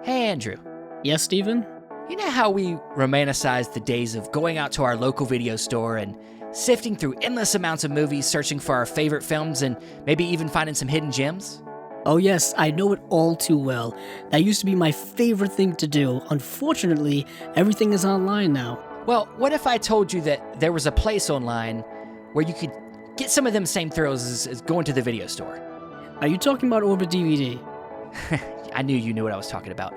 Hey, Andrew. Yes, Stephen? You know how we romanticize the days of going out to our local video store and sifting through endless amounts of movies, searching for our favorite films, and maybe even finding some hidden gems? Oh yes, I know it all too well. That used to be my favorite thing to do. Unfortunately, everything is online now. Well, what if I told you that there was a place online where you could get some of them same thrills as going to the video store? Are you talking about Orbit DVD? I knew you knew what I was talking about.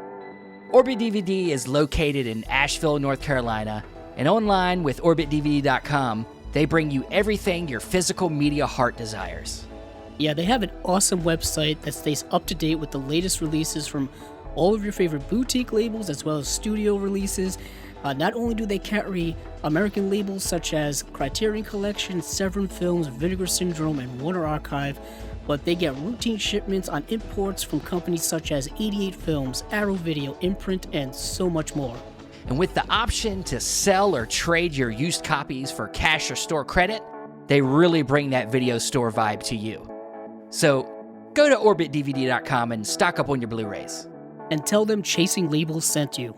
Orbit DVD is located in Asheville, North Carolina, and online with OrbitDVD.com, they bring you everything your physical media heart desires. Yeah, they have an awesome website that stays up to date with the latest releases from all of your favorite boutique labels as well as studio releases. Not only do they carry American labels such as Criterion Collection, Severin Films, Vinegar Syndrome, and Warner Archive, but they get routine shipments on imports from companies such as 88 Films, Arrow Video, Imprint, and so much more. And with the option to sell or trade your used copies for cash or store credit, they really bring that video store vibe to you. So go to OrbitDVD.com and stock up on your Blu-rays. And tell them Chasing Labels sent you.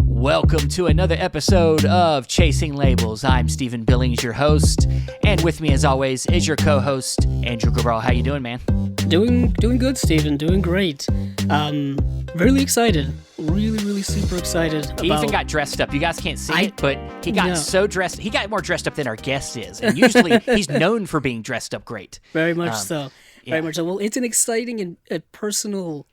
Welcome to another episode of Chasing Labels. I'm Stephen Billings, your host, and with me, as always, is your co-host, Andrew Cabral. How you doing, man? Doing good, Stephen. Doing great. Really excited. Really super excited. He even got dressed up. You guys can't see it, but he got so dressed. He got more dressed up than our guest is, and usually he's known for being dressed up great. Very much so. Very much so. Well, it's an exciting and a personal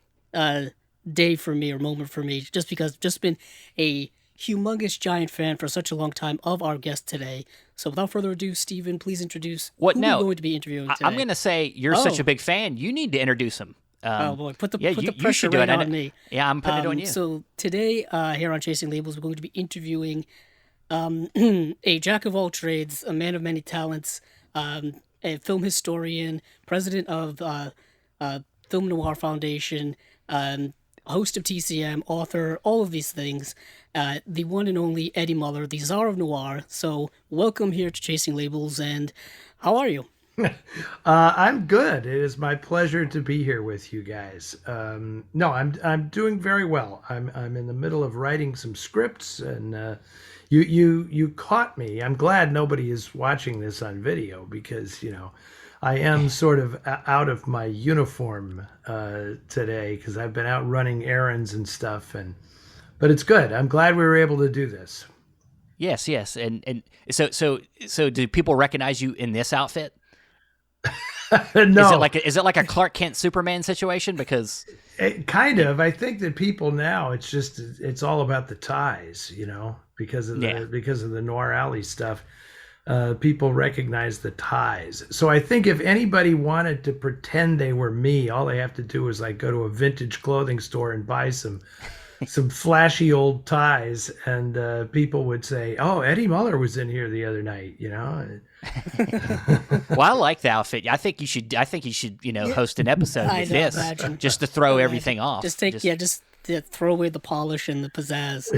day for me, or moment for me, just because I've just been a humongous giant fan for such a long time of our guest today. So without further ado, Stephen, please introduce who we're going to be interviewing today. I'm going to say you're such a big fan. You need to introduce him. Oh boy, put the pressure right on me. Yeah, I'm putting it on you. So today, here on Chasing Labels, we're going to be interviewing a jack of all trades, a man of many talents, a film historian, president of Film Noir Foundation, host of TCM, author, all of these things, the one and only Eddie Muller, the Czar of Noir. So welcome here to Chasing Labels, and how are you? I'm good. It is my pleasure to be here with you guys. No, I'm doing very well. I'm in the middle of writing some scripts, and you caught me. I'm glad nobody is watching this on video because I am sort of out of my uniform today because I've been out running errands and stuff, but it's good. I'm glad we were able to do this. Yes, and so do people recognize you in this outfit? No. Is it like a Clark Kent Superman situation? Because kind of. I think that people now it's all about the ties, because of the Noir Alley stuff. People recognize the ties. So I think if anybody wanted to pretend they were me, all they have to do is go to a vintage clothing store and buy some flashy old ties, and people would say, "Oh, Eddie Muller was in here the other night," Well, I like the outfit. I think you should host an episode with this, just to throw everything off. Just throw away the polish and the pizzazz.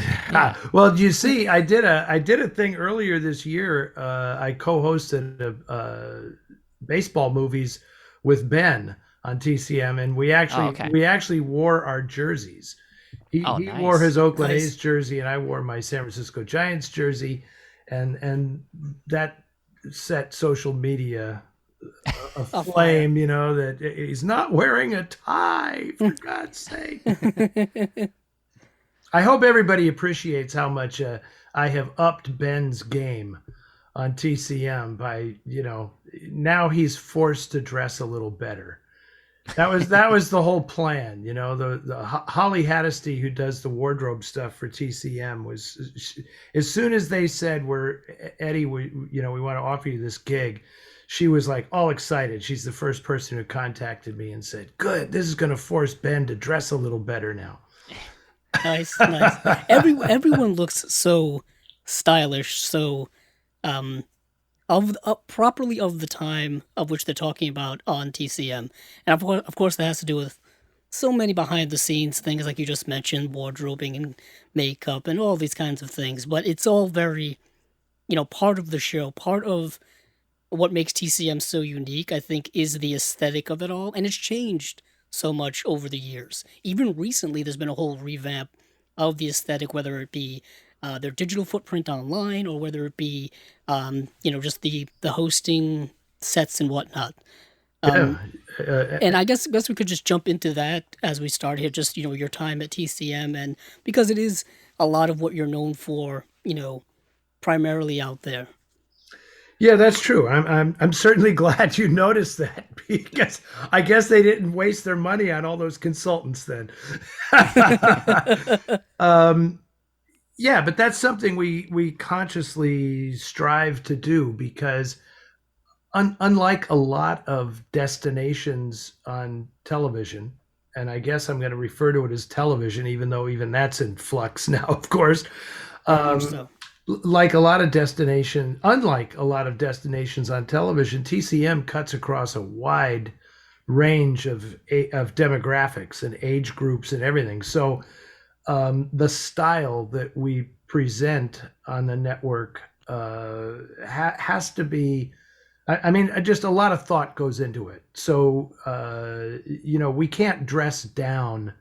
Well, you see, I did a thing earlier this year. I co-hosted baseball movies with Ben on TCM, and we actually wore our jerseys. He nice. wore his Oakland A's jersey, and I wore my San Francisco Giants jersey, and that set social media aflame. That he's not wearing a tie, for God's sake. I hope everybody appreciates how much I have upped Ben's game on TCM by now he's forced to dress a little better. That was the whole plan, the Holly Haddesty, who does the wardrobe stuff for TCM, was as soon as they said Eddie, we want to offer you this gig, she was all excited. She's the first person who contacted me and said, "Good, this is going to force Ben to dress a little better now." Nice. Everyone looks so stylish, so properly of the time of which they're talking about on TCM, and of course that has to do with so many behind the scenes things, like you just mentioned, wardrobing and makeup and all these kinds of things. But it's all very, part of the show, part of what makes TCM so unique, I think, is the aesthetic of it all. And it's changed so much over the years. Even recently, there's been a whole revamp of the aesthetic, whether it be their digital footprint online or whether it be, just the hosting sets and whatnot. Yeah. Um, and I guess we could just jump into that as we start here, just, your time at TCM. And because it is a lot of what you're known for, primarily out there. Yeah, that's true. I'm certainly glad you noticed that because I guess they didn't waste their money on all those consultants then. um, yeah, but that's something we consciously strive to do because unlike a lot of destinations on television, and I guess I'm going to refer to it as television, even though even that's in flux now, of course. So. Unlike a lot of destinations on television, TCM cuts across a wide range of demographics and age groups and everything. So the style that we present on the network has to be. I mean, just a lot of thought goes into it. So we can't dress down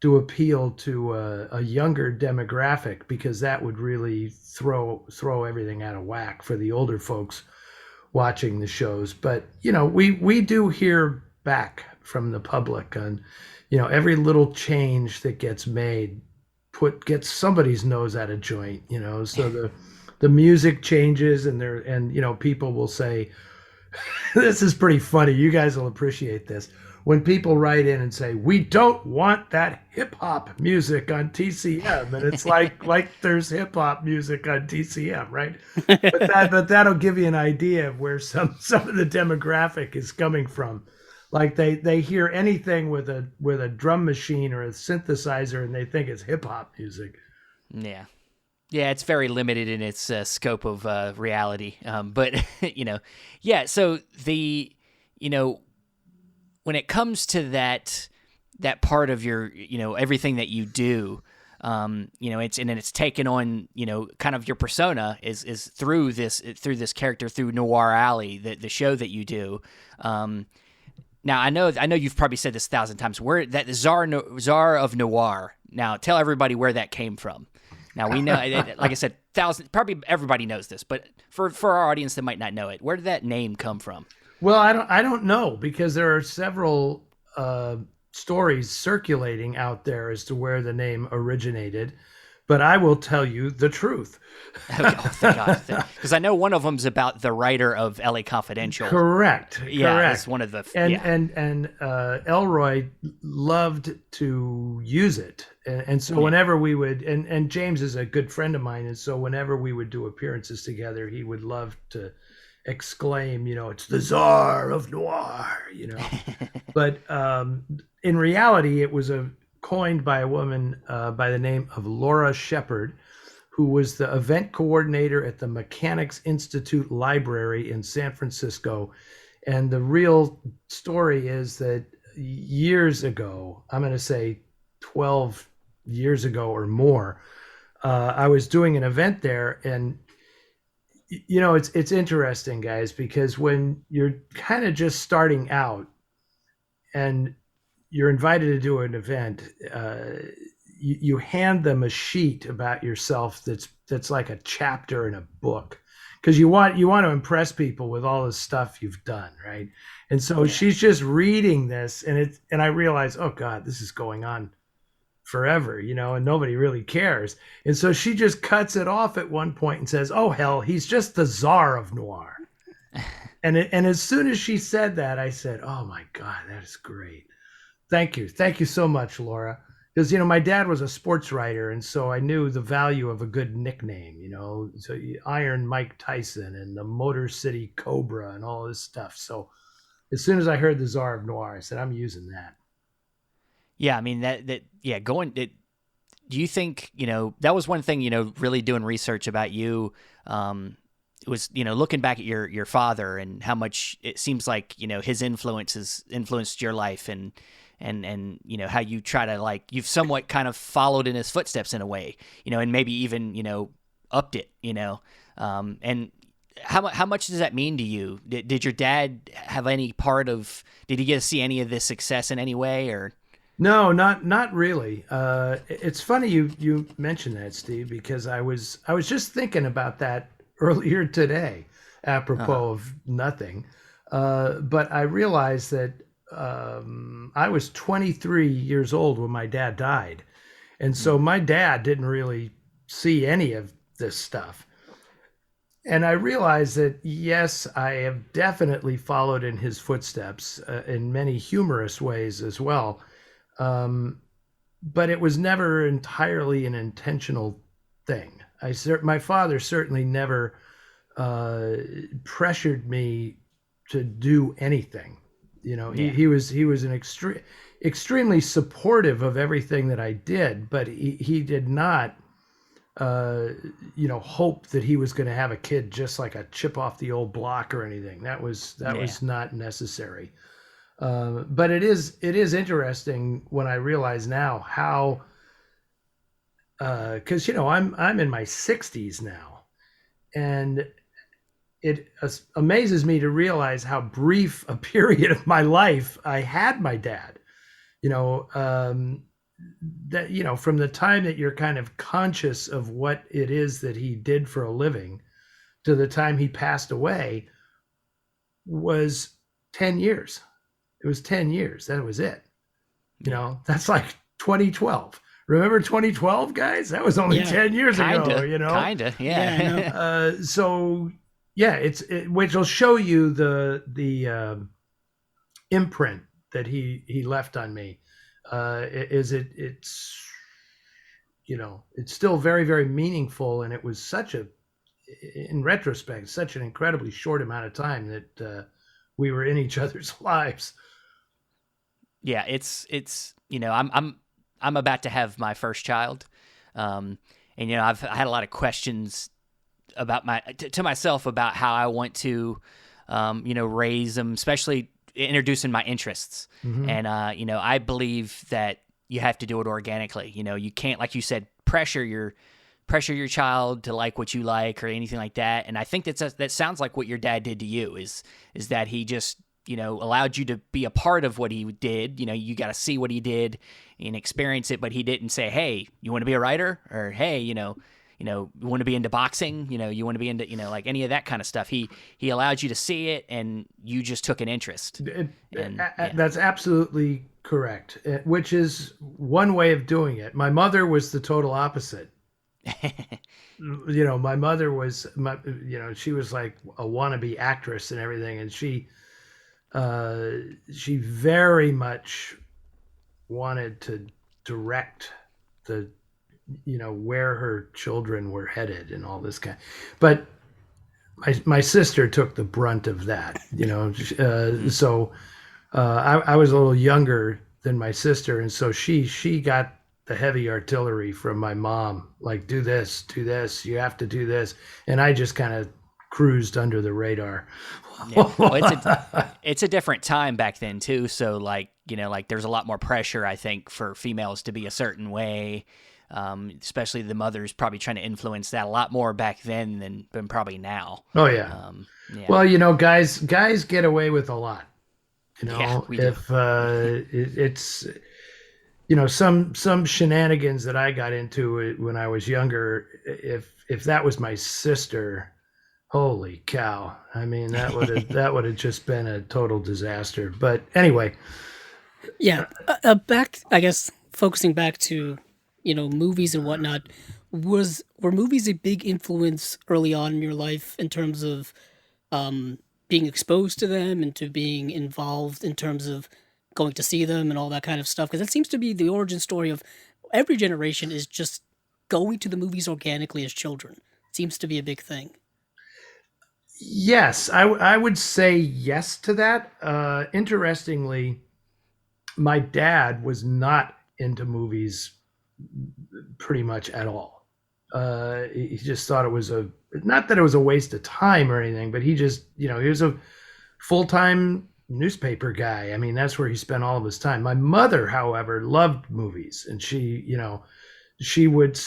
to appeal to a younger demographic because that would really throw everything out of whack for the older folks watching the shows. But we do hear back from the public on every little change that gets made gets somebody's nose out of joint. So the music changes and people will say, this is pretty funny, you guys will appreciate this. When people write in and say, we don't want that hip hop music on TCM, and it's like there's hip hop music on TCM, right? But that'll give you an idea of where some of the demographic is coming from. Like they hear anything with a drum machine or a synthesizer and they think it's hip hop music. Yeah. Yeah, it's very limited in its scope of reality. But, yeah, so when it comes to that part of your, everything that you do, it's taken on, kind of your persona is through this character, through Noir Alley, the show that you do. Now I know you've probably said this 1,000 times. Where that Czar of Noir. Now tell everybody where that came from. Now we know, like I said, probably everybody knows this, but for our audience that might not know it, where did that name come from? Well, I don't know because there are several stories circulating out there as to where the name originated, but I will tell you the truth. Oh, thank God. Because I know one of them's about the writer of LA Confidential. Correct. Yeah, correct. It's one of the and Elroy loved to use it, and so whenever we would, and James is a good friend of mine, and so whenever we would do appearances together, he would love to exclaim, it's the Czar of Noir, But in reality, it was coined by a woman by the name of Laura Shepard, who was the event coordinator at the Mechanics Institute Library in San Francisco. And the real story is that years ago, I'm going to say 12 years ago or more, I was doing an event there, and it's interesting, guys, because when you're kind of just starting out and you're invited to do an event, you hand them a sheet about yourself that's like a chapter in a book, because you want to impress people with all the stuff you've done, right? And so she's just reading this, and I realize, oh God, this is going on forever, and nobody really cares. And so she just cuts it off at one point and says, oh hell, he's just the Czar of Noir. and as soon as she said that, I said, oh my God, that is great. Thank you so much, Laura. Because my dad was a sports writer, and so I knew the value of a good nickname, so Iron Mike Tyson and the Motor City Cobra and all this stuff. So as soon as I heard the Czar of Noir, I said, I'm using that. Yeah, I mean do you think, that was one thing, really doing research about you, was, looking back at your father and how much it seems like, his influences influenced your life and and how you try to, like, you've somewhat kind of followed in his footsteps in a way, and maybe even upped it, and how much does that mean to you? Did your dad have any part of? Did he get to see any of this success in any way, or? No, not really. It's funny you mentioned that, Steve, because I was just thinking about that earlier today, apropos of nothing. But I realized that I was 23 years old when my dad died, and so my dad didn't really see any of this stuff. And I realized that, yes, I have definitely followed in his footsteps in many humorous ways as well. But it was never entirely an intentional thing. My father certainly never pressured me to do anything. He was an extremely supportive of everything that I did, but he did not hope that he was going to have a kid just like a chip off the old block or anything. That was not necessary. But it is interesting when I realize now how, because I'm in my 60s now, and it amazes me to realize how brief a period of my life I had my dad. That from the time that you're kind of conscious of what it is that he did for a living to the time he passed away was 10 years. It was 10 years. That was it. That's like 2012. Remember 2012, guys? That was only 10 years ago, Kinda, yeah. So yeah, which will show you the imprint that he left on me. It's still very, very meaningful, and it was in retrospect, such an incredibly short amount of time that we were in each other's lives. Yeah, it's I'm about to have my first child, and I've had a lot of questions about to myself about how I want to raise them, especially introducing my interests. Mm-hmm. And I believe that you have to do it organically. You can't, like you said, pressure your child to like what you like or anything like that. And I think that sounds like what your dad did to you is that he just allowed you to be a part of what he did. You got to see what he did and experience it, but he didn't say, hey, you want to be a writer? Or, hey, you want to be into boxing? You want to be into, like any of that kind of stuff. He allowed you to see it, and you just took an interest. That's absolutely correct, which is one way of doing it. My mother was the total opposite. My mother was, she was like a wannabe actress and everything. And she very much wanted to direct where her children were headed and all this kind. But my sister took the brunt of that, so I was a little younger than my sister. And so she got the heavy artillery from my mom, like, do this, you have to do this. And I just kind of cruised under the radar. Yeah. Well, it's a different time back then too. So like there's a lot more pressure, I think, for females to be a certain way. Especially the mothers probably trying to influence that a lot more back then than probably now. Oh yeah. Yeah. Well, guys get away with a lot. Yeah, we do. It's some shenanigans that I got into when I was younger. If that was my sister, holy cow! I mean, that would have just been a total disaster. But anyway. Yeah. Focusing back to movies and whatnot, were movies a big influence early on in your life in terms of being exposed to them and to being involved in terms of going to see them and all that kind of stuff? Because that seems to be the origin story of every generation, is just going to the movies organically as children. It seems to be a big thing. Yes, I would say yes to that. Interestingly, my dad was not into movies pretty much at all. He just thought it was not that it was a waste of time or anything, but he just, he was a full-time newspaper guy. I mean, that's where he spent all of his time. My mother, however, loved movies, and she would,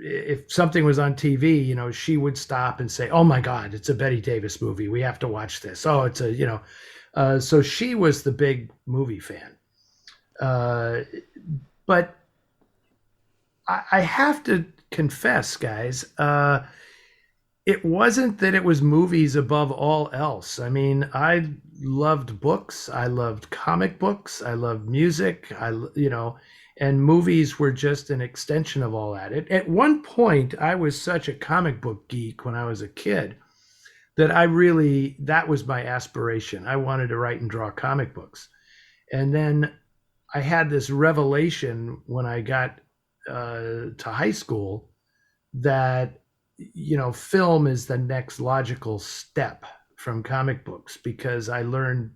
if something was on TV, she would stop and say, "Oh my God, it's a Betty Davis movie. We have to watch this." Oh, it's so she was the big movie fan. But I have to confess, guys, it wasn't that it was movies above all else. I mean, I loved books. I loved comic books. I loved music. And movies were just an extension of all that. At one point, I was such a comic book geek when I was a kid that that was my aspiration. I wanted to write and draw comic books. And then I had this revelation when I got to high school that film is the next logical step from comic books, because I learned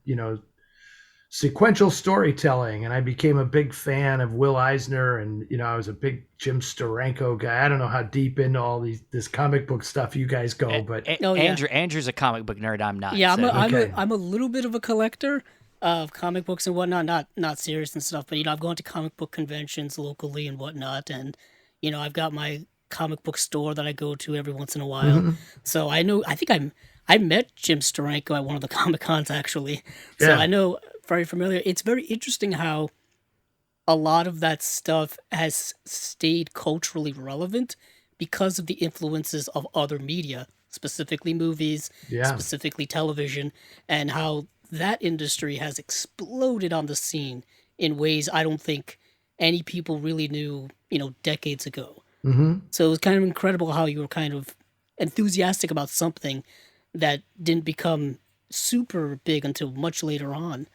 sequential storytelling, and I became a big fan of Will Eisner, and I was a big Jim Steranko guy. I don't know how deep into all this comic book stuff you guys go, but Andrew's a comic book nerd. I'm not. Yeah, I'm a little bit of a collector of comic books and whatnot, not serious and stuff, but I've gone to comic book conventions locally and whatnot, and I've got my comic book store that I go to every once in a while. Mm-hmm. So I think I met Jim Steranko at one of the Comic Cons, actually. So yeah. I know, very familiar. It's very interesting how a lot of that stuff has stayed culturally relevant because of the influences of other media, specifically movies, specifically television, and how that industry has exploded on the scene in ways I don't think any people really knew, decades ago. Mm-hmm. So it was kind of incredible how you were kind of enthusiastic about something that didn't become super big until much later on.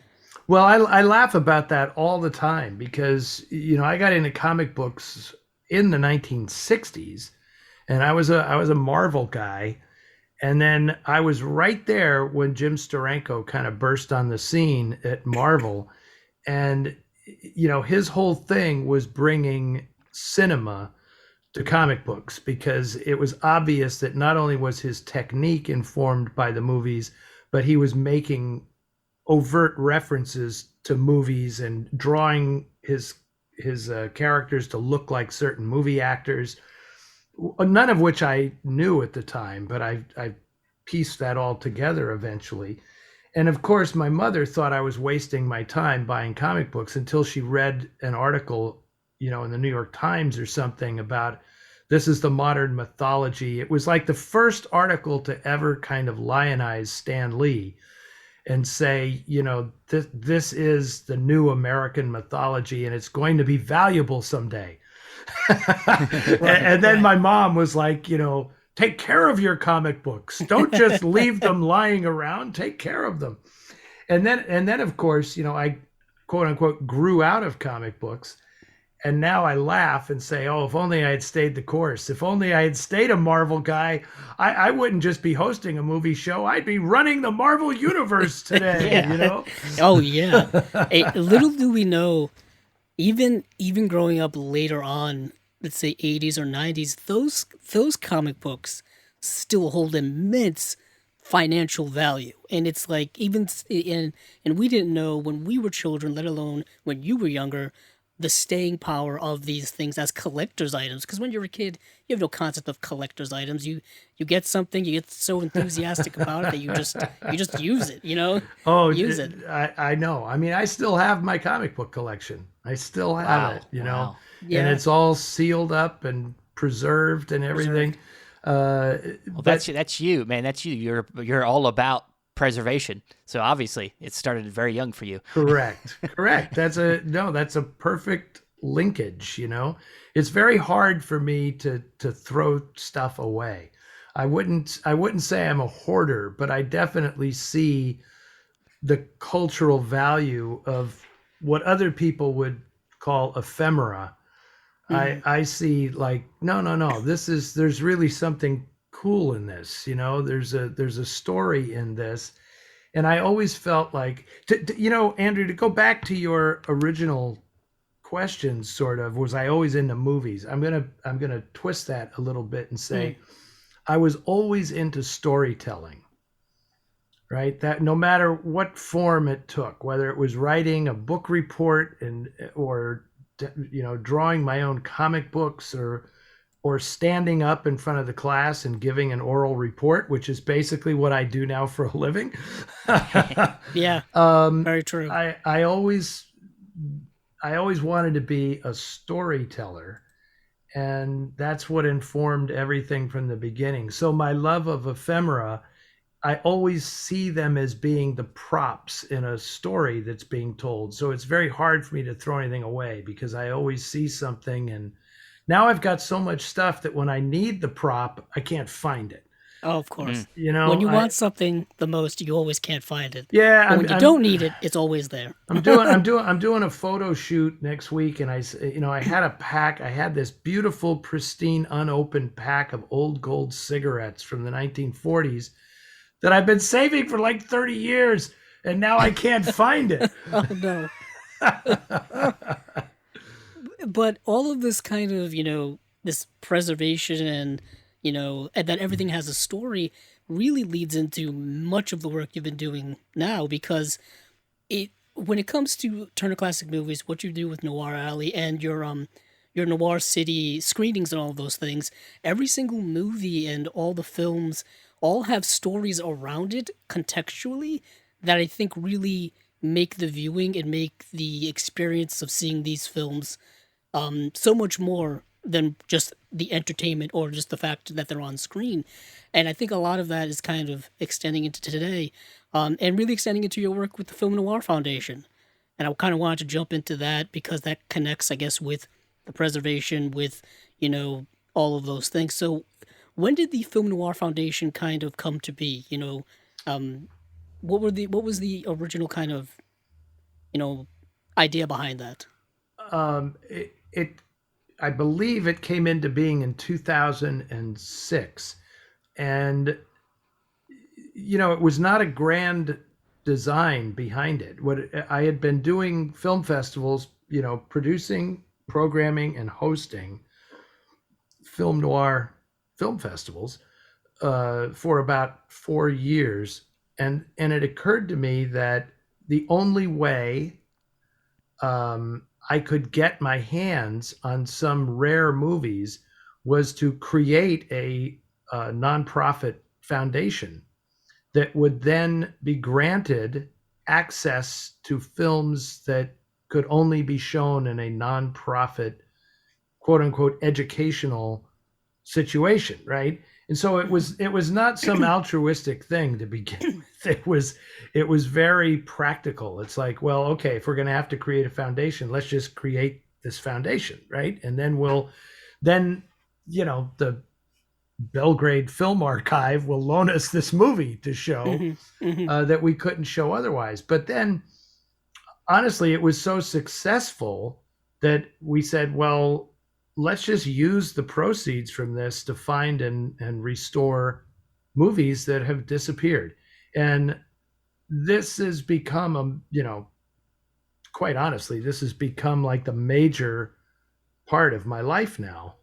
Well, I laugh about that all the time because, I got into comic books in the 1960s, and I was a Marvel guy. And then I was right there when Jim Steranko kind of burst on the scene at Marvel. And, his whole thing was bringing cinema to comic books, because it was obvious that not only was his technique informed by the movies, but he was making overt references to movies and drawing his characters to look like certain movie actors, none of which I knew at the time, but I pieced that all together eventually. And of course, my mother thought I was wasting my time buying comic books until she read an article, in the New York Times or something about this is the modern mythology. It was like the first article to ever kind of lionize Stan Lee and say, this is the new American mythology and it's going to be valuable someday. And then my mom was like, take care of your comic books. Don't just leave them lying around. Take care of them. And then of course, I quote unquote grew out of comic books. And now I laugh and say, oh, if only I had stayed the course. If only I had stayed a Marvel guy, I wouldn't just be hosting a movie show. I'd be running the Marvel universe today, Oh, yeah. Hey, little do we know, even growing up later on, let's say 80s or 90s, those comic books still hold immense financial value. And it's like, and we didn't know when we were children, let alone when you were younger, the staying power of these things as collector's items. Because when you're a kid, you have no concept of collector's items. You get something, you get so enthusiastic about it that you just use it, Oh, use it. I know. I mean, I still have my comic book collection. I still have it, Yeah. And it's all sealed up and preserved and everything. That's you, man. That's you. You're all about preservation. So obviously it started very young for you. Correct. That's a perfect linkage. It's very hard for me to throw stuff away. I wouldn't say I'm a hoarder, but I definitely see the cultural value of what other people would call ephemera. Mm-hmm. I see like, no, there's really something cool in this, there's a story in this. And I always felt like, Andrew, to go back to your original question, sort of, was I always into movies? I'm gonna twist that a little bit and say, I was always into storytelling. right? That no matter what form it took, whether it was writing a book report or drawing my own comic books or standing up in front of the class and giving an oral report, which is basically what I do now for a living. Yeah, um, very true. I always wanted to be a storyteller, and that's what informed everything from the beginning. So my love of ephemera, I always see them as being the props in a story that's being told. So it's very hard for me to throw anything away because I always see something. And now I've got so much stuff that when I need the prop, I can't find it. Oh, of course. You know, When you want something the most, you always can't find it. Yeah, But when you don't need it, it's always there. I'm doing a photo shoot next week, and I had this beautiful, pristine, unopened pack of old gold cigarettes from the 1940s that I've been saving for like 30 years, and now I can't find it. Oh, no. But all of this kind of, this preservation and that everything has a story really leads into much of the work you've been doing now, because when it comes to Turner Classic Movies, what you do with Noir Alley and your Noir City screenings and all of those things, every single movie and all the films all have stories around it contextually that I think really make the viewing and make the experience of seeing these films so much more than just the entertainment or just the fact that they're on screen. And I think a lot of that is kind of extending into today, and really extending into your work with the Film Noir Foundation. And I kind of wanted to jump into that because that connects, I guess, with the preservation, with, all of those things. So when did the Film Noir Foundation kind of come to be? What was the original kind of, idea behind that? I believe it came into being in 2006, and it was not a grand design behind it. What I had been doing film festivals, producing, programming, and hosting film noir film festivals for about 4 years, and it occurred to me that the only way I could get my hands on some rare movies was to create a nonprofit foundation that would then be granted access to films that could only be shown in a nonprofit, quote unquote, educational situation, right? And so it was not some altruistic thing to begin with. It was very practical. It's like, well, okay, if we're going to have to create a foundation, let's just create this foundation, right? And then the Belgrade Film Archive will loan us this movie to show that we couldn't show otherwise. But then, honestly, it was so successful that we said, well, let's just use the proceeds from this to find and restore movies that have disappeared. And this has become quite honestly, this has become like the major part of my life now.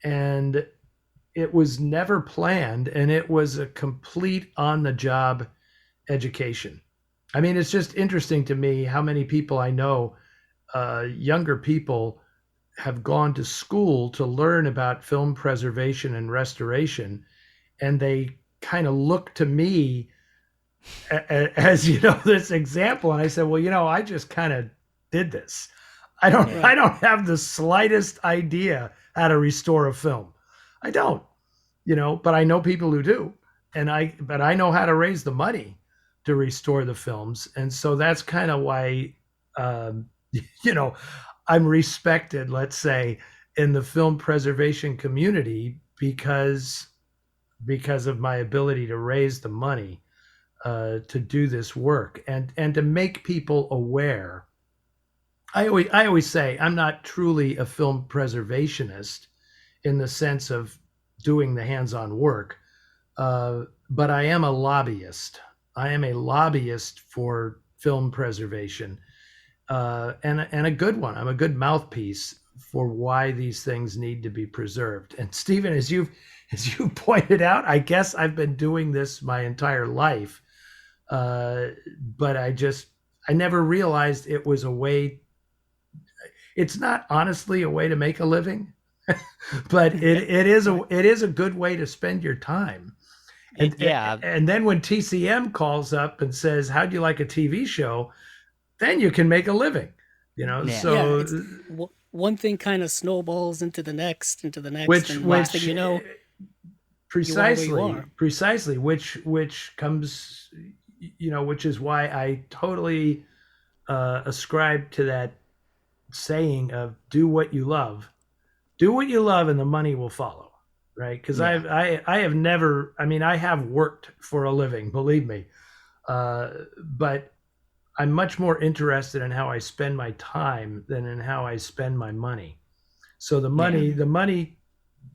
And it was never planned, and it was a complete on the job education. I mean, it's just interesting to me how many people I know, younger people, have gone to school to learn about film preservation and restoration, and they kind of look to me as this example. And I said, well, I just kind of did this. I don't have the slightest idea how to restore a film. I don't, but I know people who do, but I know how to raise the money to restore the films. And so that's kind of why I'm respected, let's say, in the film preservation community because of my ability to raise the money to do this work and to make people aware. I always say I'm not truly a film preservationist in the sense of doing the hands-on work, but I am a lobbyist. I am a lobbyist for film preservation. And a good one. I'm a good mouthpiece for why these things need to be preserved. And Stephen, as you pointed out, I guess I've been doing this my entire life. But I never realized it was a way. It's not honestly a way to make a living, but it is a good way to spend your time. Yeah, And then when TCM calls up and says, "How do you like a TV show?" Then you can make a living, you know. yeah, Yeah, So it's one thing kind of snowballs into the next, which and last thing which you know, you are where you precisely are. precisely which comes, you know, which is why I totally ascribe to that saying of do what you love and the money will follow, right? Because yeah, I have never, I mean, I have worked for a living, believe me, but I'm much more interested in how I spend my time than in how I spend my money. So yeah. the money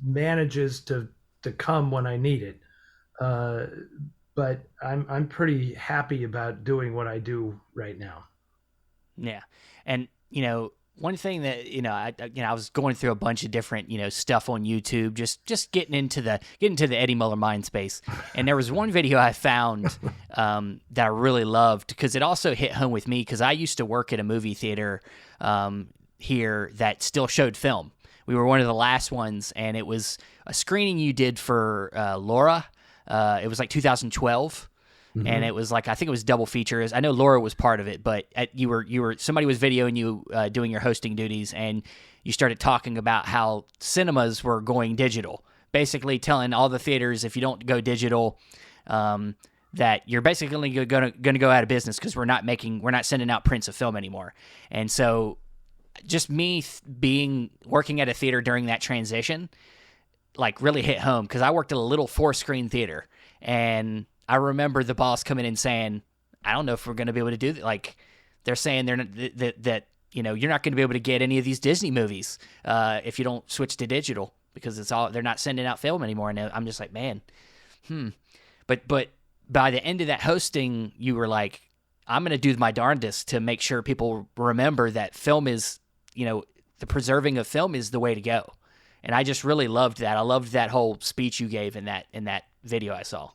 manages to come when I need it. Uh, but I'm pretty happy about doing what I do right now. Yeah. And, one thing that, I was going through a bunch of different, stuff on YouTube, just getting into the Eddie Muller mind space. And there was one video I found that I really loved because it also hit home with me because I used to work at a movie theater here that still showed film. We were one of the last ones, and it was a screening you did for Laura. It was like 2012. And it was like, I think it was double features. I know Laura was part of it, but somebody was videoing you doing your hosting duties, and you started talking about how cinemas were going digital, basically telling all the theaters if you don't go digital, that you're basically going to go out of business because we're not sending out prints of film anymore. And so, just me working at a theater during that transition, like really hit home because I worked at a little 4-screen theater, and I remember the boss coming in saying, "I don't know if we're going to be able to do that." Like they're saying they're not, that you're not going to be able to get any of these Disney movies if you don't switch to digital because they're not sending out film anymore. And I'm just like, man, But by the end of that hosting, you were like, I'm going to do my darndest to make sure people remember that film is, the preserving of film is the way to go. And I just really loved that. I loved that whole speech you gave in that video I saw.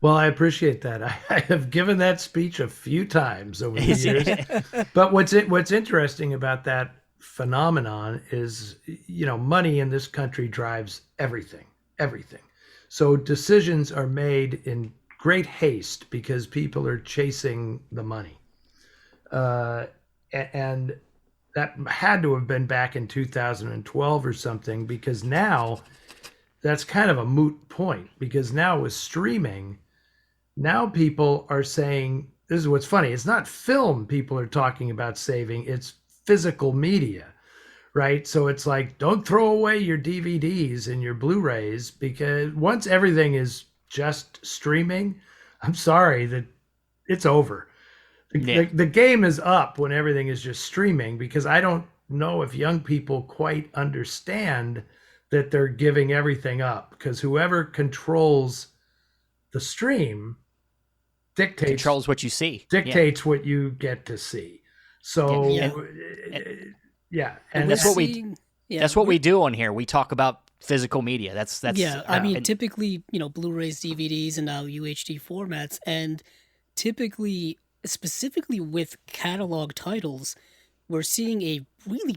Well, I appreciate that. I have given that speech a few times over the years. But what's interesting about that phenomenon is, money in this country drives everything, everything. So decisions are made in great haste because people are chasing the money. And that had to have been back in 2012 or something, because now that's kind of a moot point, because now with streaming, now people are saying, this is what's funny, it's not film people are talking about saving, it's physical media, right? So it's like, don't throw away your DVDs and your Blu-rays, because once everything is just streaming, I'm sorry, that it's over. The game is up when everything is just streaming, because I don't know if young people quite understand that they're giving everything up, because whoever controls the stream controls what you see, dictates what you get to see. So yeah. And that's what we do on here. We talk about physical media. That's I mean, typically, Blu-rays, DVDs, and now UHD formats, and typically, specifically with catalog titles, we're seeing a really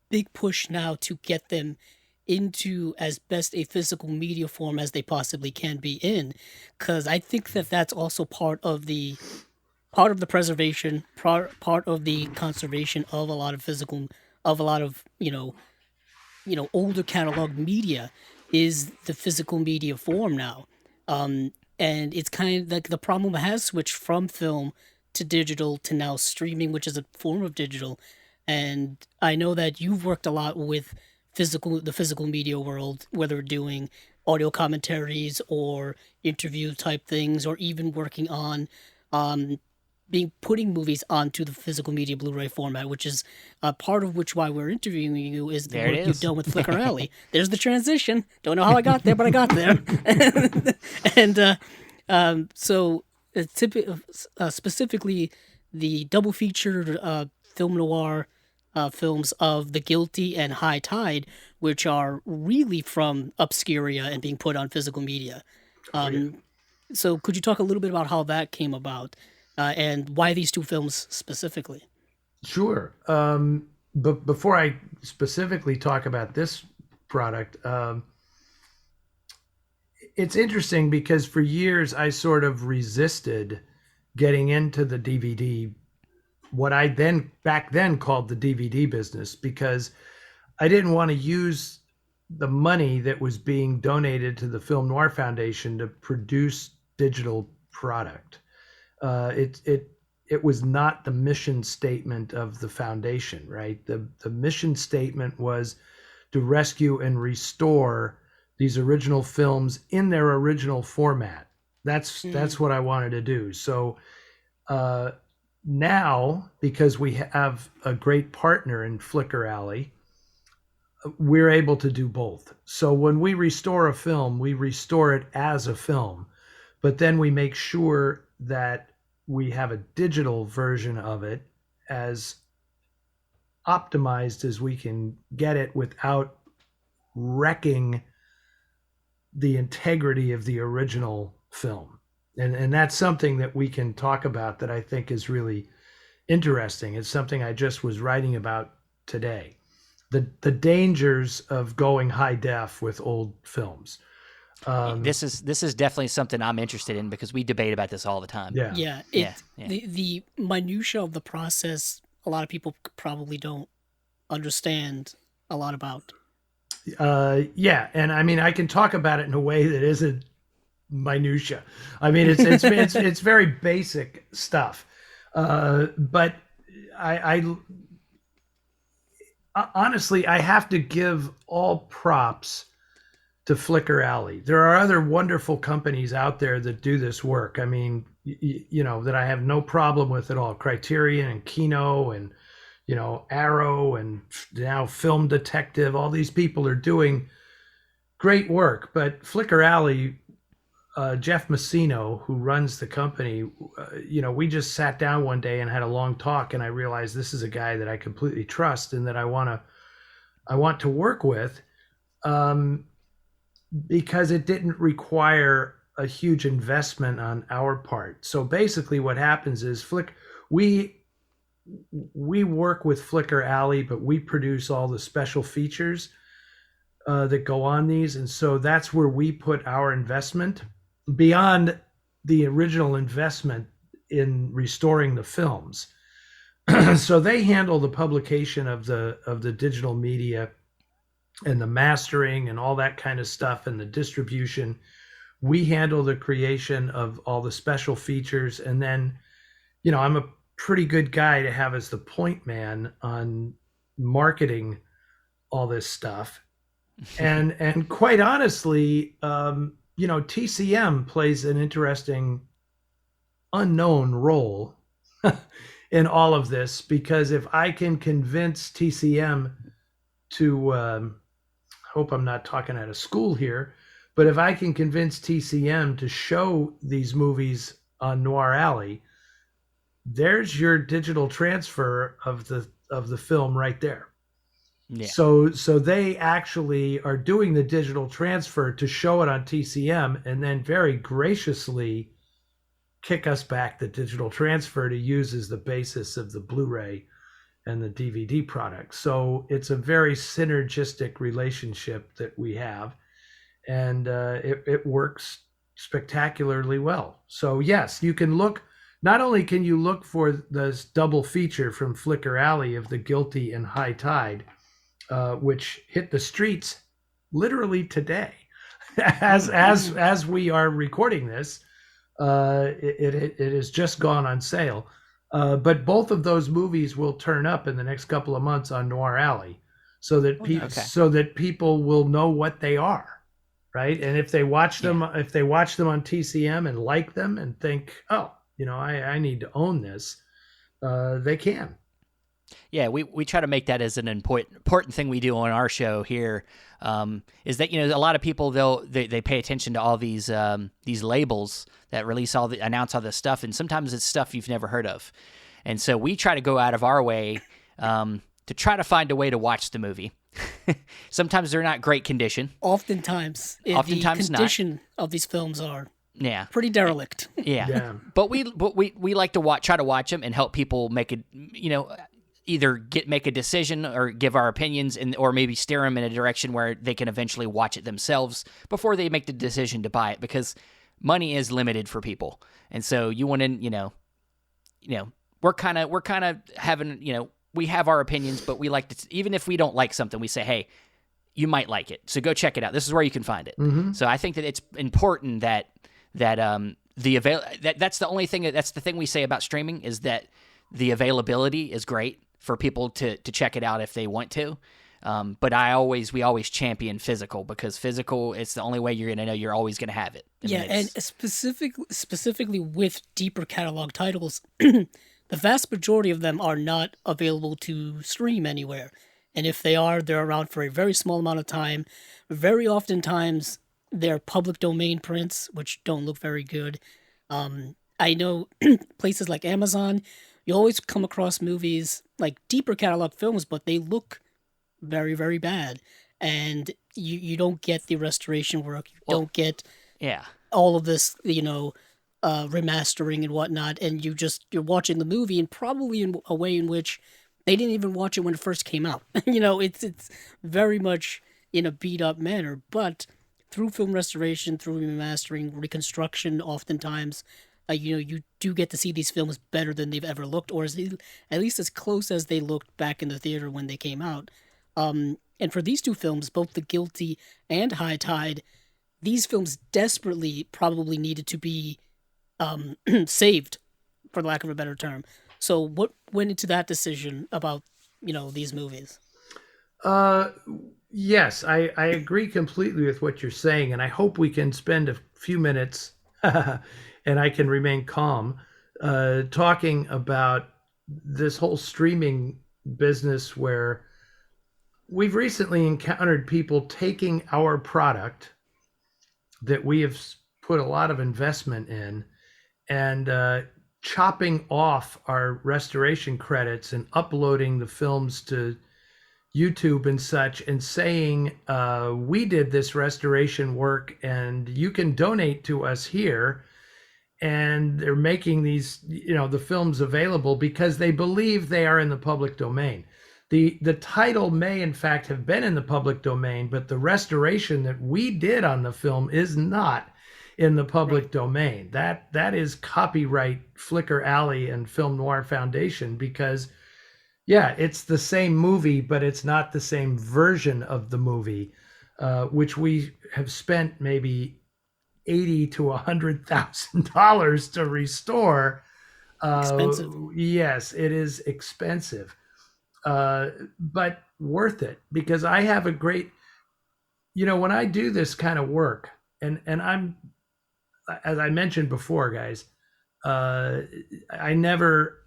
big push now to get them into as best a physical media form as they possibly can be in, because I think that that's also part of the preservation, part of the conservation of a lot of older catalog media is the physical media form now. And it's kind of like the problem has switched from film to digital to now streaming, which is a form of digital. And I know that you've worked a lot with the physical media world, whether doing audio commentaries or interview type things, or even working on putting movies onto the physical media Blu-ray format, which is part of why we're interviewing you is the work you've done with Flickr Alley. There's the transition. Don't know how I got there, but I got there. And so specifically the double feature film noir films of The Guilty and High Tide, which are really from Obscuria and being put on physical media. So could you talk a little bit about how that came about and why these two films specifically? Sure. But before I specifically talk about this product, it's interesting because for years I sort of resisted getting into the DVD, what I then back then called the DVD business, because I didn't want to use the money that was being donated to the Film Noir Foundation to produce digital product. It was not the mission statement of the foundation, right? The mission statement was to rescue and restore these original films in their original format. That's what I wanted to do. So now, because we have a great partner in Flickr Alley, we're able to do both. So when we restore a film, we restore it as a film, but then we make sure that we have a digital version of it as optimized as we can get it without wrecking the integrity of the original film. And that's something that we can talk about that I think is really interesting. It's something I just was writing about today. The dangers of going high def with old films. This is definitely something I'm interested in because we debate about this all the time. Yeah. The minutia of the process, a lot of people probably don't understand a lot about. And I mean, I can talk about it in a way that isn't minutia. I mean, it's very basic stuff. But I honestly, I have to give all props to Flickr Alley. There are other wonderful companies out there that do this work. I mean, that I have no problem with at all. Criterion and Kino and, Arrow and now Film Detective. All these people are doing great work. But Flickr Alley, Jeff Massino, who runs the company, we just sat down one day and had a long talk, and I realized this is a guy that I completely trust and that I want to work with, because it didn't require a huge investment on our part. So basically, what happens is we work with Flickr Alley, but we produce all the special features that go on these, and so that's where we put our investment beyond the original investment in restoring the films. So they handle the publication of the digital media and the mastering and all that kind of stuff and the distribution. We handle the creation of all the special features, and then I'm a pretty good guy to have as the point man on marketing all this stuff. And quite honestly, TCM plays an interesting unknown role in all of this, because if I can convince TCM to, hope I'm not talking out of school here, but if I can convince TCM to show these movies on Noir Alley, there's your digital transfer of the film right there. Yeah. So they actually are doing the digital transfer to show it on TCM, and then very graciously kick us back the digital transfer to use as the basis of the Blu-ray and the DVD product. So it's a very synergistic relationship that we have, and it works spectacularly well. So yes, you can look. Not only can you look for this double feature from Flickr Alley of The Guilty and High Tide, which hit the streets literally today, as we are recording this, it has just gone on sale. But both of those movies will turn up in the next couple of months on Noir Alley, so that people will know what they are, right? And if they watch them, on TCM and like them and think, oh, I need to own this, they can. Yeah, we try to make that as an important thing we do on our show here, is that a lot of people they pay attention to all these labels that announce all this stuff, and sometimes it's stuff you've never heard of, and so we try to go out of our way to try to find a way to watch the movie. Sometimes they're not great condition. Oftentimes the condition of these films are Yeah. Pretty derelict. Yeah. Yeah. But we like to try to watch them and help people make a, either make a decision or give our opinions, or maybe steer them in a direction where they can eventually watch it themselves before they make the decision to buy it, because money is limited for people. And so you want to, we're kind of having, we have our opinions, but we like to, even if we don't like something, we say, hey, you might like it, so go check it out. This is where you can find it. Mm-hmm. So I think that it's important that's the thing we say about streaming, is that the availability is great for people to check it out if they want to. But we always champion physical, because physical, it's the only way you're going to know you're always going to have it. And specifically with deeper catalog titles, the vast majority of them are not available to stream anywhere. And if they are, they're around for a very small amount of time. Very oftentimes, they're public domain prints, which don't look very good. I know places like Amazon, you always come across movies like deeper catalog films, but they look very, very bad. And you don't get the restoration work. You don't get all of this, remastering and whatnot. And you're watching the movie, and probably in a way in which they didn't even watch it when it first came out. It's very much in a beat up manner, but through film restoration, through remastering, reconstruction, oftentimes, you do get to see these films better than they've ever looked, or at least as close as they looked back in the theater when they came out. And for these two films, both The Guilty and High Tide, these films desperately probably needed to be saved, for lack of a better term. So what went into that decision about, these movies? Yes, I agree completely with what you're saying, and I hope we can spend a few minutes and I can remain calm talking about this whole streaming business, where we've recently encountered people taking our product that we have put a lot of investment in and chopping off our restoration credits and uploading the films to YouTube and such, and saying, we did this restoration work and you can donate to us here. And they're making these, the films available because they believe they are in the public domain. The title may in fact have been in the public domain, but the restoration that we did on the film is not in the public domain. That is copyright Flickr Alley and Film Noir Foundation, because it's the same movie, but it's not the same version of the movie, which we have spent maybe $80,000 to $100,000 to restore. Expensive. Yes, it is expensive, but worth it, because I have a great, when I do this kind of work, and I'm, as I mentioned before, guys, I never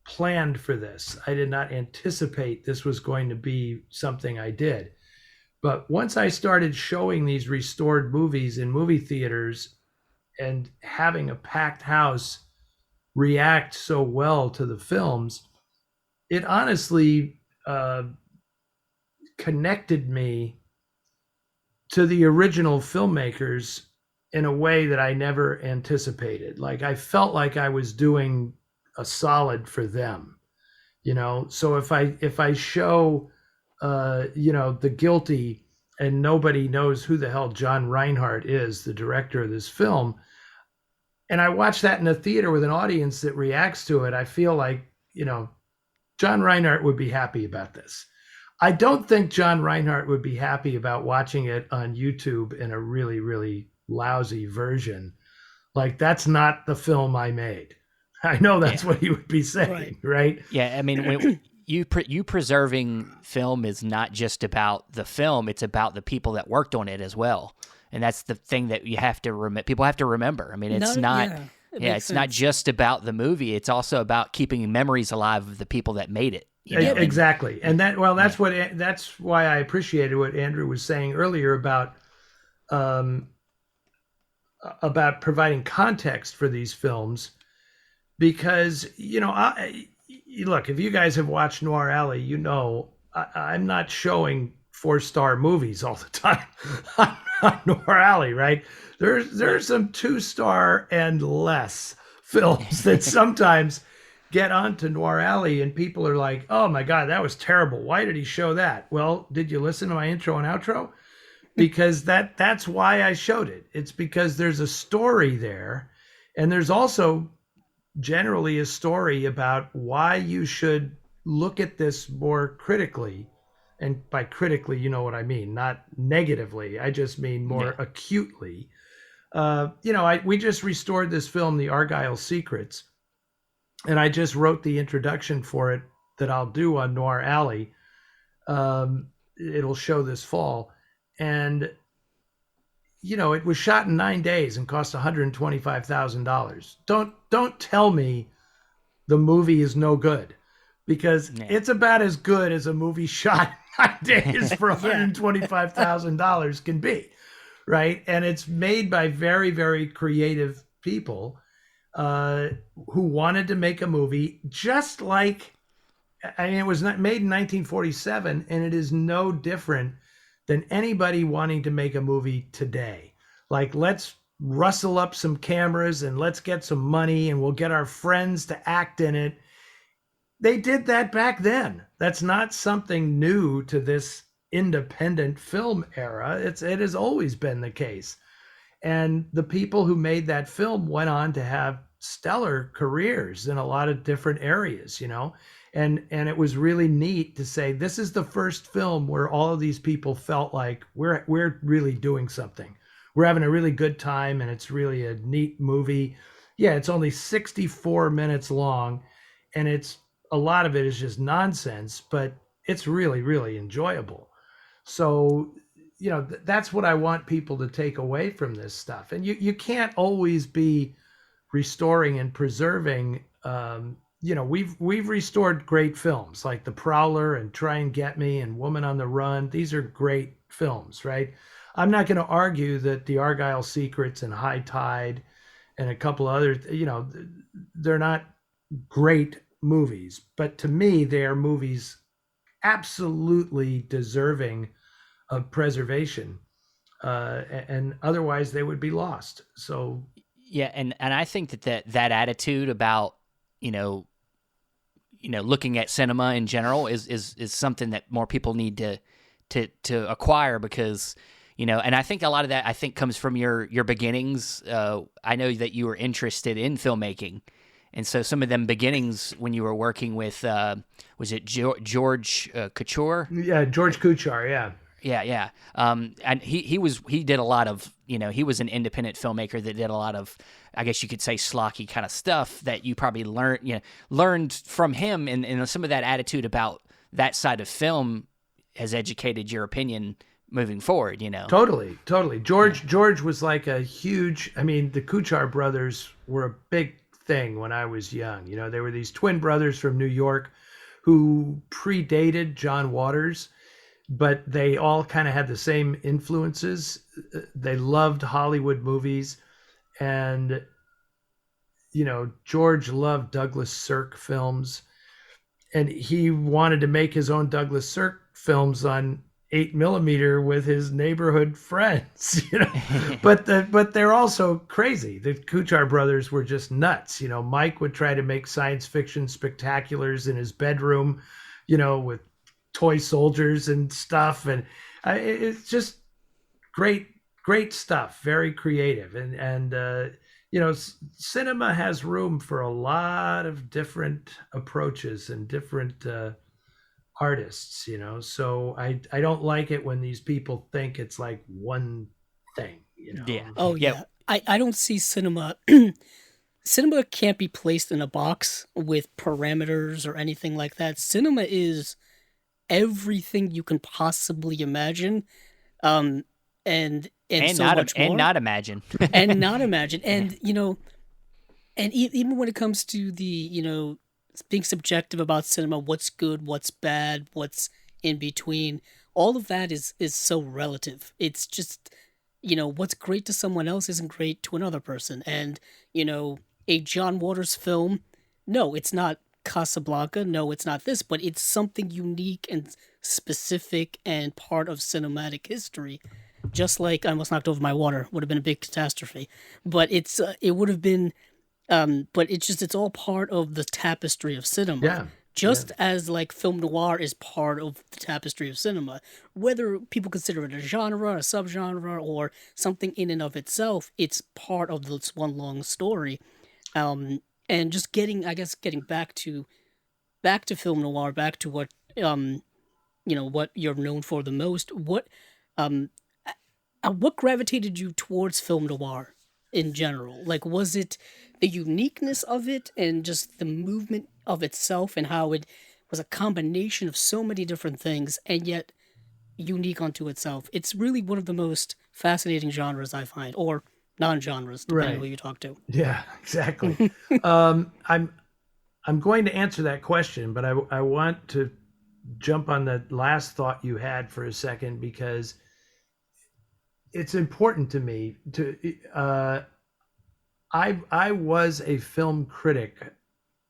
planned for this. I did not anticipate this was going to be something I did. But once I started showing these restored movies in movie theaters and having a packed house react so well to the films, it honestly connected me to the original filmmakers in a way that I never anticipated. Like, I felt like I was doing a solid for them, So if I show, The Guilty, and nobody knows who the hell John Reinhardt is, the director of this film, and I watch that in a theater with an audience that reacts to it, I feel like, John Reinhardt would be happy about this. I don't think John Reinhardt would be happy about watching it on YouTube in a really, really lousy version. Like, that's not the film I made. I know that's what he would be saying, right? Yeah, I mean, when you preserving film is not just about the film; it's about the people that worked on it as well, and that's the thing that you have to people have to remember. I mean, it's not just about the movie; it's also about keeping memories alive of the people that made it. Exactly, and that's why I appreciated what Andrew was saying earlier about providing context for these films. Because, look, if you guys have watched Noir Alley, I'm not showing 4-star movies all the time on Noir Alley, right? There's some 2-star and less films that sometimes get onto Noir Alley, and people are like, "Oh my God, that was terrible. Why did he show that?" Well, did you listen to my intro and outro? Because that's why I showed it. It's because there's a story there, and there's also generally a story about why you should look at this more critically. And by critically, you know what I mean, not negatively. I just mean more acutely. We just restored this film, The Argyle Secrets, and I just wrote the introduction for it that I'll do on Noir Alley. It'll show this fall. And, it was shot in 9 days and cost $125,000. Don't tell me the movie is no good, because it's about as good as a movie shot in 9 days for $125,000 can be, right? And it's made by very, very creative people who wanted to make a movie just like, it was not made in 1947, and it is no different than anybody wanting to make a movie today. Like, let's rustle up some cameras and let's get some money and we'll get our friends to act in it. They did that back then. That's not something new to this independent film era. It has always been the case. And the people who made that film went on to have stellar careers in a lot of different areas, and it was really neat to say, this is the first film where all of these people felt like we're really doing something. We're having a really good time, and it's really a neat movie. Yeah, it's only 64 minutes long, and a lot of it is just nonsense, but it's really, really enjoyable. So, that's what I want people to take away from this stuff. And you can't always be restoring and preserving. We've restored great films like The Prowler and Try and Get Me and Woman on the Run. These are great films, right? I'm not going to argue that The Argyle Secrets and High Tide and a couple other, they're not great movies, but to me, they are movies absolutely deserving of preservation, and otherwise they would be lost. So yeah, and I think that attitude about looking at cinema in general is something that more people need to acquire, because and I think a lot of that comes from your beginnings. I know that you were interested in filmmaking, and so some of them beginnings when you were working with was it George Couture? Yeah, George Couture, yeah. Yeah. And he did a lot of, he was an independent filmmaker that did a lot of, I guess you could say, schlocky kind of stuff that you probably learned from him, and some of that attitude about that side of film has educated your opinion moving forward, Totally. George was like a huge, the Couture brothers were a big thing when I was young. They were these twin brothers from New York who predated John Waters, but they all kind of had the same influences. They loved Hollywood movies, and George loved Douglas Sirk films, and he wanted to make his own Douglas Sirk films on 8mm with his neighborhood friends, but they're also crazy. The Couture brothers were just nuts. Mike would try to make science fiction spectaculars in his bedroom, with toy soldiers and stuff, and it's just great stuff, very creative, and cinema has room for a lot of different approaches and different artists, so I don't like it when these people think it's like one thing, Yeah. Oh yeah. I don't see cinema cinema can't be placed in a box with parameters or anything like that. Cinema is everything you can possibly imagine, and so not much more. and not imagine and not imagine, and and even when it comes to the being subjective about cinema, what's good, what's bad, what's in between, all of that is so relative. It's just what's great to someone else isn't great to another person, and a John Waters film, no, it's not Casablanca. No, it's not this, but it's something unique and specific and part of cinematic history. Just like I almost knocked over my water, would have been a big catastrophe. But it would have been, but it's all part of the tapestry of cinema. Yeah. Just as like film noir is part of the tapestry of cinema, whether people consider it a genre, a subgenre, or something in and of itself, it's part of this one long story. And just getting back to film noir, back to what what you're known for the most. Um what gravitated you towards film noir in general? Like, was it the uniqueness of it and just the movement of itself and how it was a combination of so many different things and yet unique unto itself? It's really one of the most fascinating genres I find, or non-genres, depending on Right. who you talk to. Yeah, exactly. I'm going to answer that question, but I want to jump on the last thought you had for a second, because it's important to me to I was a film critic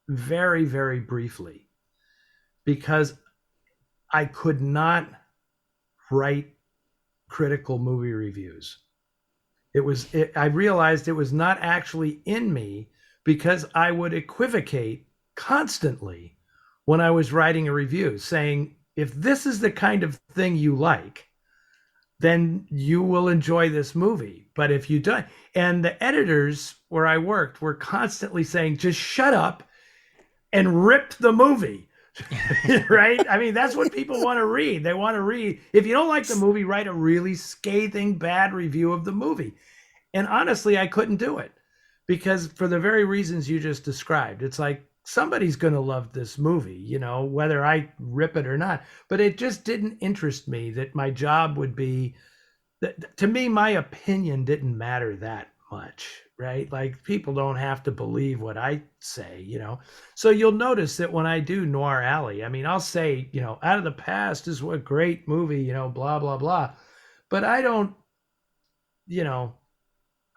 very, very briefly, because I could not write critical movie reviews. I realized it was not actually in me, because I would equivocate constantly when I was writing a review, saying, if this is the kind of thing you like, then you will enjoy this movie. But if you don't, and the editors where I worked were constantly saying, just shut up and rip the movie. Right? I mean, that's what people want to read. They want to read, if you don't like the movie, write a really scathing, bad review of the movie. And honestly, I couldn't do it, because for the very reasons you just described. It's like, somebody's going to love this movie, whether I rip it or not. But it just didn't interest me that my job would be, to me, my opinion didn't matter that much, right? Like, people don't have to believe what I say. So you'll notice that when I do Noir Alley, I mean, I'll say, Out of the Past is what great movie, blah, blah, blah. But I don't,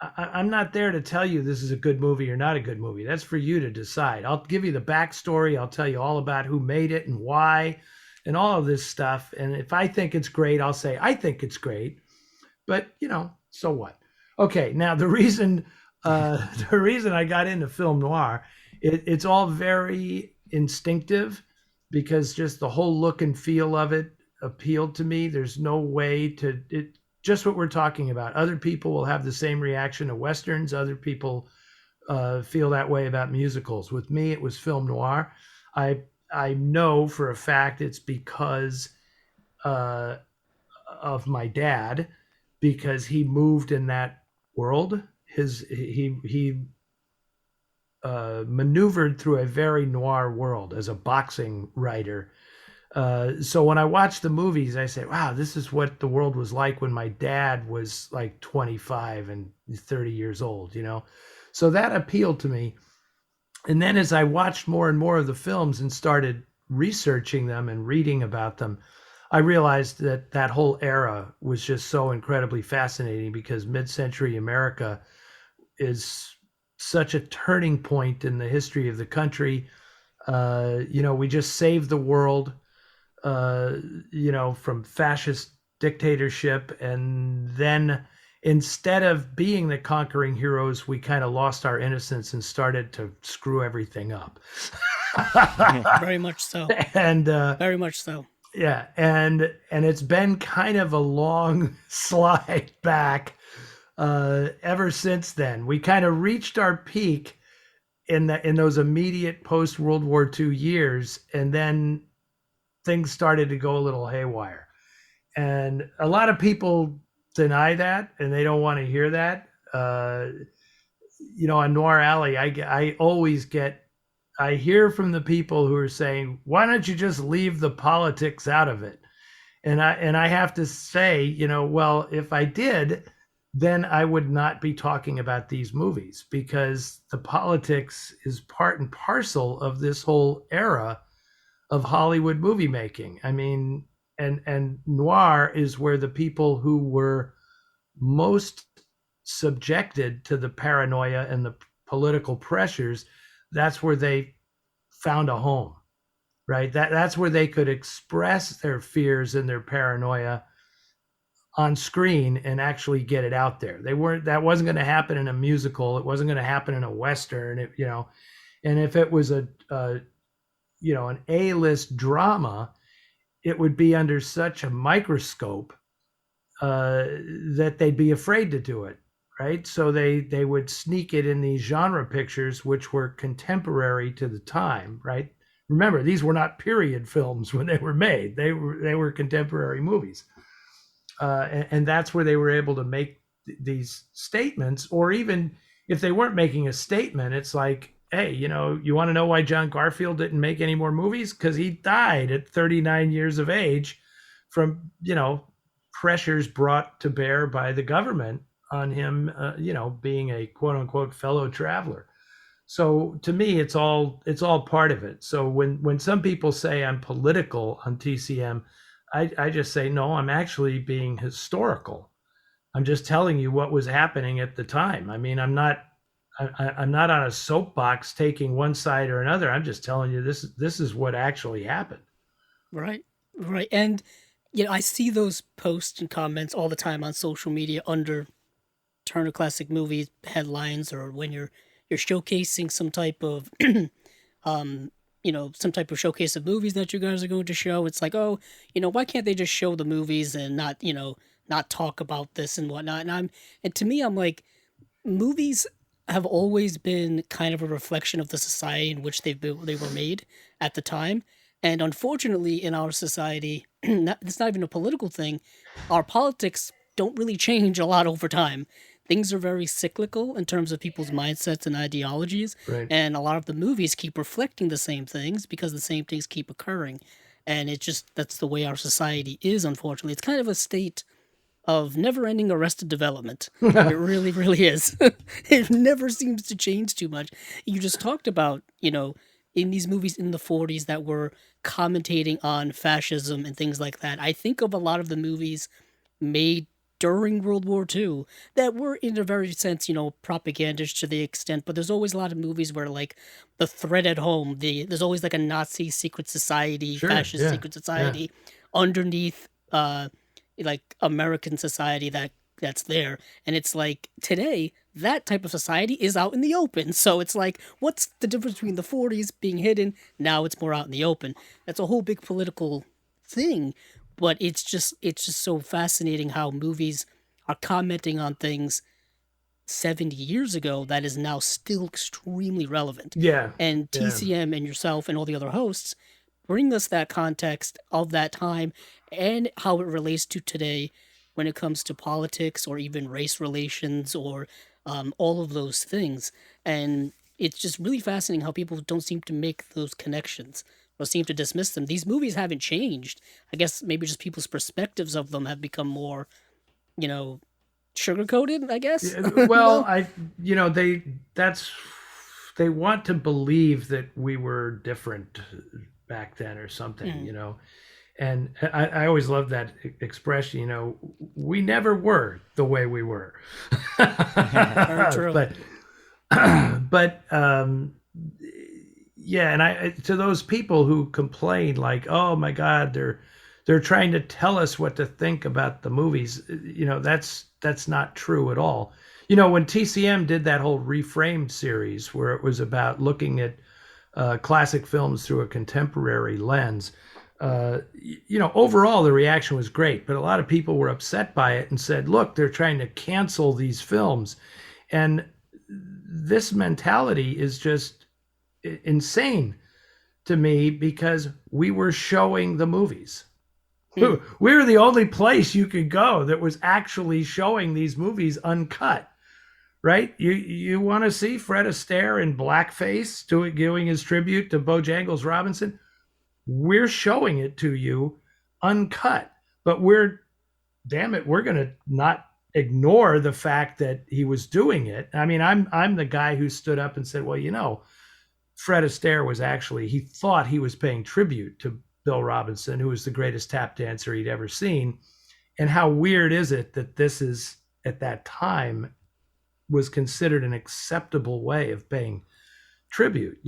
I'm not there to tell you this is a good movie or not a good movie. That's for you to decide. I'll give you the backstory. I'll tell you all about who made it and why and all of this stuff. And if I think it's great, I'll say, I think it's great. But, so what? Okay, now the reason I got into film noir, it's all very instinctive, because just the whole look and feel of it appealed to me. There's no way to it. Just what we're talking about. Other people will have the same reaction to Westerns. Other people feel that way about musicals. With me, it was film noir. I know for a fact it's because of my dad, because he moved in that world. He maneuvered through a very noir world as a boxing writer. So when I watch the movies, I say, wow, this is what the world was like when my dad was like 25 and 30 years old, So that appealed to me. And then as I watched more and more of the films and started researching them and reading about them, I realized that that whole era was just so incredibly fascinating, because mid-century America is such a turning point in the history of the country. We just saved the world, from fascist dictatorship. And then instead of being the conquering heroes, we kind of lost our innocence and started to screw everything up. Very much so. And Very much so. yeah, and it's been kind of a long slide back ever since then. We kind of reached our peak in those immediate post World War II years, and then things started to go a little haywire. And a lot of people deny that, and they don't want to hear that. On Noir Alley, I always I hear from the people who are saying, why don't you just leave the politics out of it? And I have to say, well, if I did, then I would not be talking about these movies, because the politics is part and parcel of this whole era of Hollywood movie making. I mean, and noir is where the people who were most subjected to the paranoia and the political pressures, that's where they found a home, right? That's where they could express their fears and their paranoia on screen and actually get it out there. That wasn't going to happen in a musical. It wasn't going to happen in a Western, and if it was an A-list drama, it would be under such a microscope that they'd be afraid to do it, right? So they would sneak it in these genre pictures, which were contemporary to the time, right? Remember, these were not period films when they were made. They were contemporary movies, and that's where they were able to make these statements. Or even if they weren't making a statement, it's like, hey, you want to know why John Garfield didn't make any more movies? Because he died at 39 years of age from pressures brought to bear by the government on him, being a quote unquote fellow traveler. So to me, it's all part of it. So when some people say I'm political on TCM, I just say, no, I'm actually being historical. I'm just telling you what was happening at the time. I mean, I'm not on a soapbox taking one side or another. I'm just telling you this is what actually happened. Right. And I see those posts and comments all the time on social media under Turner Classic Movies headlines, or when you're showcasing some type of some type of showcase of movies that you guys are going to show. It's like, oh, why can't they just show the movies and not talk about this and whatnot? And to me, I'm like, movies have always been kind of a reflection of the society in which they were made at the time. And unfortunately, in our society, it's not even a political thing. Our politics don't really change a lot over time. Things are very cyclical in terms of people's mindsets and ideologies. Right. And a lot of the movies keep reflecting the same things because the same things keep occurring. And that's the way our society is, unfortunately. It's kind of a state of never-ending Arrested Development. It really, really is. It never seems to change too much. You just talked about, in these movies in the 40s that were commentating on fascism and things like that. I think of a lot of the movies made during World War II that were, in a very sense, propagandist to the extent, but there's always a lot of movies where, like, the threat at home, there's always like a Nazi secret society, Sure, fascist yeah, secret society underneath like American society that's there. And it's like today that type of society is out in the open. So it's like, what's the difference between the 40s being hidden? Now it's more out in the open. That's a whole big political thing. But it's just so fascinating how movies are commenting on things 70 years ago that is now still extremely relevant. Yeah. And TCM and yourself and all the other hosts bring us that context of that time and how it relates to today when it comes to politics or even race relations or all of those things. And it's just really fascinating how people don't seem to make those connections or seem to dismiss them. These movies haven't changed. I guess maybe just people's perspectives of them have become more, sugar-coated, I guess. Well, they want to believe that we were different back then or something, And I always love that expression, we never were the way we were. Very true. But yeah, and to those people who complain like, oh my God, they're trying to tell us what to think about the movies, that's not true at all. When TCM did that whole Reframed series where it was about looking at classic films through a contemporary lens, overall the reaction was great, but a lot of people were upset by it and said, look, they're trying to cancel these films. And this mentality is just insane to me because we were showing the movies. We were the only place you could go that was actually showing these movies uncut, right? You want to see Fred Astaire in blackface doing his tribute to Bojangles Robinson? We're showing it to you uncut, but damn it, we're going to not ignore the fact that he was doing it. I mean, I'm the guy who stood up and said, well, Fred Astaire was he thought he was paying tribute to Bill Robinson, who was the greatest tap dancer he'd ever seen. And how weird is it that this is, at that time, was considered an acceptable way of paying tribute,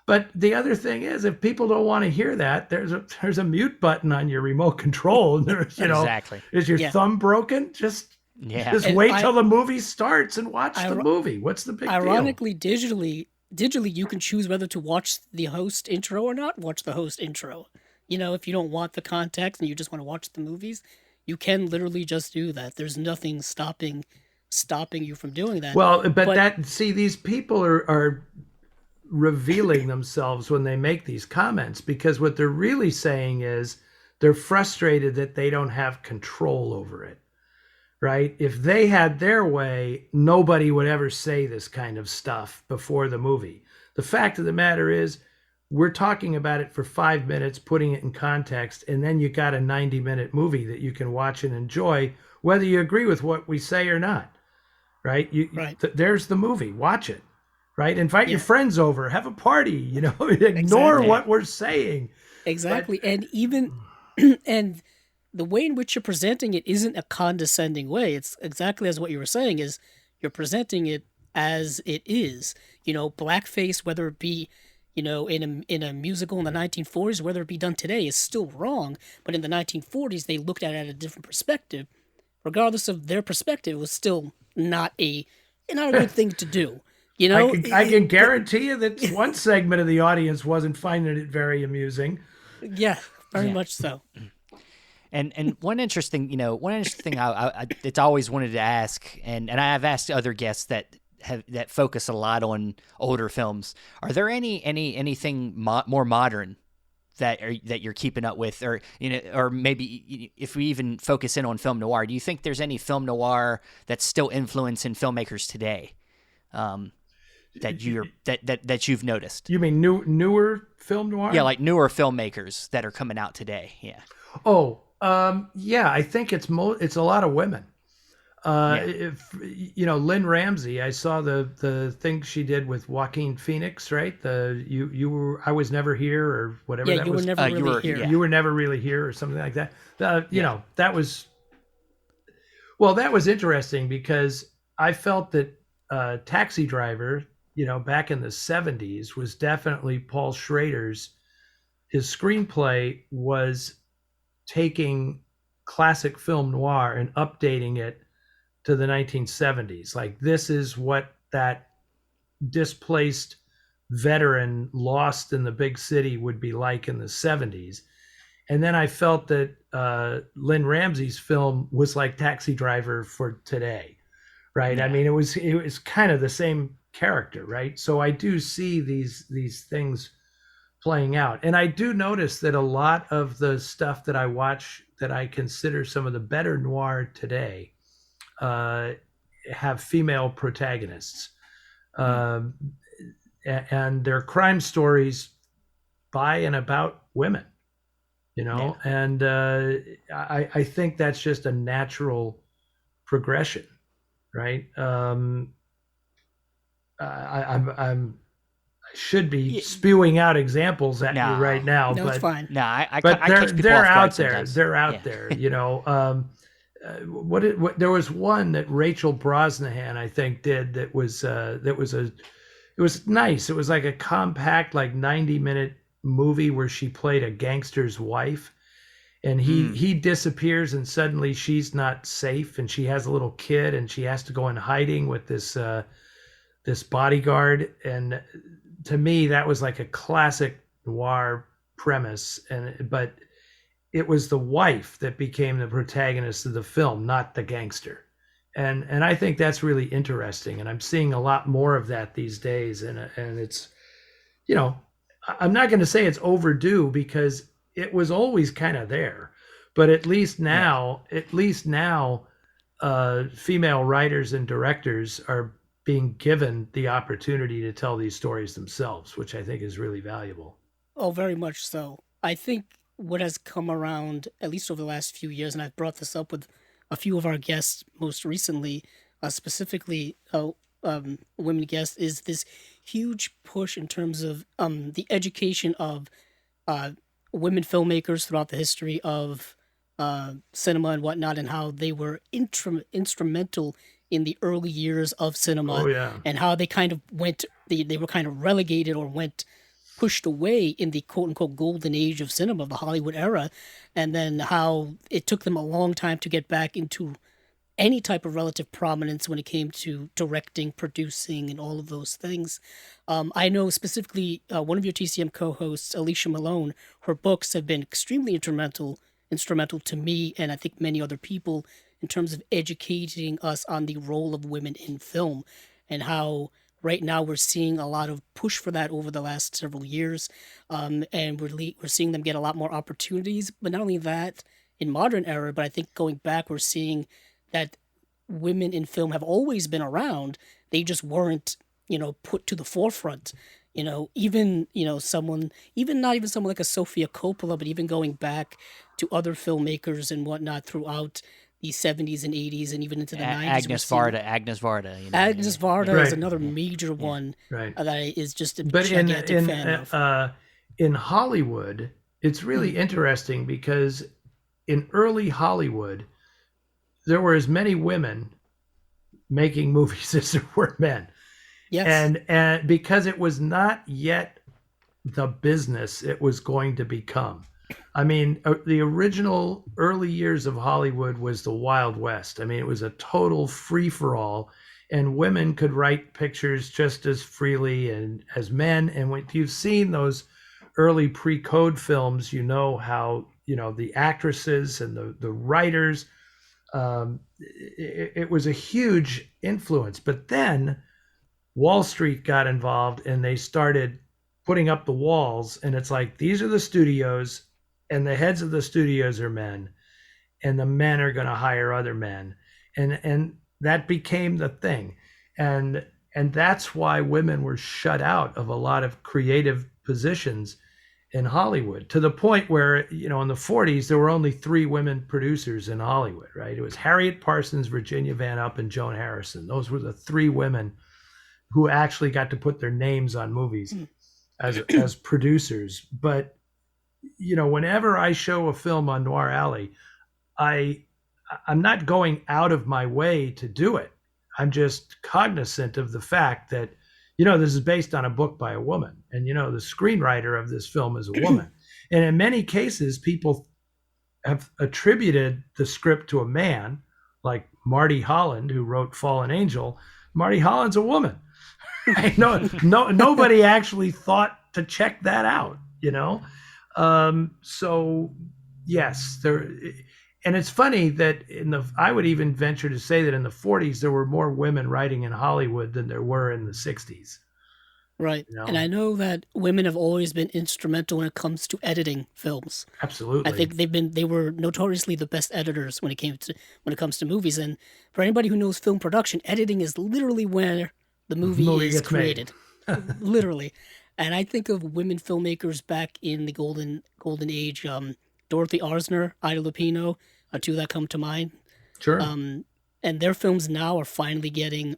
But the other thing is, if people don't want to hear that, there's a mute button on your remote control. And there's, Exactly. is your Yeah. thumb broken? Just And wait till the movie starts and watch the Iro- movie. What's the big deal? Ironically, digitally, you can choose whether to watch the host intro or not watch the host intro. If you don't want the context and you just want to watch the movies, you can literally just do that. There's nothing stopping you from doing that. Well, but these people are revealing themselves when they make these comments, because what they're really saying is they're frustrated that they don't have control over it, right? If they had their way, nobody would ever say this kind of stuff before the movie. The fact of the matter is, we're talking about it for 5 minutes, putting it in context, and then you got a 90-minute movie that you can watch and enjoy, whether you agree with what we say or not, right? Right. There's the movie. Watch it. Right? Invite your Yeah. friends over, have a party, ignore Exactly. what we're saying. Exactly. And even and the way in which you're presenting it isn't a condescending way. It's exactly as what you were saying, is you're presenting it as it is. Blackface, whether it be, in a musical in the 1940s, whether it be done today, is still wrong. But in the 1940s, they looked at it at a different perspective. Regardless of their perspective, it was still not a good thing to do. I can guarantee you that one segment of the audience wasn't finding it very amusing. Yeah, very much so. And one interesting thing I it's always wanted to ask, and I've asked other guests that focus a lot on older films. Are there anything more modern that you're keeping up with, or or maybe if we even focus in on film noir, do you think there's any film noir that's still influencing filmmakers today? That you've noticed? You mean newer film noir? Yeah, like newer filmmakers that are coming out today. Yeah. Oh, yeah. I think it's a lot of women. If Lynn Ramsey, I saw the thing she did with Joaquin Phoenix, right? I was never here, or whatever. Yeah, that you was. were never really here. You were never really here, or something like that. That was. Well, that was interesting because I felt that Taxi Driver, back in the 70s, was definitely Paul Schrader's. His screenplay was taking classic film noir and updating it to the 1970s. Like, this is what that displaced veteran lost in the big city would be like in the 70s. And then I felt that Lynn Ramsey's film was like Taxi Driver for today, right? Yeah. I mean, it was kind of the same character, right? So I do see these things playing out. And I do notice that a lot of the stuff that I watch that I consider some of the better noir today have female protagonists. And they're crime stories by and about women, and I think that's just a natural progression, right? I should be spewing out examples at you right now, no, but it's fine. No, I but they're out there. Sometimes. They're out there, what there was one that Rachel Brosnahan, I think, did that was it was nice. It was like a compact, like 90-minute movie where she played a gangster's wife, and he disappears, and suddenly she's not safe, and she has a little kid, and she has to go in hiding with this bodyguard. And to me, that was like a classic noir premise, but it was the wife that became the protagonist of the film, not the gangster. And I think that's really interesting. And I'm seeing a lot more of that these days. And it's, I'm not going to say it's overdue, because it was always kind of there. But at least now, female writers and directors are being given the opportunity to tell these stories themselves, which I think is really valuable. Oh, very much so. I think what has come around, at least over the last few years, and I've brought this up with a few of our guests most recently, specifically women guests, is this huge push in terms of the education of women filmmakers throughout the history of cinema and whatnot, and how they were instrumental in the early years of cinema. Oh, yeah. And how they kind of went, they were kind of relegated or went pushed away in the quote unquote golden age of cinema, the Hollywood era, and then how it took them a long time to get back into any type of relative prominence when it came to directing, producing, and all of those things. I know specifically one of your TCM co-hosts, Alicia Malone. Her books have been extremely instrumental to me, and I think many other people, in terms of educating us on the role of women in film, and how right now we're seeing a lot of push for that over the last several years, and we're seeing them get a lot more opportunities. But not only that, in modern era, but I think going back, we're seeing that women in film have always been around. They just weren't, put to the forefront. Even, someone, even not even someone like a Sofia Coppola, but even going back to other filmmakers and whatnot throughout the 70s and 80s and even into the 90s. Agnes Varda. Agnes Varda Right. is another major one Right. that is just a But gigantic fan of. in Hollywood, it's really interesting because in early Hollywood, there were as many women making movies as there were men. Yes. And because it was not yet the business it was going to become. I mean, the original early years of Hollywood was the Wild West. I mean, it was a total free-for-all, and women could write pictures just as freely and as men. And when you've seen those early pre-code films, you know how, the actresses and the writers, it was a huge influence. But then Wall Street got involved and they started putting up the walls, and it's like, these are the studios and the heads of the studios are men, and the men are going to hire other men. And that became the thing. And that's why women were shut out of a lot of creative positions in Hollywood, to the point where, in the 40s, there were only 3 women producers in Hollywood, right? It was Harriet Parsons, Virginia Van Up, and Joan Harrison. Those were the 3 women who actually got to put their names on movies as producers. But, whenever I show a film on Noir Alley, I'm not going out of my way to do it. I'm just cognizant of the fact that, this is based on a book by a woman. And, the screenwriter of this film is a woman. And in many cases, people have attributed the script to a man, like Marty Holland, who wrote Fallen Angel. Marty Holland's a woman. Nobody actually thought to check that out, So yes, and it's funny that I would even venture to say that in the 40s, there were more women writing in Hollywood than there were in the 60s. Right. And I know that women have always been instrumental when it comes to editing films. Absolutely. I think they were notoriously the best editors when it comes to movies. And for anybody who knows film production, editing is literally where the movie is created. Literally. And I think of women filmmakers back in the golden age, Dorothy Arzner, Ida Lupino, are 2 that come to mind. Sure. And their films now are finally getting,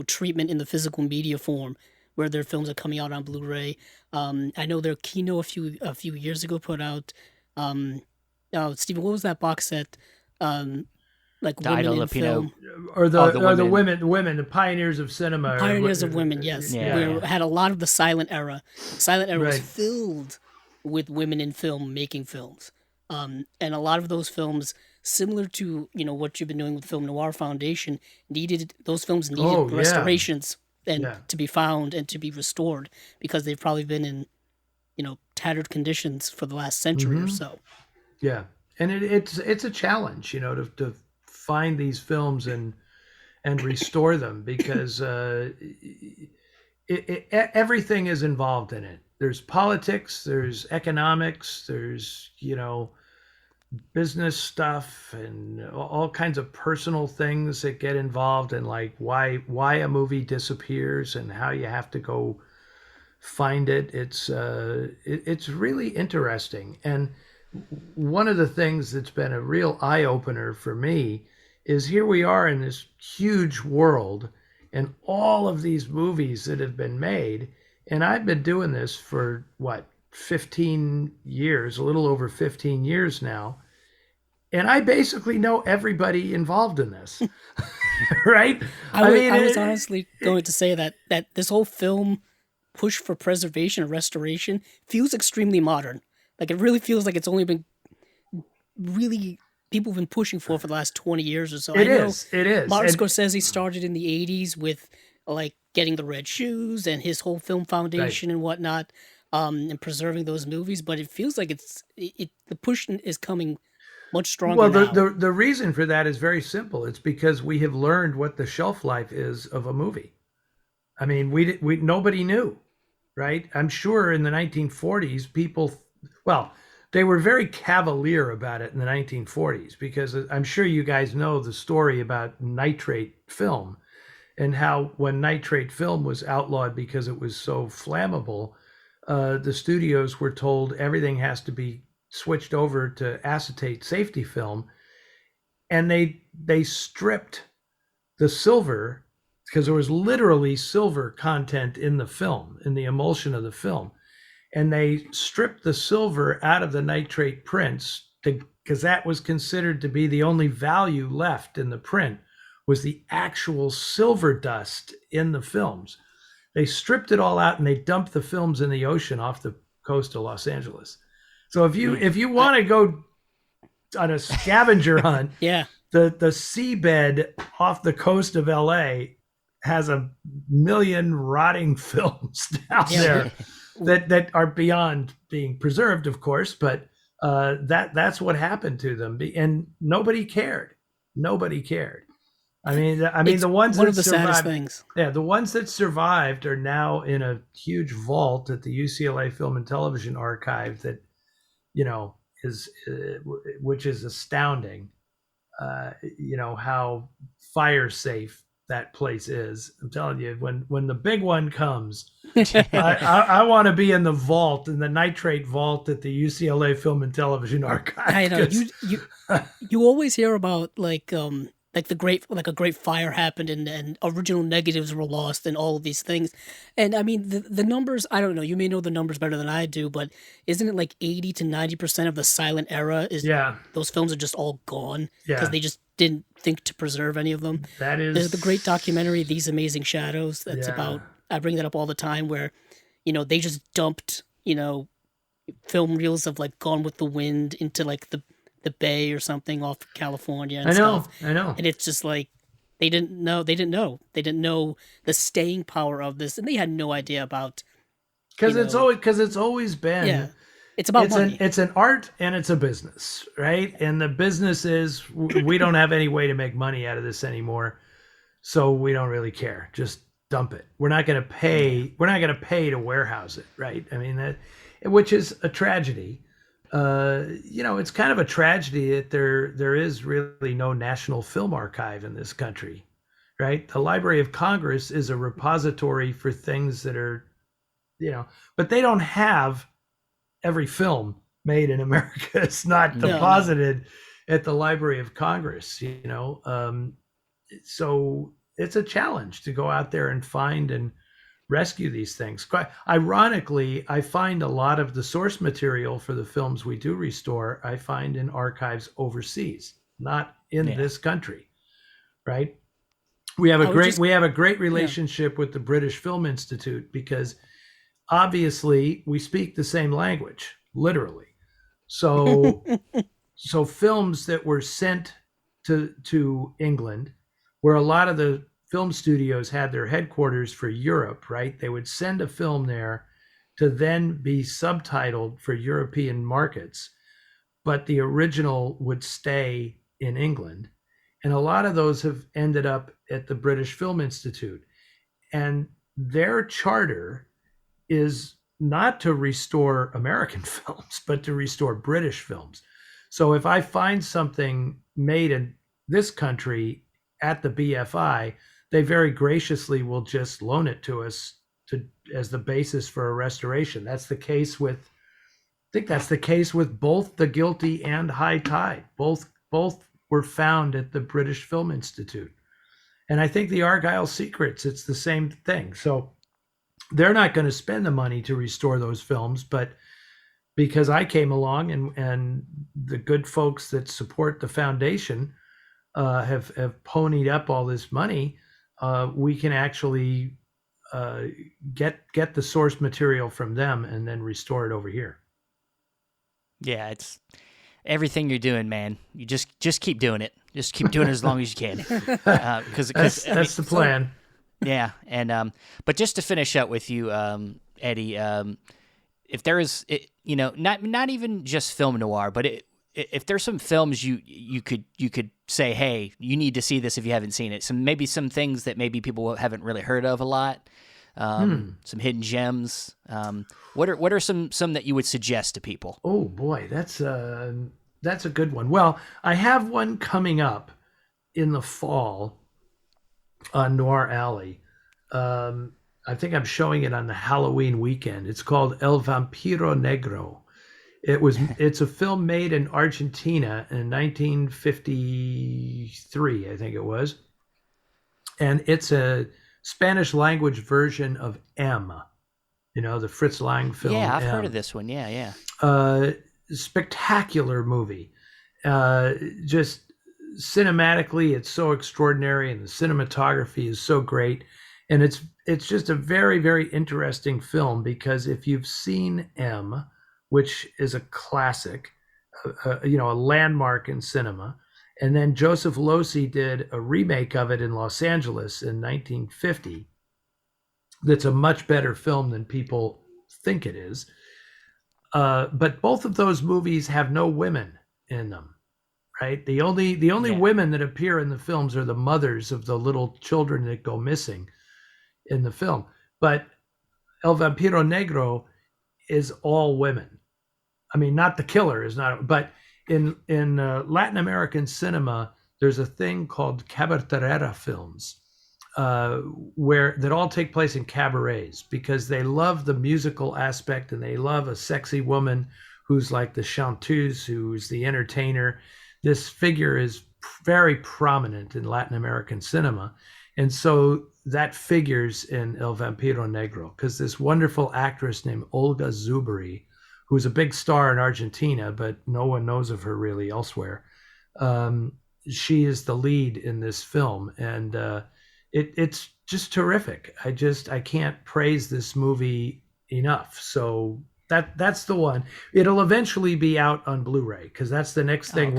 treatment in the physical media form, where their films are coming out on Blu-ray. I know their Kino a few years ago put out, Stephen, what was that box set? Like Ida women in Lupino. film. Or the women, the pioneers of cinema. Pioneers of women, yes. Yeah. We had a lot of the silent era. Silent era was Right. filled with women in film making films. And a lot of those films, similar to, what you've been doing with Film Noir Foundation, those films needed Oh, yeah. restorations and Yeah. to be found and to be restored, because they've probably been in, tattered conditions for the last century or so. Yeah. And it's a challenge, to find these films and restore them, because everything is involved in it. There's politics, there's economics, there's, business stuff, and all kinds of personal things that get involved in, like why a movie disappears and how you have to go find it. It's really interesting. And one of the things that's been a real eye-opener for me is, here we are in this huge world and all of these movies that have been made. And I've been doing this for 15 years, a little over 15 years now. And I basically know everybody involved in this, right? I was honestly going to say that this whole film push for preservation and restoration feels extremely modern. Like it really feels like it's only been really people have been pushing for the last 20 years or so. It is. Martin And Scorsese started in the 80s with like getting the red shoes and his whole film foundation and whatnot, and preserving those movies. But it feels like the push is coming much stronger well, now. the reason for that is very simple. It's because we have learned what the shelf life is of a movie. I mean, we nobody knew, right? I'm sure in the 1940s, people, well, they were very cavalier about it in the 1940s because I'm sure you guys know the story about nitrate film and how when nitrate film was outlawed because it was so flammable, the studios were told everything has to be switched over to acetate safety film, and they stripped the silver because there was literally silver content in the film, in the emulsion of the film, and they stripped the silver out of the nitrate prints because that was considered to be the only value left in the print was the actual silver dust in the films. They stripped it all out and they dumped the films in the ocean off the coast of Los Angeles. So if you want to go on a scavenger hunt, Yeah. the seabed off the coast of LA has 1 million rotting films down there that are beyond being preserved, of course, but that's what happened to them, and nobody cared. Nobody cared. I mean, It's the ones one that of the saddest survived, things. yeah, the ones that survived are now in a huge vault at the UCLA Film and Television Archive that, is which is astounding. How fire safe that place is. I'm telling you, when the big one comes, I want to be in the vault, in the nitrate vault at the UCLA Film and Television Archive. I know you always hear about like a great fire happened and original negatives were lost and all of these things. And I mean the numbers, I don't know, you may know the numbers better than I do, but isn't it like 80 to 90% of the silent era is those films are just all gone because they just didn't think to preserve any of them. There's the great documentary These Amazing Shadows that's about, I bring that up all the time, where they just dumped film reels of like Gone with the Wind into like the Bay or something off California and stuff. I know. And it's just like they didn't know the staying power of this, and they had no idea about because it's always been it's about money. It's an art and it's a business, right? And the business is we don't have any way to make money out of this anymore, so we don't really care. Just dump it. We're not going to pay. We're not going to pay to warehouse it, right? I mean which is a tragedy. It's kind of a tragedy that there is really no national film archive in this country, right? The Library of Congress is a repository for things that are, but they don't have every film made in America. It's not deposited at the Library of Congress, so it's a challenge to go out there and find and rescue these things. Quite ironically, I find a lot of the source material for the films we do restore, I find in archives overseas, not in this country, right? We have a great relationship with the British Film Institute because obviously we speak the same language, literally. So so films that were sent to England, where a lot of the film studios had their headquarters for Europe, right? They would send a film there to then be subtitled for European markets, but the original would stay in England. And a lot of those have ended up at the British Film Institute. And their charter is not to restore American films, but to restore British films. So if I find something made in this country at the BFI, they very graciously will just loan it to us as the basis for a restoration. That's the case with, I think that's the case with both The Guilty and High Tide. Both were found at the British Film Institute. And I think the Argyle Secrets, it's the same thing. So they're not going to spend the money to restore those films, but because I came along and the good folks that support the foundation have ponied up all this money, we can actually get the source material from them and then restore it over here. Yeah, it's everything you're doing, man. You just keep doing it. Just keep doing it as long as you can. Because That's the plan. Yeah, and but just to finish up with you, Eddie, if there is, not even just film noir, but if there's some films you could say, hey, you need to see this if you haven't seen it. Maybe some things that maybe people haven't really heard of a lot. Some hidden gems. What are some that you would suggest to people? Oh boy, that's a good one. Well, I have one coming up in the fall on Noir Alley. I think I'm showing it on the Halloween weekend. It's called El Vampiro Negro. It's a film made in Argentina in 1953, I think it was. And it's a Spanish language version of M, the Fritz Lang film. Yeah, I've M. heard of this one. Yeah. Spectacular movie. Just cinematically, it's so extraordinary, and the cinematography is so great. And it's just a very, very interesting film, because if you've seen M, which is a classic, a landmark in cinema, and then Joseph Losey did a remake of it in Los Angeles in 1950. That's a much better film than people think it is. But both of those movies have no women in them, right? The only women that appear in the films are the mothers of the little children that go missing in the film. But El Vampiro Negro is all women. I mean, not the killer is not, but in Latin American cinema, there's a thing called cabaretera films, that all take place in cabarets, because they love the musical aspect, and they love a sexy woman who's like the chanteuse, who's the entertainer. This figure is very prominent in Latin American cinema. And so that figures in El Vampiro Negro, because this wonderful actress named Olga Zuberi, who's a big star in Argentina, but no one knows of her really elsewhere. She is the lead in this film, and it's just terrific. I can't praise this movie enough. So that's the one. It'll eventually be out on Blu-ray, because that's the next thing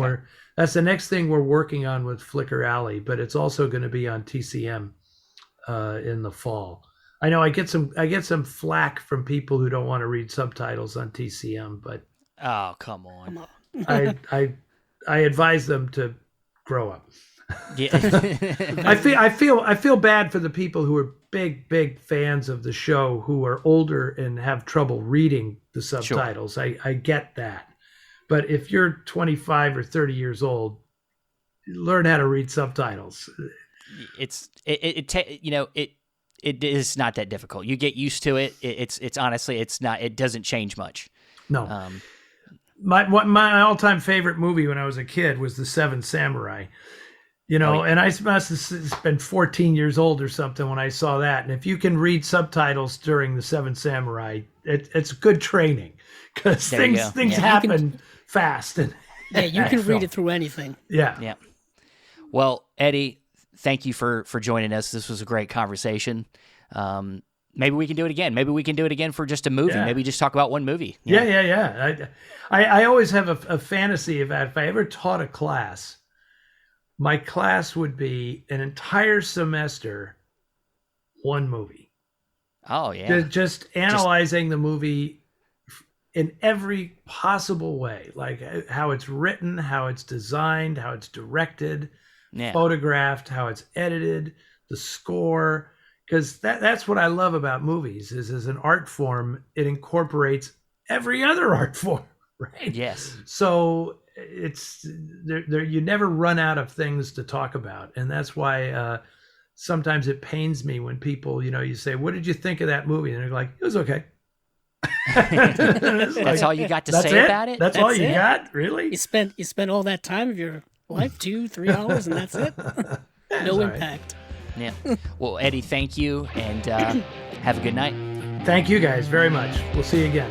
we're working on with Flickr Alley, but it's also going to be on TCM in the fall. I know I get some flack from people who don't want to read subtitles on TCM, but oh, come on. I advise them to grow up. Yeah. I feel bad for the people who are big fans of the show, who are older and have trouble reading the subtitles. Sure. I get that. But if you're 25 or 30 years old, learn how to read subtitles. It is not that difficult. You get used to it. It's honestly, it doesn't change much. No. My all-time favorite movie when I was a kid was The Seven Samurai. And I must have been 14 years old or something when I saw that. And if you can read subtitles during The Seven Samurai, it's good training, because things happen fast. And you can read it through anything. Yeah. Well, Eddie, thank you for joining us. This was a great conversation. Maybe we can do it again. Maybe we can do it again for just a movie. Yeah. Maybe just talk about one movie. Yeah. I always have a fantasy of that. If I ever taught a class, my class would be an entire semester, one movie. Oh, yeah. Just analyzing the movie in every possible way, like how it's written, how it's designed, how it's directed, photographed, how it's edited, the score. Because that's what I love about movies, is as an art form, it incorporates every other art form, right? Yes. So it's there you never run out of things to talk about. And that's why sometimes it pains me when people, you say, what did you think of that movie? And they're like, it was okay. That's all you got to say about it? That's all you got? Really? You spent all that time of your life, 2-3 hours, and that's it? No impact. Right. Yeah. Well, Eddie, thank you, and have a good night. Thank you guys very much. We'll see you again.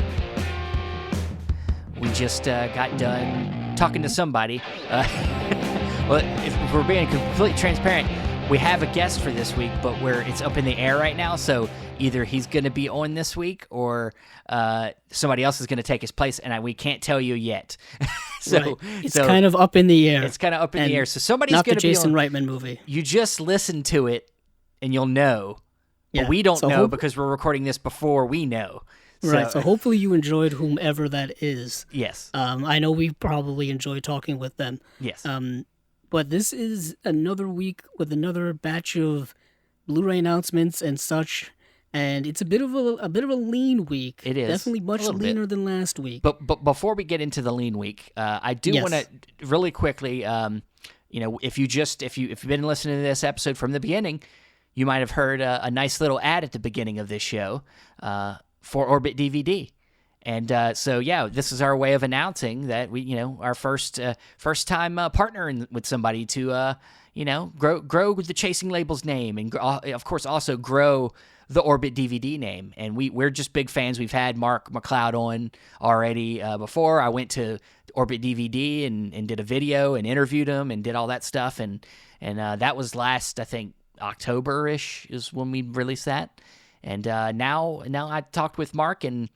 We just got done talking to somebody. Well, if we're being completely transparent, we have a guest for this week, but it's up in the air right now. So either he's going to be on this week or somebody else is going to take his place, and we can't tell you yet. So it's kind of up in the air. It's kind of up in the air. So somebody's going to be on. Not the Jason Reitman movie. You just listen to it, and you'll know. Yeah. But we don't know because we're recording this before we know. Right. So hopefully you enjoyed whomever that is. Yes. I know we probably enjoy talking with them. Yes. But this is another week with another batch of Blu-ray announcements and such. And it's a bit of a lean week. It is definitely much leaner than last week. But before we get into the lean week, I do want to really quickly, if you've been listening to this episode from the beginning, you might have heard a nice little ad at the beginning of this show for Orbit DVD, and this is our way of announcing that we, our first time partnering with somebody to grow the Chasing Labels name, and of course also grow the Orbit DVD name. And we're just big fans. We've had Mark McLeod on already before. I went to Orbit DVD and did a video and interviewed him and did all that stuff. And that was last, I think, October-ish is when we released that. And now I talked with Mark and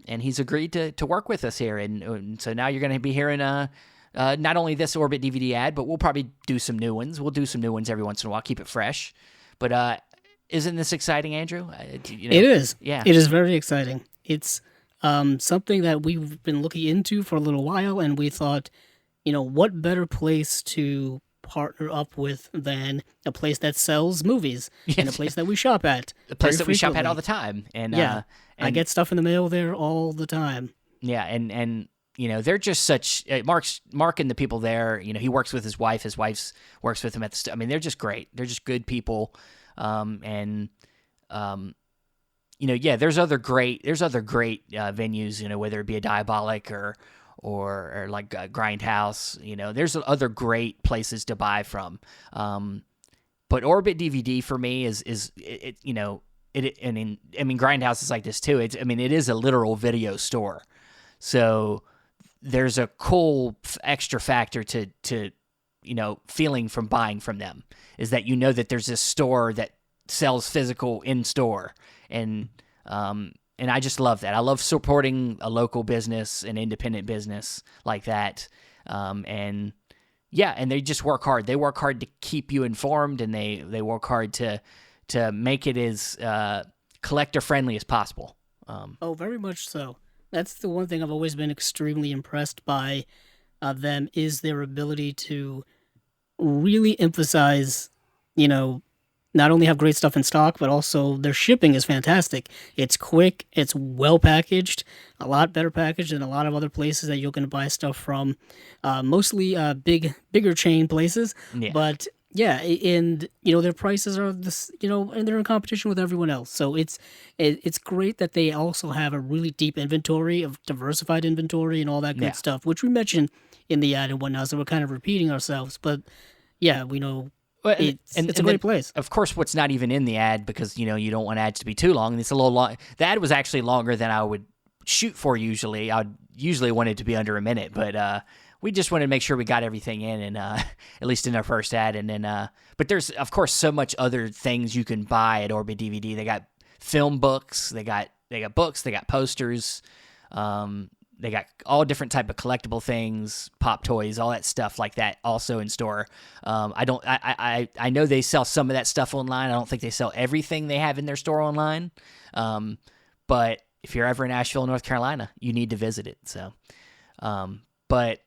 he's agreed to work with us here. And so now you're going to be hearing not only this Orbit DVD ad, but we'll probably do some new ones. We'll do some new ones every once in a while, keep it fresh. But isn't this exciting, Andrew? It is. Yeah. It is very exciting. It's something that we've been looking into for a little while, and we thought, what better place to partner up with than a place that sells movies and a place that we shop at. A place that we shop at all the time. And I get stuff in the mail there all the time. Yeah, and they're just such Mark and the people there. He works with his wife. His wife works with him at the. They're just great. They're just good people. There's other great venues. Whether it be a Diabolic or like Grindhouse. There's other great places to buy from. But Orbit DVD for me is Grindhouse is like this too. It is a literal video store. So there's a cool extra factor to feeling from buying from them is that that there's this store that sells physical in store, and I just love that. I love supporting a local business, an independent business like that, and they just work hard. They work hard to keep you informed, and they work hard to make it as collector friendly as possible. Very much so. That's the one thing I've always been extremely impressed by them is their ability to really emphasize, not only have great stuff in stock, but also their shipping is fantastic. It's quick, it's well packaged, a lot better packaged than a lot of other places that you're going to buy stuff from. Mostly bigger chain places, but and their prices are this, and they're in competition with everyone else. So it's great that they also have a really deep inventory of diversified inventory and all that good stuff, which we mentioned in the ad and whatnot. So we're kind of repeating ourselves, but we know. Well, it's a great place. Of course, what's not even in the ad because you don't want ads to be too long. It's a little long. The ad was actually longer than I would shoot for usually. I'd usually want it to be under a minute, but we just wanted to make sure we got everything in, and at least in our first ad. And then, but there's of course so much other things you can buy at Orbit DVD. They got film books. They got books. They got posters. They got all different type of collectible things, pop toys, all that stuff like that also in store. I know they sell some of that stuff online. I don't think they sell everything they have in their store online. But if you're ever in Asheville, North Carolina, you need to visit it. So, but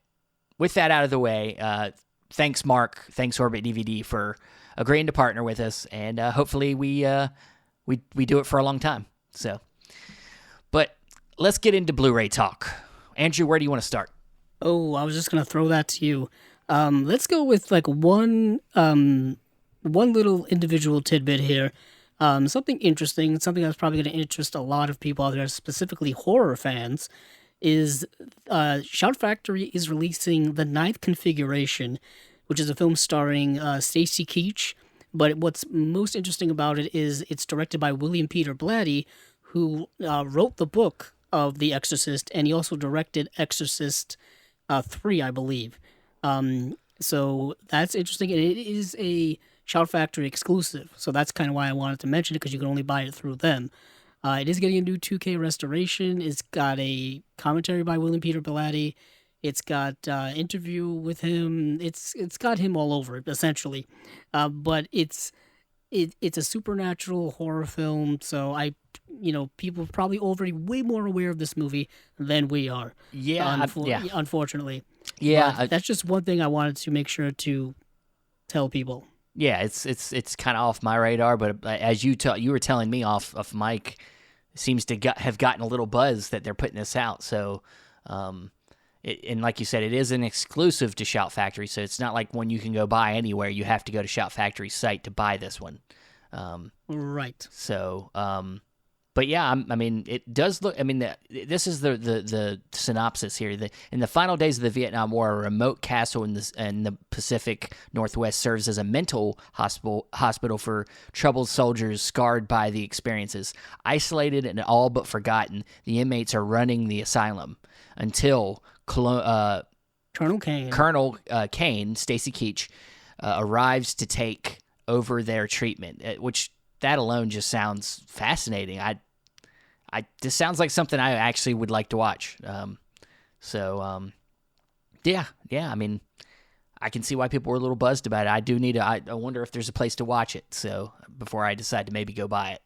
with that out of the way, thanks Mark, thanks Orbit DVD for agreeing to partner with us, and hopefully we do it for a long time. So, but let's get into Blu-ray talk. Andrew, where do you want to start? Oh, I was just going to throw that to you. Let's go with like one little individual tidbit here. Something interesting, something that's probably going to interest a lot of people out there, specifically horror fans, is Shout Factory is releasing the ninth configuration, which is a film starring Stacy Keach. But what's most interesting about it is it's directed by William Peter Blatty, who wrote the book of The Exorcist, and he also directed Exorcist 3, I believe. So that's interesting. And it is a Shout Factory exclusive. So that's kind of why I wanted to mention it, because you can only buy it through them. It is getting a new 2K restoration. It's got a commentary by William Peter Blatty. It's got interview with him. It's got him all over it, essentially. But it's a supernatural horror film. So people are probably already way more aware of this movie than we are. Yeah, unfortunately. Yeah, but that's just one thing I wanted to make sure to tell people. Yeah, it's kind of off my radar, but as you were telling me off mic, it seems to have gotten a little buzz that they're putting this out. So, and like you said, it is an exclusive to Shout Factory, so it's not like one you can go buy anywhere. You have to go to Shout Factory's site to buy this one. Right. So, but yeah, I mean, it does look. I mean, this is the synopsis here. In the final days of the Vietnam War, a remote castle in the Pacific Northwest serves as a mental hospital for troubled soldiers scarred by the experiences. Isolated and all but forgotten, the inmates are running the asylum until Colonel Kane, Stacy Keach, arrives to take over their treatment, which that alone just sounds fascinating. This sounds like something I actually would like to watch. Yeah. I mean, I can see why people were a little buzzed about it. I do need to. I wonder if there's a place to watch it. So before I decide to maybe go buy it.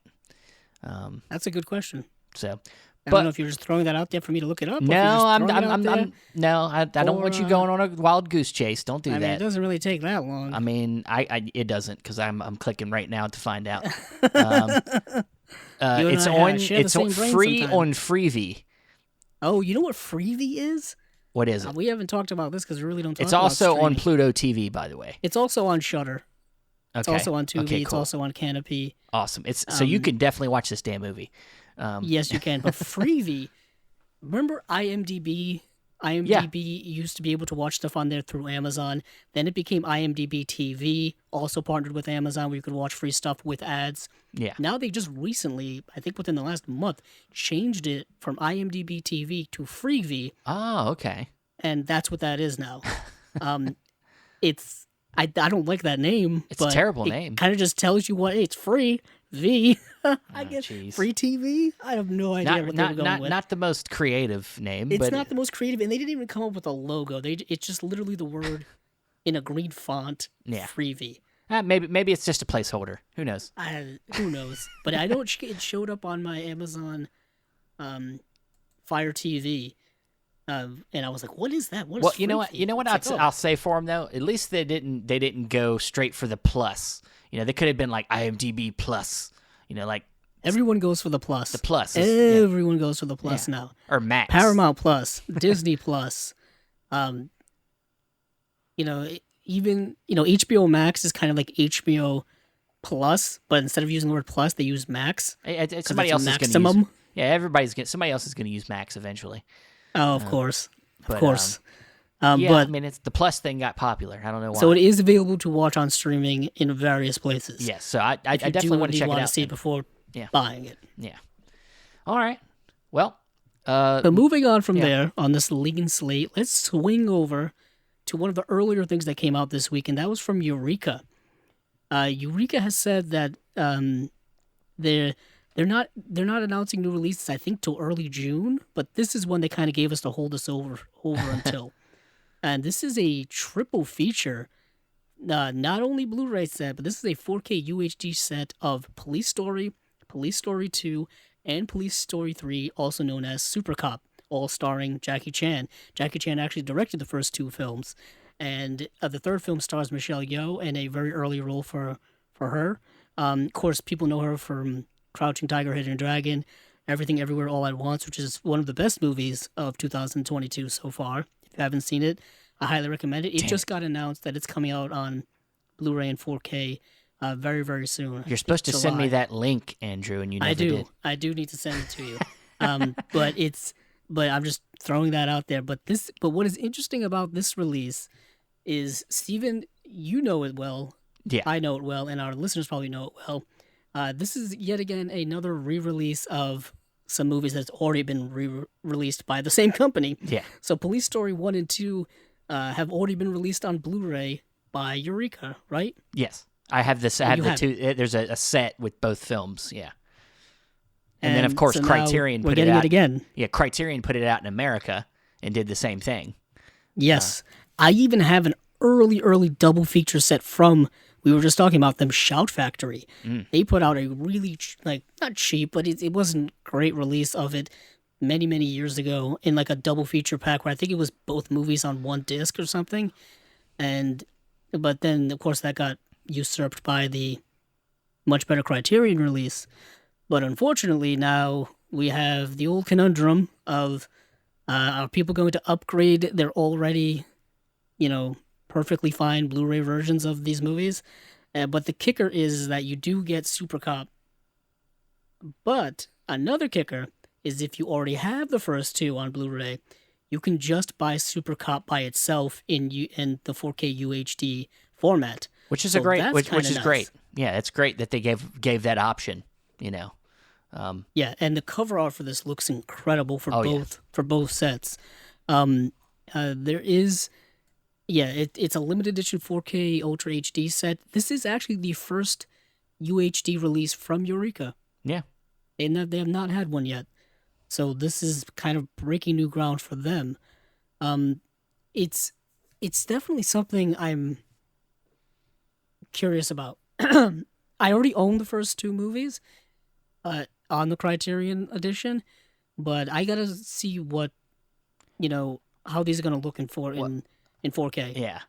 That's a good question. So, I don't know if you're just throwing that out there for me to look it up. No, I don't want you going on a wild goose chase. Don't do that. It doesn't really take that long. I mean, it doesn't, because I'm clicking right now to find out. It's free on Freevee. Oh, you know what Freevee is? What is it? We haven't talked about this because we really don't talk It's about also streaming. on Pluto TV, by the way. It's also on Shudder. It's Okay. also on Tubi. Okay, It's cool. also on Canopy. Awesome. So you can definitely watch this damn movie. Yes, you can. But Freevee, remember IMDb? IMDb used to be able to watch stuff on there through Amazon. Then it became IMDb TV, also partnered with Amazon, where you could watch free stuff with ads. Yeah. Now they just recently, I think within the last month, changed it from IMDb TV to Freevee. Oh, okay. And that's what that is now. I don't like that name. It's a terrible name. Kind of just tells you what it's free. V. I guess geez. free TV. I have no idea what they were going with. Not the most creative name. It's but not the most creative, and they didn't even come up with a logo. It's just literally the word in a green font. Yeah. Freevee. Maybe it's just a placeholder. Who knows? Who knows? But I know it showed up on my Amazon Fire TV. And I was like, "What is that? What is you know what? You know what I'll say for them though. At least they didn't go straight for the plus. They could have been like IMDb plus. Like everyone goes for the plus. The plus. Everyone goes for the plus now. Or Max. Paramount Plus, Disney Plus. Even HBO Max is kind of like HBO Plus, but instead of using the word plus, they use Max. Somebody else is going to use. Yeah, somebody else is going to use Max eventually. Oh, of course. Of course. But it's the plus thing got popular. I don't know why. So it is available to watch on streaming in various places. Yes, so I definitely want to check it out. To see it before buying it. Yeah. All right. Well. But moving on from there on this lean slate, let's swing over to one of the earlier things that came out this week, and that was from Eureka. Eureka has said that they're not announcing new releases, I think, till early June, but this is one they kind of gave us to hold us over until. And this is a triple feature, not only Blu-ray set, but this is a 4K UHD set of Police Story, Police Story 2, and Police Story 3, also known as Super Cop, all starring Jackie Chan. Jackie Chan actually directed the first two films, and the third film stars Michelle Yeoh in a very early role for her. Of course, people know her from Crouching Tiger, Hidden Dragon, Everything Everywhere All at Once, which is one of the best movies of 2022 so far. If you haven't seen it, I highly recommend it. It just got announced that it's coming out on Blu-ray and 4K very, very soon. You're supposed to send me that link, Andrew, and you never did. I do need to send it to you. But I'm just throwing that out there. But what is interesting about this release is, Steven, you know it well. Yeah. I know it well, and our listeners probably know it well. This is yet again another re-release of some movies that's already been re-released by the same company. Yeah. So Police Story 1 and 2 have already been released on Blu-ray by Eureka, right? Yes. I have this. I have You the have two. There's a set with both films. Yeah. And then, of course, so now Criterion we're put it getting out. it again. Yeah, Criterion put it out in America and did the same thing. Yes. I even have an early double feature set from, we were just talking about them, Shout Factory. They put out a really, not cheap, but it wasn't great release of it many, many years ago in like a double feature pack where I think it was both movies on one disc or something. But then, of course, that got usurped by the much better Criterion release. But unfortunately, now we have the old conundrum of are people going to upgrade their already, perfectly fine Blu-ray versions of these movies? But the kicker is that you do get Super Cop. But another kicker is if you already have the first two on Blu-ray, you can just buy Super Cop by itself in the 4K UHD format. Which is So great. that's Which kinda is nice. great. Yeah, it's great that they gave that option. Yeah, and the cover art for this looks incredible for Oh, yeah. both sets. There is, it's a limited edition 4K Ultra HD set. This is actually the first UHD release from Eureka. Yeah. They have not had one yet, so this is kind of breaking new ground for them. It's definitely something I'm curious about. I already own the first two movies on the Criterion edition, but I gotta see what, how these are gonna look in 4K. Yeah,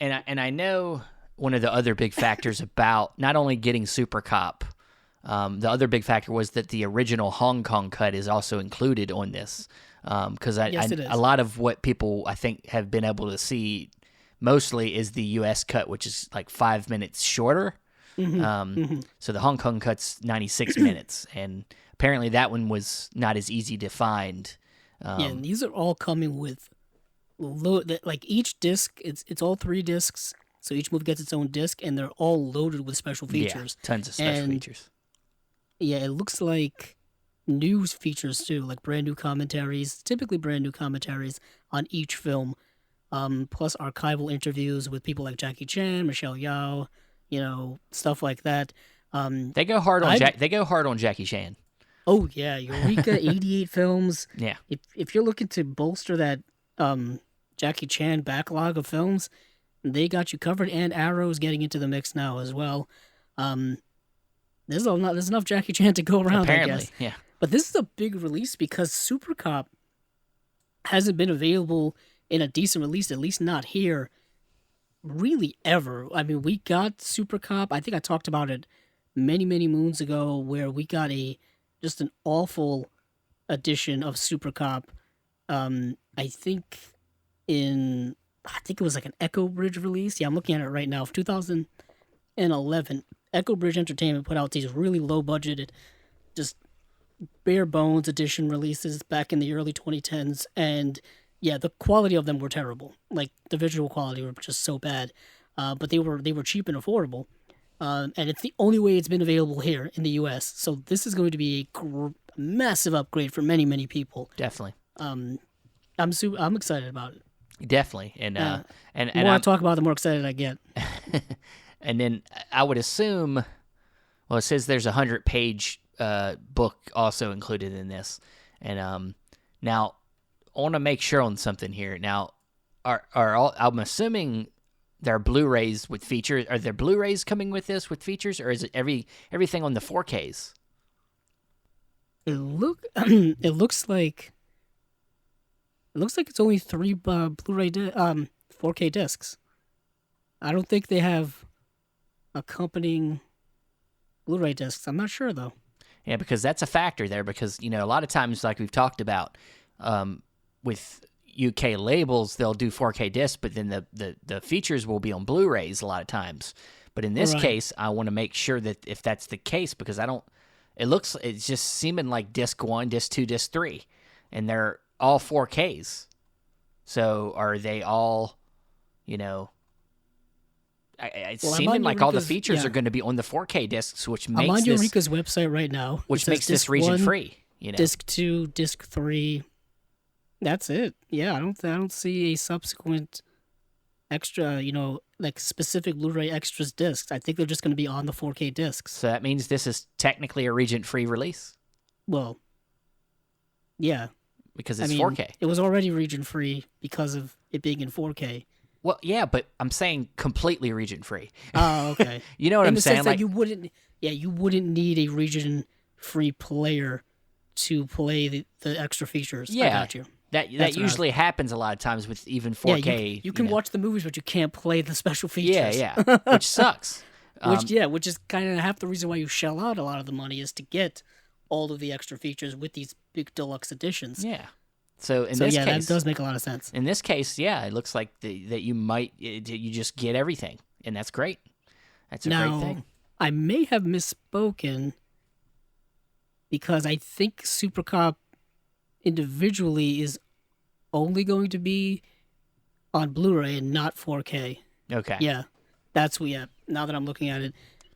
and I know one of the other big factors about not only getting Super Cop, the other big factor was that the original Hong Kong cut is also included on this, because Yes, it is. a lot of what people I think have been able to see mostly is the U.S. cut, which is like 5 minutes shorter. So the Hong Kong cut's 96 minutes, and apparently that one was not as easy to find. And these are all coming with like each disc. It's all 3 discs, so each movie gets its own disc, and they're all loaded with special features. Yeah, tons of special And, features. Yeah, it looks like news features too, like brand new commentaries, typically brand new commentaries on each film, plus archival interviews with people like Jackie Chan, Michelle Yeoh, stuff like that. They go hard on Jackie Chan. Oh yeah, Eureka 88 films. Yeah. If you're looking to bolster that Jackie Chan backlog of films, they got you covered, and Arrow's getting into the mix now as well. There's enough Jackie Chan to go around, Apparently, I guess. yeah. But this is a big release because Super Cop hasn't been available in a decent release, at least not here, really ever. I mean, we got Super Cop. I think I talked about it many, many moons ago, where we got just an awful edition of Super Cop. I think it was like an Echo Bridge release. Yeah, I'm looking at it right now. Of 2011, Echo Bridge Entertainment put out these really low budgeted, just bare bones edition releases back in the early 2010s, and yeah, the quality of them were terrible. Like the visual quality were just so bad, but they were cheap and affordable, and it's the only way it's been available here in the U.S. So this is going to be a massive upgrade for many, many people. Definitely. I'm excited about it. Definitely, and The more I talk about it, the more excited I get. And then I would assume, well, it says there's 100-page book also included in this, and now I want to make sure on something here. Now, I'm assuming there are Blu-rays with features. Are there Blu-rays coming with this with features, or is it everything on the 4Ks? It looks like it's only 3 Blu-ray 4K discs. I don't think they have accompanying Blu-ray discs. I'm not sure though. Yeah, because that's a factor there. Because a lot of times, like we've talked about, with UK labels, they'll do 4K discs, but then the features will be on Blu-rays a lot of times. But in this case, I want to make sure that if that's the case, because it's just seeming like disc 1, disc 2, disc 3, and they're all 4Ks. So are they all, it's seeming like all the features are going to be on the 4K discs, which makes I'm on Eureka's website right now. Which makes this region free. Disc 2, disc 3. That's it. Yeah, I don't see a subsequent extra, like specific Blu-ray extras discs. I think they're just going to be on the 4K discs. So that means this is technically a region-free release Well, yeah. because I it's mean, 4K. it was already region-free because of it being in 4K. Well, yeah, but I'm saying completely region-free. Oh, okay. You know what in I'm the saying? sense Like, that you wouldn't need a region-free player to play the extra features. I yeah, got you. that what usually happens a lot of times with even Yeah, 4K. you can know. watch the movies, but you can't play the special features. Yeah, which sucks. Which is kind of half the reason why you shell out a lot of the money is to get all of the extra features with these big deluxe editions. Yeah. So in So this yeah, case, that does make a lot of sense. in this case, yeah, it looks like that you just get everything, and that's great. That's a great Now, thing. I may have misspoken because I think Super Cop individually is only going to be on Blu-ray and not 4K. Okay. Yeah, that's now that I'm looking at it.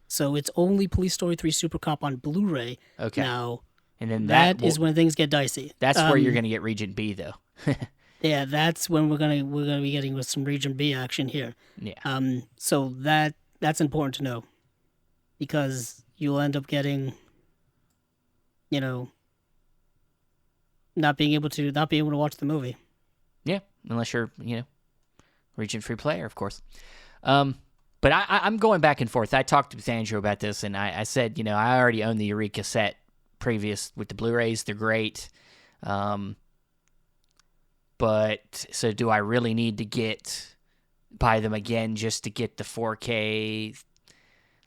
So it's only Police Story 3 Super Cop on Blu-ray. Okay. Now, And then that is when things get dicey. that's where you're going to get Region B, though. Yeah, that's when we're gonna be getting with some Region B action here. Yeah. So that's important to know because you'll end up getting, not being able to watch the movie. Yeah. Unless you're, region free player, of course. But I'm going back and forth. I talked with Andrew about this, and I said, I already own the Eureka set previous with the Blu-rays. They're great. But so do I really need to buy them again just to get the 4K?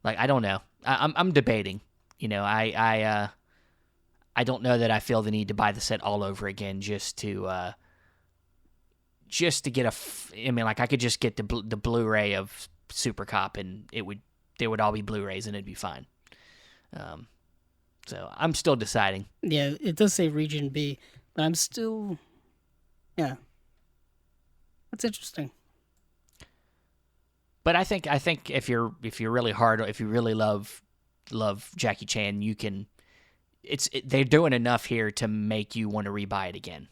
Like, I don't know. I'm debating. I don't know that I feel the need to buy the set all over again just to get I could just get the Blu-ray of Super Cop and they would all be Blu-rays and it'd be fine. So I'm still deciding. Yeah, it does say Region B, but I'm still. Yeah, that's interesting. But I think if you're really hard, if you really love Jackie Chan, you can. They're doing enough here to make you want to rebuy it again.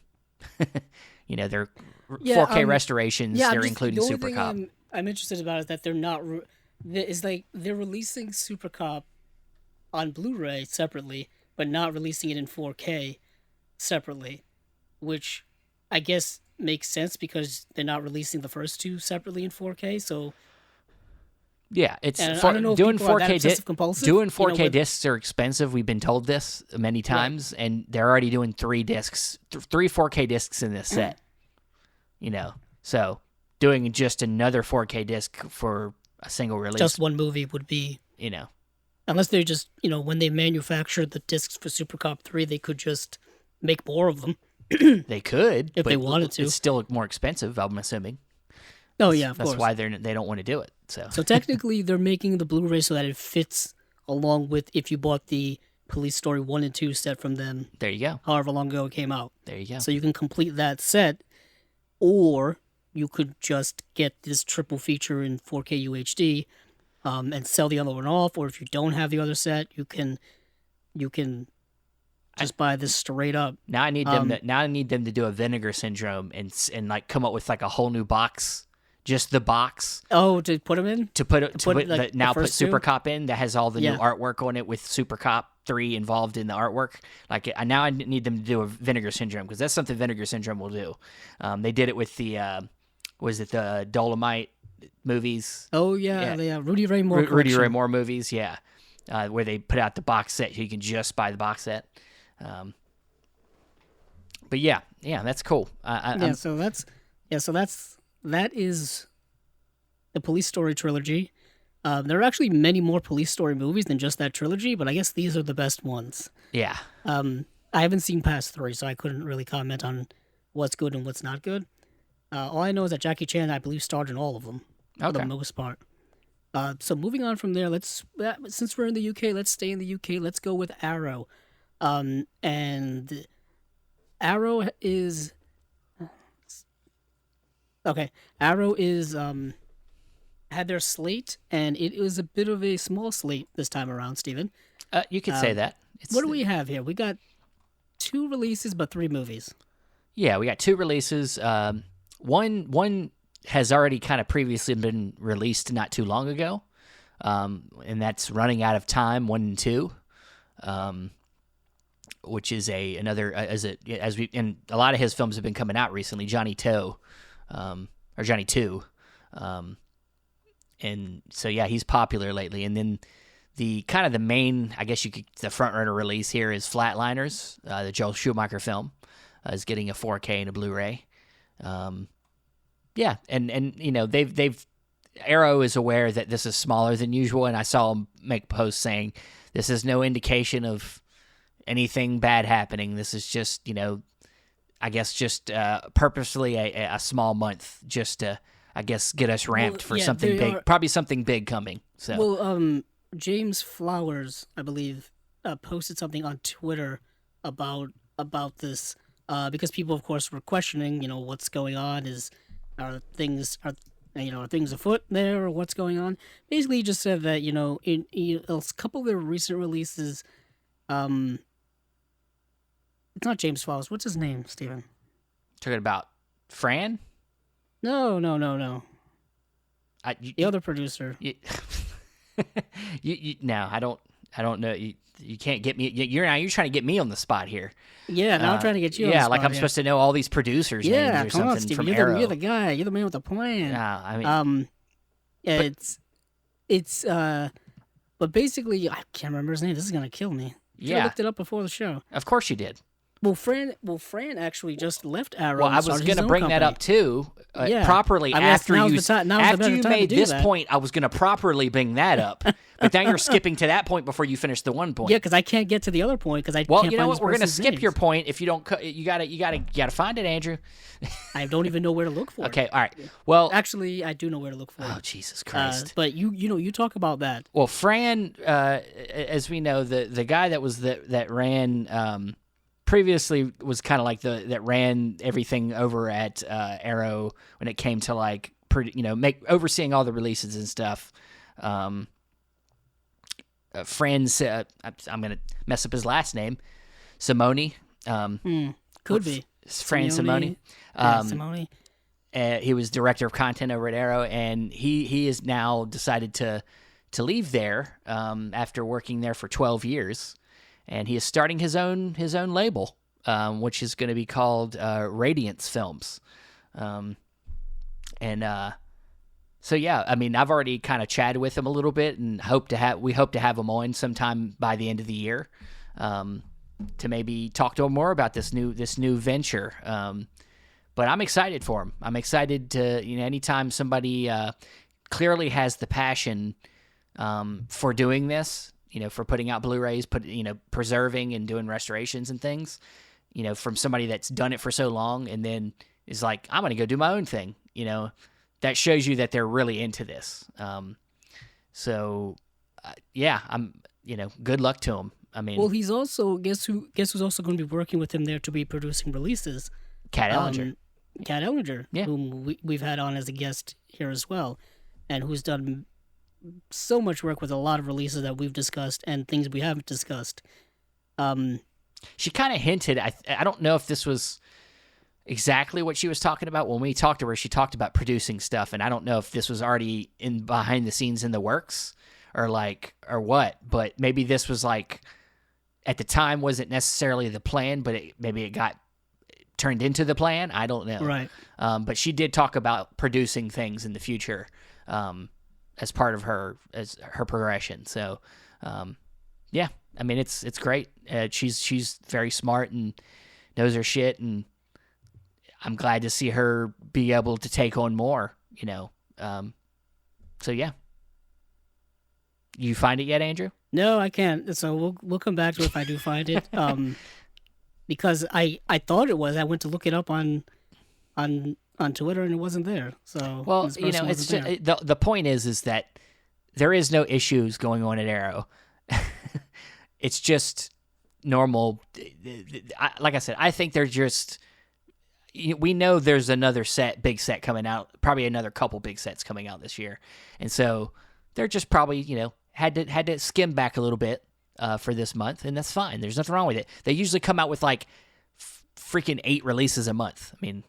They're 4K restorations. Yeah, they're including Super Cop. I'm interested about is that they're not. It's like they're releasing Super Cop on Blu-ray separately, but not releasing it in 4K separately, which I guess makes sense because they're not releasing the first two separately in 4K. So yeah, it's I don't know if doing people are that 4K obsessive compulsive, doing 4K discs are expensive. We've been told this many times, and they're already doing 3 4K discs in this set. So doing just another 4K disc for a single release, just one movie would be, unless they're just, when they manufactured the discs for Super Cop 3, they could just make more of them. They could if but they wanted to. It's still more expensive, I'm assuming. Oh yeah, of course. That's why they don't want to do it. So technically, they're making the Blu-ray so that it fits along with if you bought the Police Story 1 and 2 set from them. There you go. However long ago it came out. There you go. So you can complete that set, or you could just get this triple feature in 4K UHD and sell the other one off. Or if you don't have the other set, you can just buy this straight up. Now I need them to do a Vinegar Syndrome and like come up with like a whole new box, just the box. Oh, to put them in? Put Super two? Cop in that has all the new artwork on it with Super Cop 3 involved in the artwork. Like now I need them to do a Vinegar Syndrome because that's something Vinegar Syndrome will do. They did it with the the Dolomite movies? Oh yeah. Rudy Ray Moore. Rudy Ray Moore movies, yeah. Where they put out the box set, so you can just buy the box set. But yeah, that's cool. That is the Police Story trilogy. There are actually many more Police Story movies than just that trilogy, but I guess these are the best ones. Yeah. I haven't seen past 3, so I couldn't really comment on what's good and what's not good. All I know is that Jackie Chan, I believe, starred in all of them for the most part. So moving on from there, since we're in the UK, let's stay in the UK. Let's go with Arrow. And Arrow is had their slate, and it was a bit of a small slate this time around, Steven. You could say that. What do we have here? We got 2 releases, but 3 movies. Yeah, we got 2 releases. One has already kind of previously been released not too long ago, and that's Running Out of Time 1 and 2, which is another and a lot of his films have been coming out recently. Johnny 2, and so yeah, he's popular lately. And then the main, I guess the front runner release here is Flatliners, the Joel Schumacher film, is getting a 4K and a Blu-ray. Yeah, and you know they've Arrow is aware that this is smaller than usual, and I saw them make posts saying this is no indication of anything bad happening. This is just, you know, I guess just purposely a small month just to, I guess, get us ramped for something big, probably something big coming. So well, James Flowers, I believe, posted something on Twitter about this because people, of course, were questioning, you know, what's going on. Are things afoot there, or what's going on? Basically, he just said that, you know, in a couple of their recent releases, it's not James Flowers. What's his name, Steven? Talking about Fran? No. The other producer. No, I don't know. You can't get me. You're trying to get me on the spot here. Yeah, now I'm trying to get you on the spot. Yeah, like I'm supposed to know all these producers' names or come something on, Steven. from You're Arrow. You're the guy. You're the man with the plan. Yeah, I mean, but basically, I can't remember his name. This is gonna kill me. I looked it up before the show. Of course you did. Well, Fran actually just left Arrow. Well, I was going to bring that up too, properly after you made this point. I was going to properly bring that up, but now you're skipping to that point before you finish the one point. Yeah, because I can't get to the other point because I Well, can't you know find what? We're going to skip names. your point if you don't. You gotta find it, Andrew. I don't even know where to look for it. Okay, all right. Well, actually, I do know where to look for it. Oh, Jesus Christ! But you talk about that. Well, Fran, as we know, the guy that ran. Previously was kind of like that ran everything over at Arrow when it came to like overseeing all the releases and stuff. Fran's I'm gonna mess up his last name, Simone. Could be Fran Simone. Simone. He was director of content over at Arrow, and he has now decided to leave there after working there for 12 years. And he is starting his own label, which is going to be called Radiance Films. So yeah, I mean, I've already kind of chatted with him a little bit, and we hope to have him on sometime by the end of the year to maybe talk to him more about this new venture. But I'm excited for him. I'm excited to, anytime somebody clearly has the passion for doing this. For putting out Blu-rays, preserving and doing restorations and things, from somebody that's done it for so long and then is like, I'm going to go do my own thing. That shows you that they're really into this. Yeah, I'm, good luck to him. I mean, well, he's also, guess who's also going to be working with him there to be producing releases? Kat Ellinger. Kat Ellinger, yeah. Whom we've had on as a guest here as well, and who's done so much work with a lot of releases that we've discussed and things we haven't discussed. She kind of hinted, I don't know if this was exactly what she was talking about. When we talked to her, she talked about producing stuff, and I don't know if this was already in behind the scenes in the works or what, but maybe this was like, at the time wasn't necessarily the plan, but maybe it got turned into the plan. I don't know. Right. But she did talk about producing things in the future, as part of her progression. So, yeah, I mean, it's great. She's very smart and knows her shit, and I'm glad to see her be able to take on more, so yeah. You find it yet, Andrew? No, I can't. So we'll come back to it if I do find it. Because I thought it was. I went to look it up on Twitter and it wasn't there. So well, it's just, the point is that there is no issues going on at Arrow. It's just normal. Like I said, I think they're just. We know there's another big set coming out. Probably another couple big sets coming out this year, and so they're just probably had to skim back a little bit for this month, and that's fine. There's nothing wrong with it. They usually come out with like freaking 8 releases a month. I mean.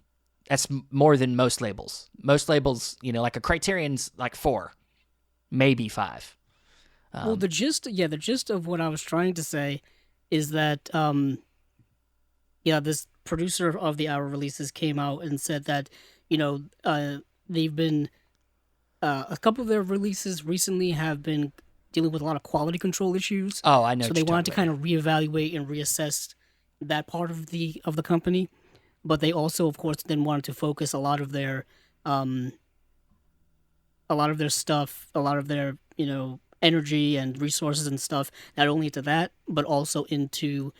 That's more than most labels. Most labels, like a Criterion's like 4, maybe 5. Well, the gist of what I was trying to say is that, this producer of the hour releases came out and said that, they've been, a couple of their releases recently have been dealing with a lot of quality control issues. Oh, I know. So they wanted to kind of reevaluate and reassess that part of the company, but they also, of course, then wanted to focus a lot of their stuff, a lot of their energy and resources and stuff, not only into that, but also into,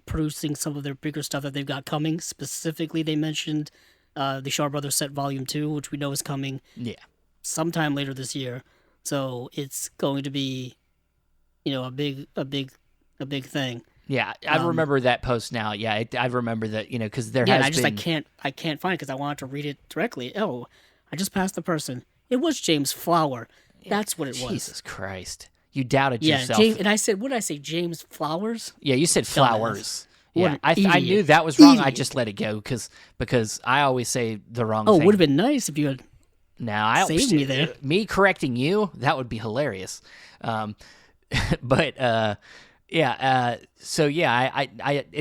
producing some of their bigger stuff that they've got coming. Specifically, they mentioned the Shaw Brothers set Volume 2, which we know is coming sometime later this year. So it's going to be, a big thing. Yeah, I remember that post now. Yeah, I remember that, because there has been... I can't find it because I wanted to read it directly. Oh, I just passed the person. It was James Flower. That's what it was. Jesus Christ. You doubted yourself. James, and I said, what did I say, James Flowers? Yeah, you said Flowers. Yeah, I knew that was wrong. I just let it go because I always say the wrong thing. Oh, it would have been nice if you had saved me there. Me correcting you, that would be hilarious. But... it's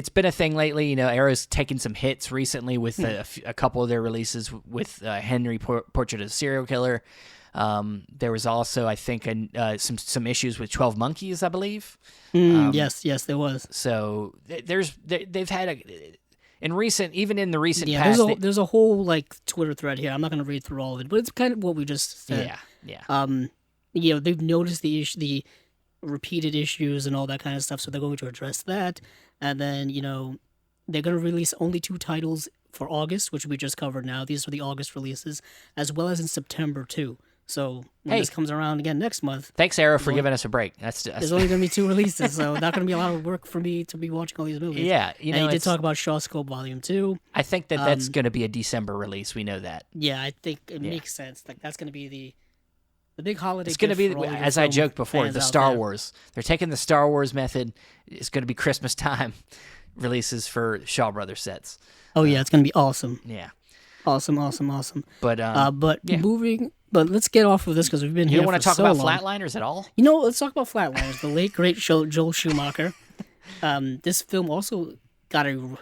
been a thing lately. Arrow's taken some hits recently with a couple of their releases with Henry Portrait of a Serial Killer. There was also, I think, some issues with 12 Monkeys, I believe. Yes, there was. So they've had in the recent past. There's a whole Twitter thread here. I'm not going to read through all of it, but it's kind of what we just said. Yeah. They've noticed the repeated issues and all that kind of stuff, so they're going to address that. And then they're going to release only 2 titles for August, which we just covered now. These are the August releases, as well as in September too. So when this comes around again next month, thanks Arrow for giving us a break. There's only going to be 2 releases, so not going to be a lot of work for me to be watching all these movies. Yeah, and he did talk about Shaw Scope Volume 2. I think that's going to be a December release. We know that. Yeah, I think it makes sense. That's going to be the big holiday. It's going to be, as I joked before, the Star Wars. They're taking the Star Wars method. It's going to be Christmas time releases for Shaw Brothers sets. Oh yeah, it's going to be awesome. Yeah, awesome. But yeah. But let's get off of this because we've been here. You don't want to talk so about long. Flatliners at all? Let's talk about Flatliners. The late great Joel Schumacher. This film also got no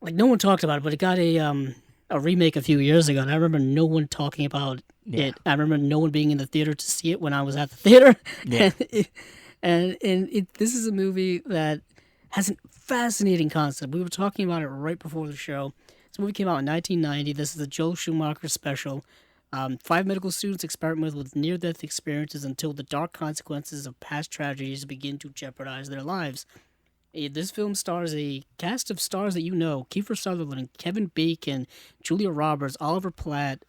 one talked about it, but it got a remake a few years ago, and I remember no one talking about it. I remember no one being in the theater to see it when I was at the theater. Yeah. This is a movie that has a fascinating concept. We were talking about it right before the show. This movie came out in 1990. This is a Joel Schumacher special. 5 medical students experiment with near-death experiences until the dark consequences of past tragedies begin to jeopardize their lives. This film stars a cast of stars that Kiefer Sutherland, Kevin Bacon, Julia Roberts, Oliver Platt,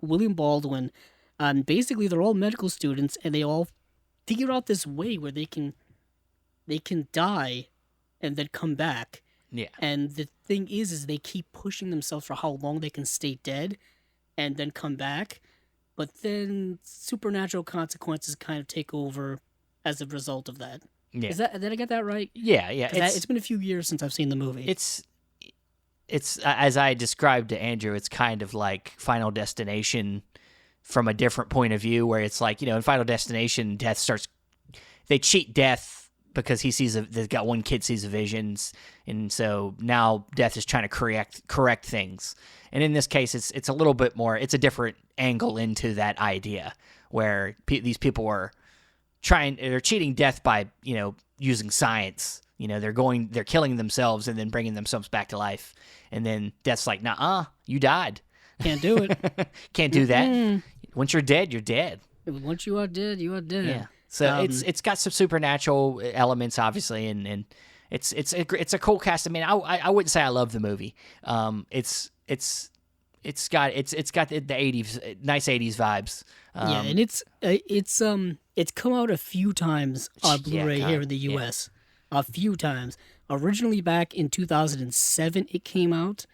William Baldwin. Basically, they're all medical students, and they all figure out this way where they can die and then come back. Yeah. And the thing is they keep pushing themselves for how long they can stay dead and then come back. But then supernatural consequences kind of take over as a result of that. Yeah. Did I get that right? Yeah. It's been a few years since I've seen the movie. It's as I described to Andrew, it's kind of like Final Destination from a different point of view, where it's like, in Final Destination, they cheat death because they've got one kid sees a visions, and so now death is trying to correct things. And in this case, it's a little bit more, it's a different angle into that idea, where these people are they're cheating death by, using science. They're killing themselves and then bringing themselves back to life. And then death's like, nah, you died. Can't do it. Can't do that. Once you're dead, you're dead. Once you are dead, you are dead. Yeah. So it's got some supernatural elements, obviously, and it's a cool cast. I mean, I wouldn't say I love the movie. It's got the 80s, nice 80s vibes. And it's come out a few times on Blu-ray here in the U.S. A few times. Originally back in 2007, it came out,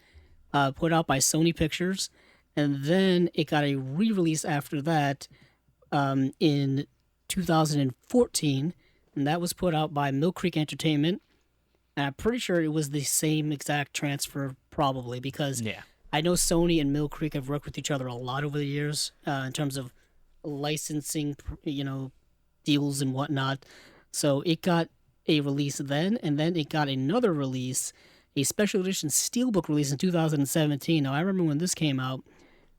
put out by Sony Pictures, and then it got a re-release after that in 2014, and that was put out by Mill Creek Entertainment. And I'm pretty sure it was the same exact transfer, probably, because Yeah. I know Sony and Mill Creek have worked with each other a lot over the years in terms of licensing, deals and whatnot. So it got a release then, and then it got another release, a special edition Steelbook release in 2017. Now, I remember when this came out,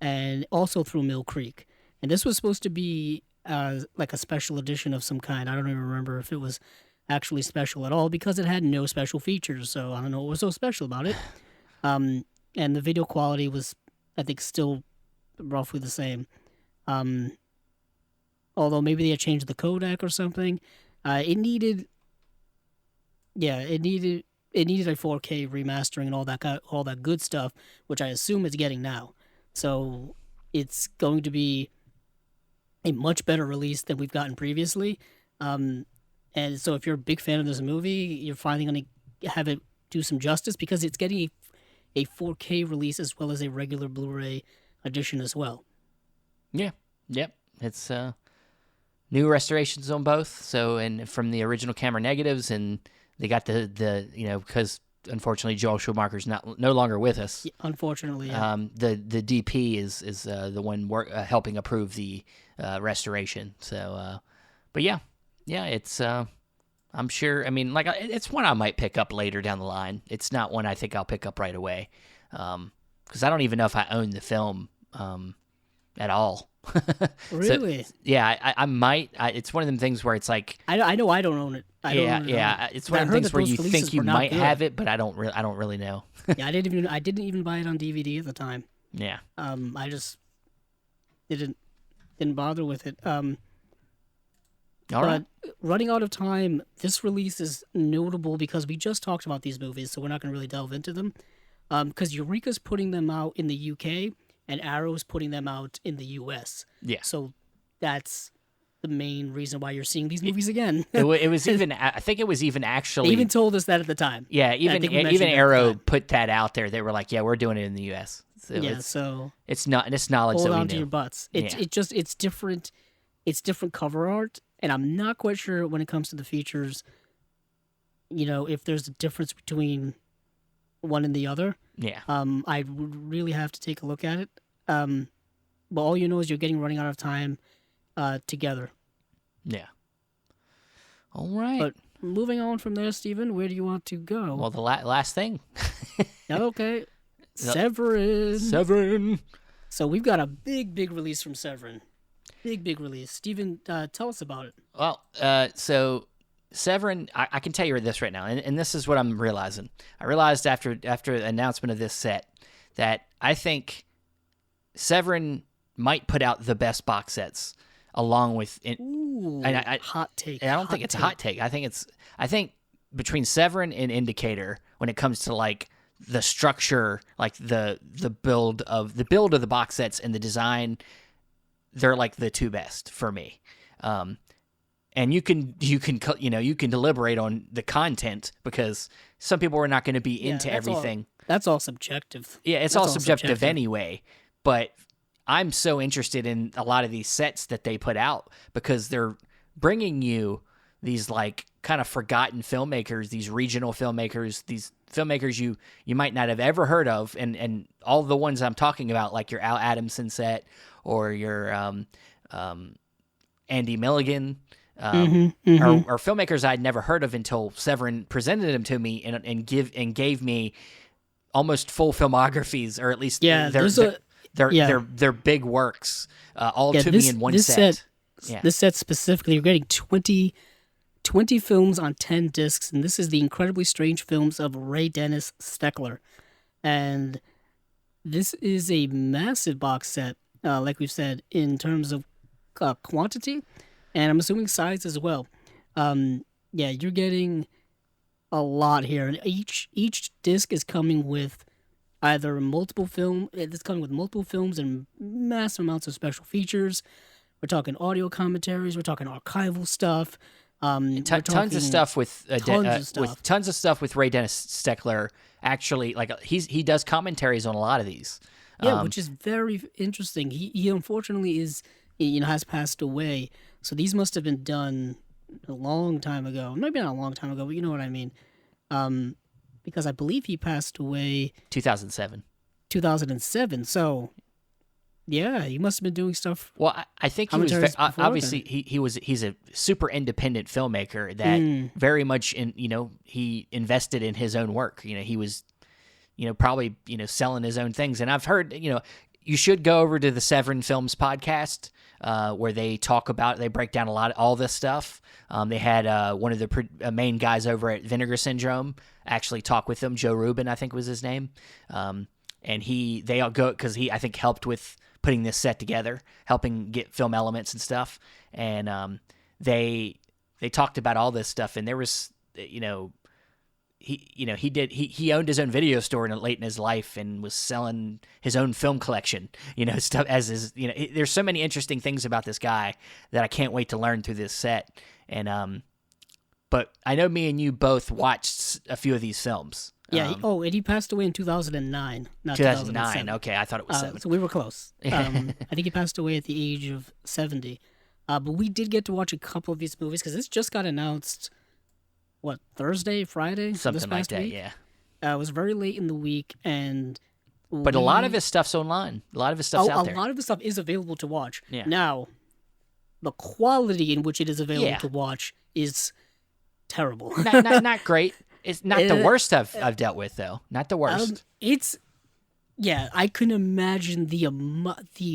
and also through Mill Creek. And this was supposed to be like a special edition of some kind. I don't even remember if it was actually special at all because it had no special features. So I don't know what was so special about it. And the video quality was, I think, still roughly the same. Although maybe they had changed the codec or something. It needed a 4K remastering and all that good stuff, which I assume it's getting now. So it's going to be a much better release than we've gotten previously. And so if you're a big fan of this movie, you're finally going to have it do some justice because it's getting a 4K release as well as a regular Blu-ray edition as well. Yeah. Yep. It's new restorations on both. So, and from the original camera negatives, and they got the because unfortunately Joel Schumacher's no longer with us. Yeah, unfortunately, yeah. The DP is the one helping approve the restoration. So, but yeah, it's I'm sure. I mean, like it's one I might pick up later down the line. It's not one I think I'll pick up right away, because I don't even know if I own the film at all. Really? So, yeah, I might. It's one of them things where it's like I know I don't own it. It's one of them things where you think you might have it, but I don't really know. Yeah, I didn't even buy it on DVD at the time. Yeah. I just didn't bother with it. All right. Running out of time, this release is notable because we just talked about these movies, so we're not going to really delve into them. Because Eureka's putting them out in the UK, and Arrow's putting them out in the US. Yeah. So that's the main reason why you're seeing these movies again. It was even. I think it was even actually. They even told us that at the time. Yeah. Even Arrow put that out there. They were like, "Yeah, we're doing it in the US." So so it's knowledge hold that we on knew. to your butts. It's different. It's different cover art, and I'm not quite sure when it comes to the features. If there's a difference between one and the other. Yeah. I would really have to take a look at it. But all you know is you're getting Running Out of Time together. Yeah. All right. But moving on from there, Stephen, where do you want to go? Well, the last thing. Okay. Severin. So we've got a big release from Severin. Big release. Stephen, tell us about it. Well, so Severin, I can tell you this right now, and this is what I'm realizing. I realized after the announcement of this set that I think Severin might put out the best box sets along with. Hot take. I don't think it's a hot take. I think between Severin and Indicator, when it comes to like the structure, like the build of the box sets and the design, they're like the two best for me. And you can deliberate on the content because some people are not going to be into everything. That's all subjective. Yeah, it's all subjective anyway. But I'm so interested in a lot of these sets that they put out because they're bringing you these like kind of forgotten filmmakers, these regional filmmakers, these filmmakers you might not have ever heard of, and all the ones I'm talking about, like your Al Adamson set or your Andy Milligan. Are filmmakers I'd never heard of until Severin presented them to me and gave me almost full filmographies, or at least their big works all to me in one set. This set specifically, you're getting 20 films on 10 discs, and this is the incredibly strange films of Ray Dennis Steckler. And this is a massive box set, like we've said, in terms of quantity. And I'm assuming size as well. You're getting a lot here. And each disc is coming with either multiple films and massive amounts of special features. We're talking audio commentaries. We're talking archival stuff. Tons of stuff with tons of stuff with Ray Dennis Steckler. Actually, like he does commentaries on a lot of these. Yeah, which is very interesting. He unfortunately has passed away. So these must have been done a long time ago. Maybe not a long time ago, but you know what I mean. because I believe he passed away 2007. 2007. So, yeah, he must have been doing stuff. Well, I think he was commentaries before obviously he's a super independent filmmaker that very much he invested in his own work. He was probably selling his own things, and I've heard you should go over to the Severin Films podcast where they break down all this stuff. They had one of the main guys over at Vinegar Syndrome actually talk with them. Joe Rubin, I think was his name, and they all go because he I think helped with putting this set together, helping get film elements and stuff, and they talked about all this stuff, and there was he owned his own video store late in his life and was selling his own film collection, stuff as his, there's so many interesting things about this guy that I can't wait to learn through this set. And, but I know me and you both watched a few of these films. Yeah. And he passed away in 2009, not 2009. Okay. I thought it was 7. So we were close. I think he passed away at the age of 70. But we did get to watch a couple of these movies because this just got announced. What, Thursday, Friday? Something like that, week? yeah. It was very late in the week, but a lot of his stuff's online. A lot of his stuff's out there. A lot of his stuff is available to watch. Yeah. Now, the quality in which it is available to watch is terrible. not great. It's not the worst I've dealt with, though. Not the worst. I can imagine the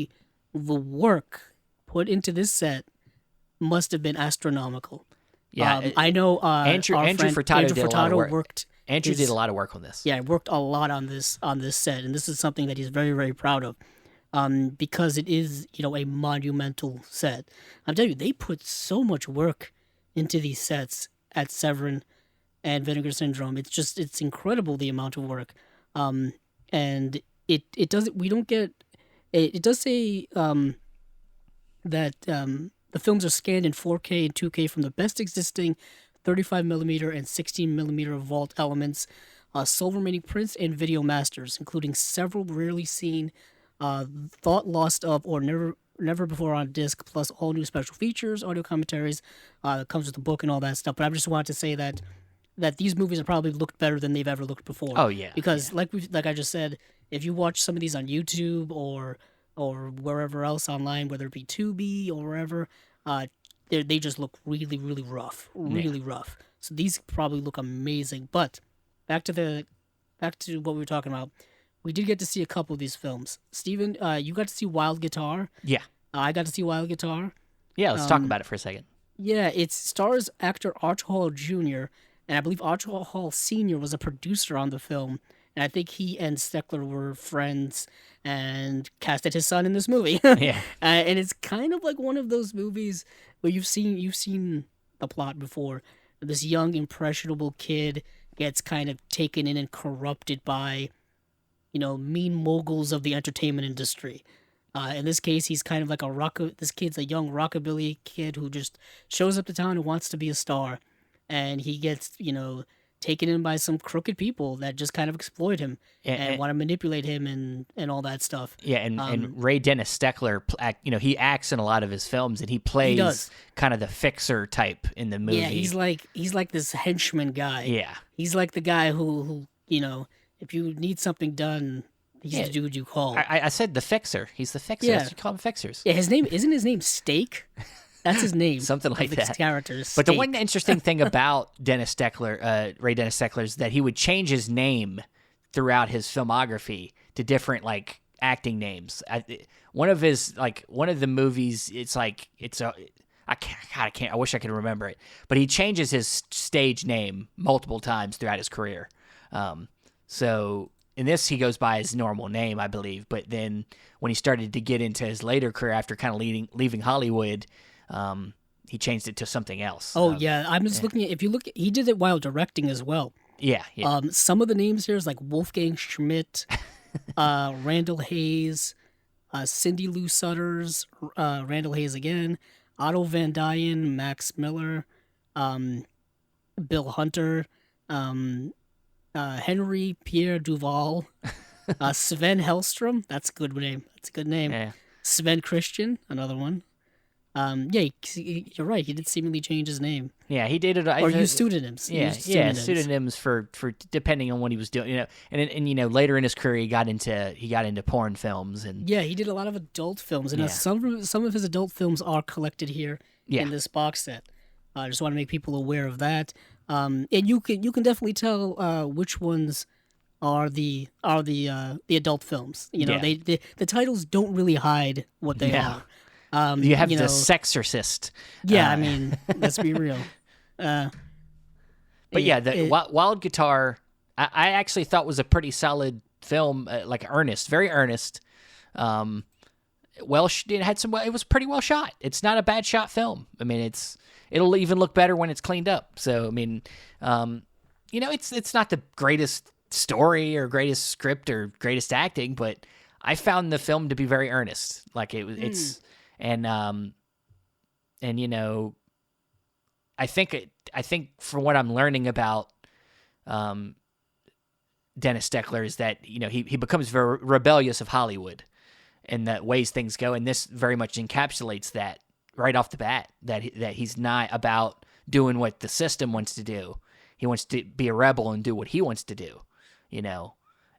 work put into this set must have been astronomical. Yeah, I know Andrew Furtado did a lot of work. Andrew did a lot of work on this. Yeah, worked a lot on this set, and this is something that he's very, very proud of, because it is a monumental set. I'm telling you, they put so much work into these sets at Severin and Vinegar Syndrome. It's incredible the amount of work, and it does say that the films are scanned in 4K and 2K from the best existing 35mm and 16mm vault elements, silver mini prints, and video masters, including several rarely seen, thought lost of, or never before on disc, plus all new special features, audio commentaries, that comes with the book and all that stuff. But I just wanted to say that these movies have probably looked better than they've ever looked before. Oh yeah, because like I just said, if you watch some of these on YouTube or wherever else online, whether it be Tubi or wherever, they just look really, really rough, rough. So these probably look amazing. But back to what we were talking about, we did get to see a couple of these films. Steven, you got to see Wild Guitar. Yeah, I got to see Wild Guitar. Yeah, let's talk about it for a second. Yeah, it stars actor Arch Hall Jr., and I believe Arch Hall Sr. was a producer on the film. And I think he and Steckl were friends and casted his son in this movie. Yeah. And it's kind of like one of those movies where you've seen the plot before. This young, impressionable kid gets kind of taken in and corrupted by, mean moguls of the entertainment industry. In this case, he's kind of like this kid's a young rockabilly kid who just shows up to town and wants to be a star. And he gets, taken in by some crooked people that just kind of exploit him and want to manipulate him and all that stuff. Yeah, and Ray Dennis Steckler, he acts in a lot of his films, and he plays kind of the fixer type in the movie. Yeah, he's like this henchman guy. Yeah, he's like the guy who if you need something done, he's the dude you call. I said the fixer. He's the fixer. Yeah. You call him fixers. Yeah, isn't his name Steak? That's his name. Something like that. Characters. But the one interesting thing about Ray Dennis Steckler, is that he would change his name throughout his filmography to different acting names. One of the movies, I wish I could remember it, but he changes his stage name multiple times throughout his career. So in this, he goes by his normal name, I believe. But then when he started to get into his later career after kind of leaving Hollywood, he changed it to something else. Oh, yeah. I'm just looking at, he did it while directing as well. Yeah. Some of the names here is like Wolfgang Schmidt, Randall Hayes, Cindy Lou Sutters, Randall Hayes again, Otto Van Dyne, Max Miller, Bill Hunter, Henry Pierre Duval, Sven Hellstrom. That's a good name. Yeah. Sven Christian, another one. Yeah, you're right. He did seemingly change his name Yeah, he did it. or use pseudonyms. Yeah, pseudonyms for depending on what he was doing. And later in his career, he got into porn films and Yeah, he did a lot of adult films, and some of his adult films are collected here in this box set. I just want to make people aware of that. And you can definitely tell which ones are the adult films. They the titles don't really hide what they are. You have the Sexorcist. Yeah, I mean, let's be real. But Wild Guitar, I actually thought was a pretty solid film, very earnest. It was pretty well shot. It's not a bad shot film. I mean, it'll even look better when it's cleaned up. So I mean, it's not the greatest story or greatest script or greatest acting, but I found the film to be very earnest. Like it's. And I think from what I'm learning about Dennis Steckler is that he becomes very rebellious of Hollywood and the ways things go, and this very much encapsulates that right off the bat, that he's not about doing what the system wants to do. He wants to be a rebel and do what he wants to do,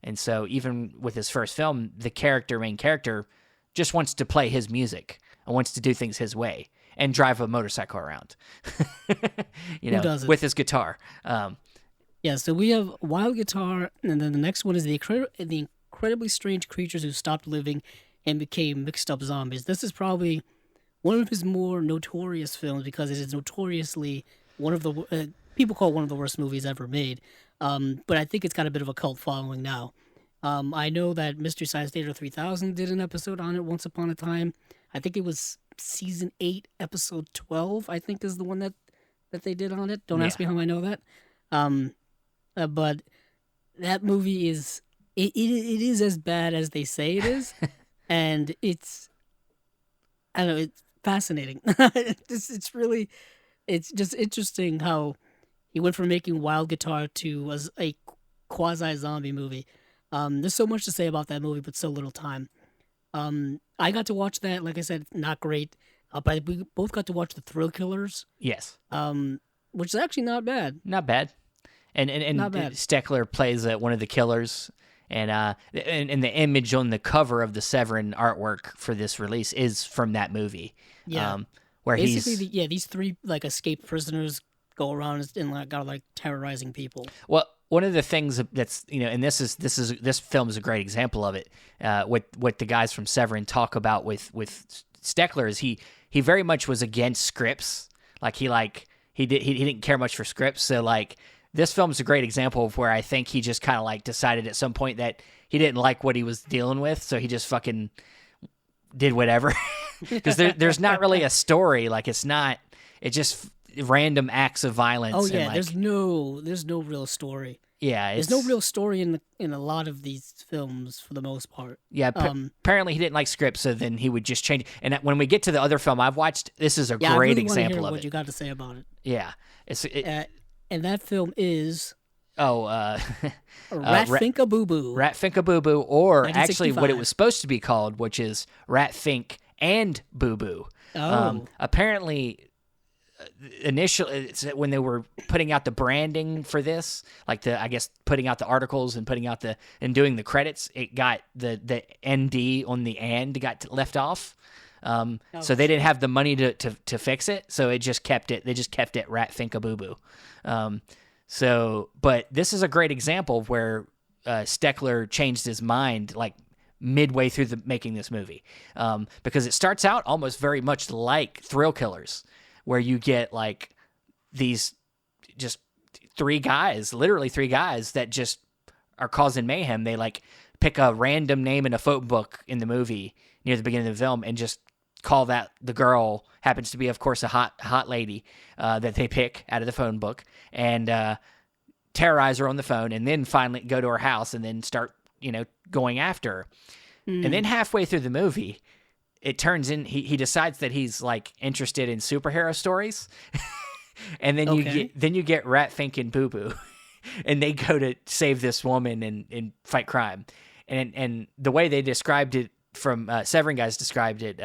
And so even with his first film, the main character just wants to play his music and wants to do things his way and drive a motorcycle around, with his guitar. So we have Wild Guitar, and then the next one is the incredibly strange creatures who stopped living and became mixed up zombies. This is probably one of his more notorious films because it is notoriously one of the people call it one of the worst movies ever made. But I think it's got a bit of a cult following now. I know that Mystery Science Theater 3000 did an episode on it once upon a time. I think it was season 8, episode 12, I think is the one that they did on it. Don't ask me how I know that. But that movie is, it is as bad as they say it is. And it's fascinating. It's just interesting how he went from making Wild Guitar to a quasi-zombie movie. There's so much to say about that movie, but so little time. I got to watch that. Like I said, not great. But we both got to watch The Thrill Killers. Yes. Which is actually not bad. Not bad. And not bad. Steckler plays one of the killers. And the image on the cover of the Severin artwork for this release is from that movie. Yeah. Where basically, these three escaped prisoners go around and terrorizing people. Well, one of the things that's and this film is a great example of it. What the guys from Severin talk about with Steckler is he very much was against scripts. He didn't care much for scripts. So this film is a great example of where I think he just kind of decided at some point that he didn't like what he was dealing with, so he just fucking did whatever. Because there's not really a story. It's just random acts of violence. Oh yeah, there's no real story. Yeah, there's no real story in a lot of these films for the most part. Yeah, apparently he didn't like scripts, so then he would just change. And when we get to the other film I've watched, this is a great example of what you got to say about it. Yeah, and that film is Rat Finka Boo Boo. Rat Finka Boo Boo, or actually what it was supposed to be called, which is Rat Fink and Boo Boo. Oh. Apparently, initially, when they were putting out the branding for this, putting out the articles and doing the credits, it got the ND on the and got left off. So they didn't have the money to fix it, so it just kept it. They just kept it Rat Finka Boo Boo. But this is a great example of where Steckler changed his mind midway through making this movie, because it starts out almost very much like Thrill Killers, where you get these just literally three guys that just are causing mayhem. They pick a random name in a phone book in the movie near the beginning of the film and just call that the girl, happens to be, of course, a hot lady that they pick out of the phone book, and terrorize her on the phone, and then finally go to her house and then start, going after her. And then halfway through the movie, it turns in, he decides that he's interested in superhero stories. And then you get Rat Fink and Boo Boo, and they go to save this woman and fight crime. And the way they described it, from Severin guys described it,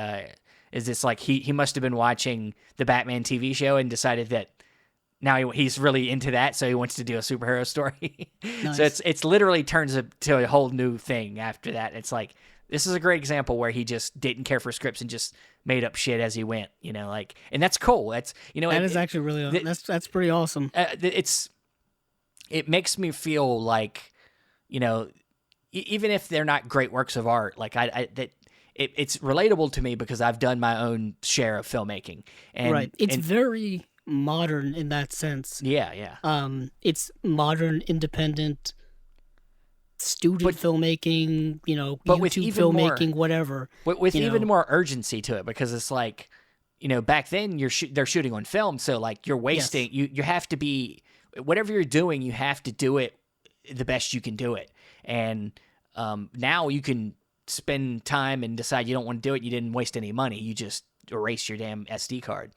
Is this like he must have been watching the Batman TV show and decided that now he's really into that, so he wants to do a superhero story. Nice. So it's literally turns to a whole new thing after that. It's like, this is a great example where he just didn't care for scripts and just made up shit as he went, like, and that's cool. That's, that is actually really, that's pretty awesome. It makes me feel like, even if they're not great works of art, like it's relatable to me because I've done my own share of filmmaking. And, right. It's very modern in that sense. Yeah. It's modern, independent, student filmmaking, but YouTube with even filmmaking, more, whatever. With even more urgency to it, because it's like, back then they're shooting on film, so like you're wasting. Yes. You have to be, whatever you're doing, you have to do it the best you can do it. And now you can spend time and decide you don't want to do it. You didn't waste any money. You just erase your damn SD card.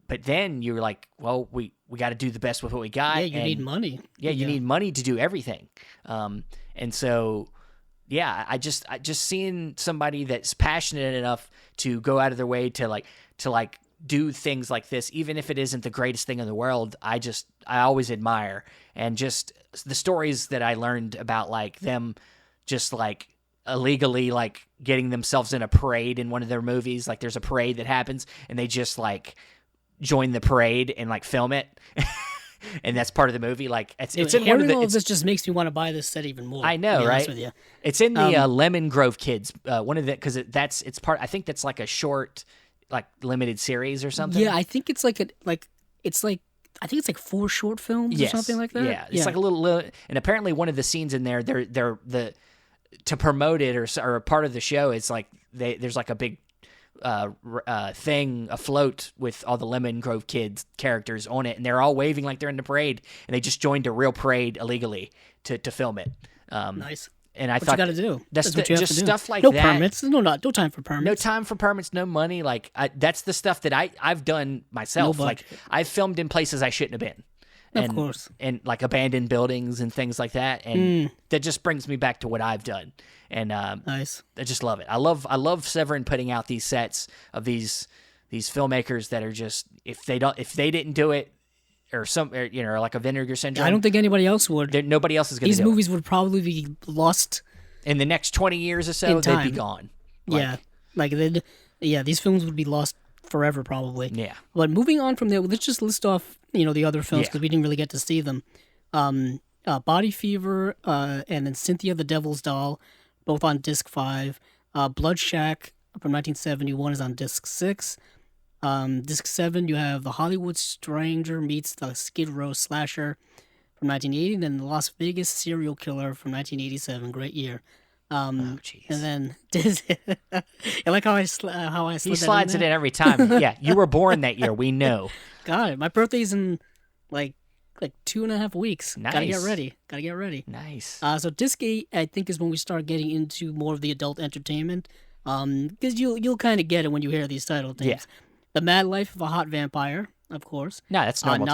But then you're like, well, we got to do the best with what we got. Yeah, you need money. Yeah, you need money to do everything. And so, yeah, I just seeing somebody that's passionate enough to go out of their way to do things like this, even if it isn't the greatest thing in the world, I always admire. And just the stories that I learned about like them just like illegally like getting themselves in a parade in one of their movies. Like there's a parade that happens and they just like join the parade and like film it. And that's part of the movie. Like it's in one of the. This just makes me want to buy this set even more. I know, right? With you. It's in the Lemon Grove Kids. One of the because it's part. I think that's like a short, like limited series or something. Yeah, I think it's like I think it's like 4 short films or something like that. Yeah, it's like a little, and apparently one of the scenes in there, they're to promote it or a part of the show. It's like there's like a big thing afloat with all the Lemon Grove Kids characters on it, and they're all waving like they're in the parade, and they just joined a real parade illegally to film it. Nice. And I what thought you got to do. That's what you have just to do. stuff like no that. Permits. No time for permits. No time for permits. No money. Like that's the stuff that I've done myself. No like I've filmed in places I shouldn't have been. Of course. And like abandoned buildings and things like that. And that just brings me back to what I've done. And nice. I just love it. I love Severin putting out these sets of these filmmakers that are just if they didn't do it or like a Vinegar Syndrome. I don't think anybody else would. Nobody else is going to do it. These movies would probably be lost in the next 20 years or so. They'd be gone. These films would be lost forever probably. Yeah. But moving on from there, let's just list off the other films because we didn't really get to see them. Body Fever and then Cynthia the Devil's Doll, both on disc 5. Blood Shack from 1971 is on disc 6. Disc 7 you have The Hollywood Stranger Meets the Skid Row Slasher from 1980, and then The Las Vegas Serial Killer from 1987. Great year. And then I like how I slid he slides it in every time. Yeah, you were born that year. We know. Got it. My birthday's in like 2.5 weeks. Nice. Gotta get ready. Nice. So disc 8, I think, is when we start getting into more of the adult entertainment. Because you'll kind of get it when you hear these title names. Yeah. The Mad Life of a Hot Vampire, of course. No, that's normal.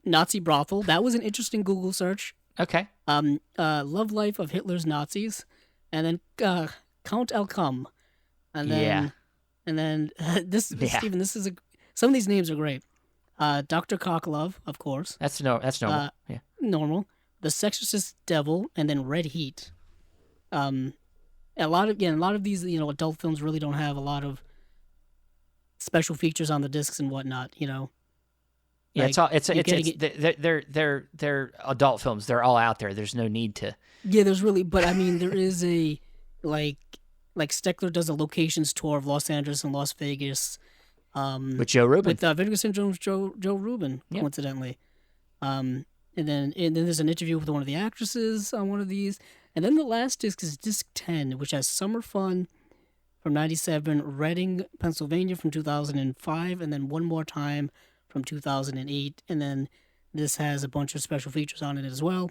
Nazi Brothel. That was an interesting Google search. Okay. Love Life of Hitler's Nazis, and then Count El Cum, and then Stephen. Some of these names are great. Dr. Cocklove, of course. That's normal. Yeah. Normal. The Sexorcist Devil, and then Red Heat. A lot of these adult films really don't have a lot of special features on the discs and whatnot. Yeah, they're adult films. They're all out there. There's no need to. Yeah, but I mean, there is a like Steckl does a locations tour of Los Angeles and Las Vegas. With Joe Rubin. With Vinegar Syndrome's Joe Rubin, coincidentally. And then there's an interview with one of the actresses on one of these. And then the last disc is disc 10, which has Summer Fun from 1997, Reading, Pennsylvania from 2005, and then One More Time from 2008. And then this has a bunch of special features on it as well.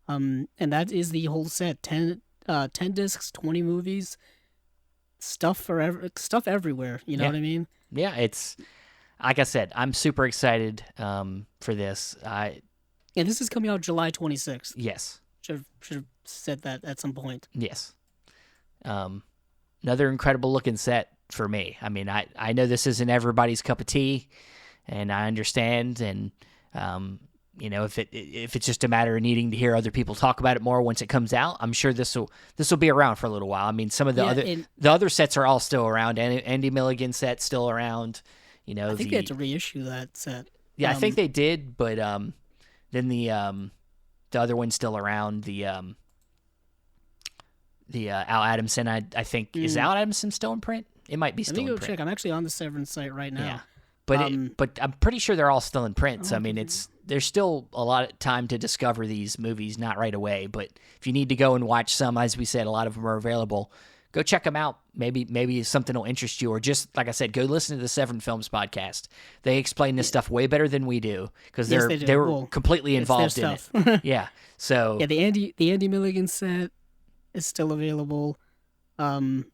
And that is the whole set. 10 discs, 20 movies, stuff everywhere. You know what I mean? Yeah, it's like I said, I'm super excited for this. This is coming out July 26th. Yes. Should have said that at some point. Yes. Another incredible looking set. for me. I mean, I know this isn't everybody's cup of tea, and I understand. And if it's just a matter of needing to hear other people talk about it more once it comes out, I'm sure this will be around for a little while. I mean, some of the other sets are all still around. Andy Milligan's set's still around. I think they had to reissue that set. Yeah, I think they did, but then the other one's still around. The Al Adamson, I think, is Al Adamson still in print? It might be still in print. Let me go check. I'm actually on the Severin site right now. Yeah. But I'm pretty sure they're all still in print. So I mean, there's still a lot of time to discover these movies, not right away. But if you need to go and watch some, as we said, a lot of them are available. Go check them out. Maybe something will interest you, or just like I said, go listen to the Severin Films podcast. They explain this stuff way better than we do because they were completely involved in it. Yeah. So the Andy Milligan set is still available. I'm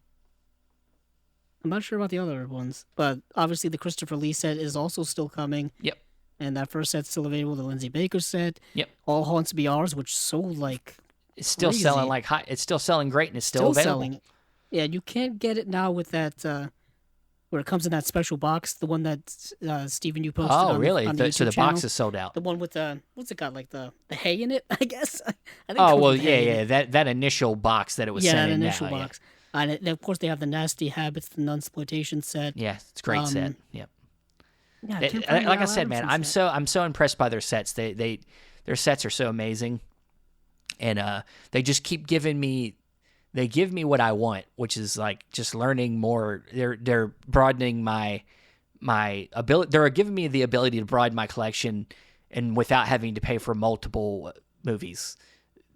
not sure about the other ones, but obviously the Christopher Lee set is also still coming. Yep. And that first set's still available. The Lindsay Baker set. Yep. All Haunts Be Ours, which sold like it's still crazy. Selling like high. It's still selling great, and it's still available. Selling. Yeah, you can't get it now with that where it comes in that special box. The one that Steven, you posted. Oh, really? On the So the channel. box is sold out. The one with what's it got? Like the hay in it, I guess. I think oh well, yeah. That initial box that it was sent in. Yeah, that initial box. Yeah. And of course, they have the Nasty Habits, the Nunsploitation set. Yeah, it's a great set. Yep. Yeah, like I said, man, I'm so impressed by their sets. Their sets are so amazing, and they just keep giving me. They give me what I want, which is like just learning more. They're broadening my ability. They're giving me the ability to broaden my collection, and without having to pay for multiple movies.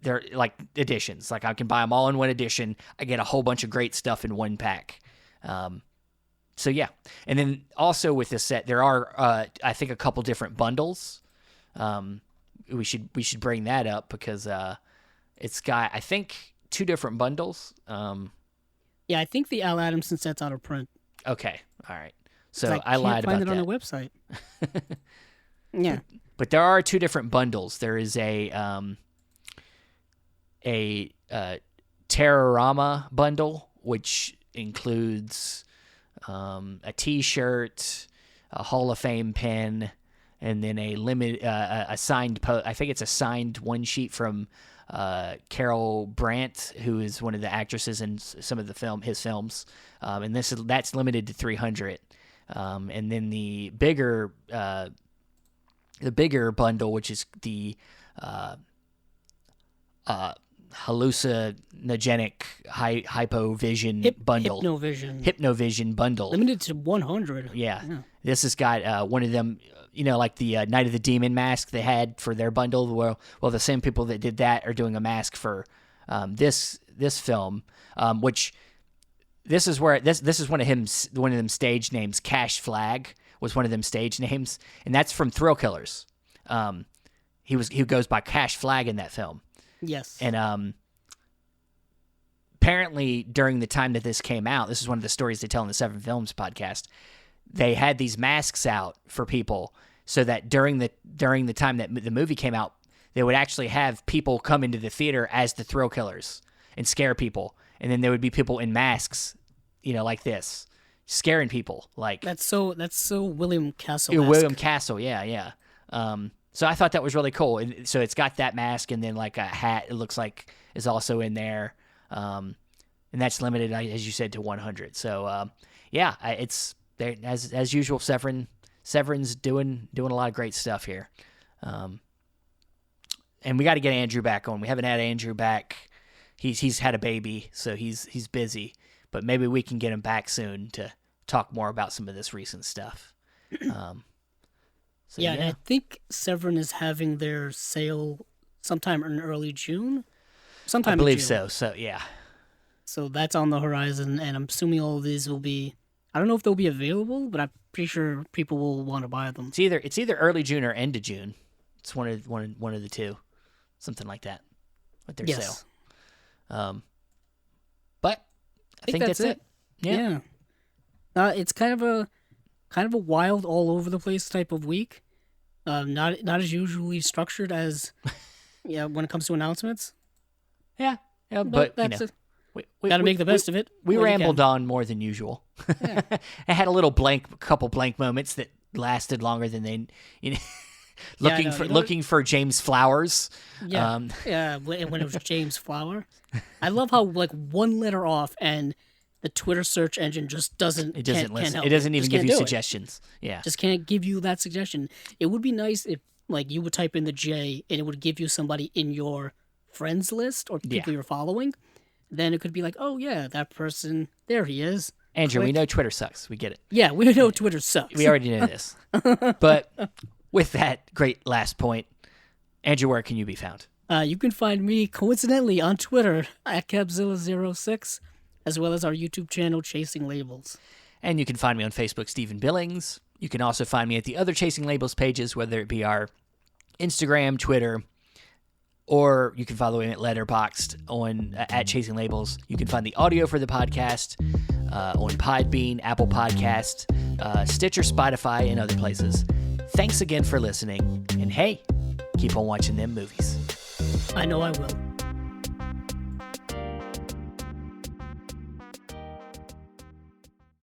They're like editions. Like I can buy them all in one edition. I get a whole bunch of great stuff in one pack. So yeah, and then also with this set, there are I think a couple different bundles. We should bring that up because it's got I think 2 different bundles. Yeah, I think the Al Adamson set's out of print. Okay, all right. So I lied about that. Can't find it on their website. Yeah, but there are 2 different bundles. There is a Terrorama bundle, which includes a T-shirt, a Hall of Fame pin, and then a signed I think it's a signed one sheet from Carol Brandt, who is one of the actresses in some of his films, and that's limited to 300. And then the bigger bundle, which is the hallucinogenic hypovision bundle. Hypnovision bundle. Limited to 100. Yeah. This has got one of them, like the Night of the Demon mask they had for their bundle. Well, the same people that did that are doing a mask for this film, which this is where this is one of them stage names. Cash Flag was one of them stage names, and that's from Thrill Killers. He goes by Cash Flag in that film. Yes. And apparently during the time that this came out, this is one of the stories they tell in the Seven Films podcast, they had these masks out for people so that during the time that the movie came out, they would actually have people come into the theater as the Thrill Killers and scare people. And then there would be people in masks, like this, scaring people. Like That's so William Castle. William Castle, yeah. So I thought that was really cool. And so it's got that mask and then like a hat, it looks like, is also in there. And that's limited, as you said, to 100. So, it's as usual, Severin's doing a lot of great stuff here. And we got to get Andrew back on. We haven't had Andrew back. He's had a baby, so he's busy. But maybe we can get him back soon to talk more about some of this recent stuff. And I think Severin is having their sale sometime in early June. I believe so. So, yeah. So that's on the horizon, and I'm assuming all of these will be... I don't know if they'll be available, but I'm pretty sure people will want to buy them. It's either early June or end of June. It's one of the two. Something like that with their sale. But I think that's it. Yeah. It's kind of a wild, all over the place type of week. Not as usually structured as when it comes to announcements. Yeah, but Got to make the best of it. We while you rambled can. on more than usual. Yeah. I had a little couple blank moments that lasted longer than they, you know, I know. looking for James Flowers. Yeah, yeah. When it was James Flower, I love how like one letter off and the Twitter search engine just doesn't. It doesn't can't listen. help It doesn't you. even Just give can't you do it. suggestions. Yeah. Just can't give you that suggestion. It would be nice if like you would type in the J and it would give you somebody in your friends list or people you're following. Then it could be like, oh yeah, that person. There he is. Andrew, we Click. know Twitter sucks. We get it. Yeah, we know Twitter sucks. We already know this. But with that great last point, Andrew, where can you be found? You can find me coincidentally on Twitter at Capzilla06, as well as our YouTube channel Chasing Labels. And you can find me on Facebook, Stephen Billings. You can also find me at the other Chasing Labels pages, whether it be our Instagram, Twitter, or you can follow me at Letterboxd on at Chasing Labels. You can find the audio for the podcast on Podbean, Apple Podcast, Stitcher, Spotify, and other places. Thanks again for listening, and hey, keep on watching them movies. I know I will.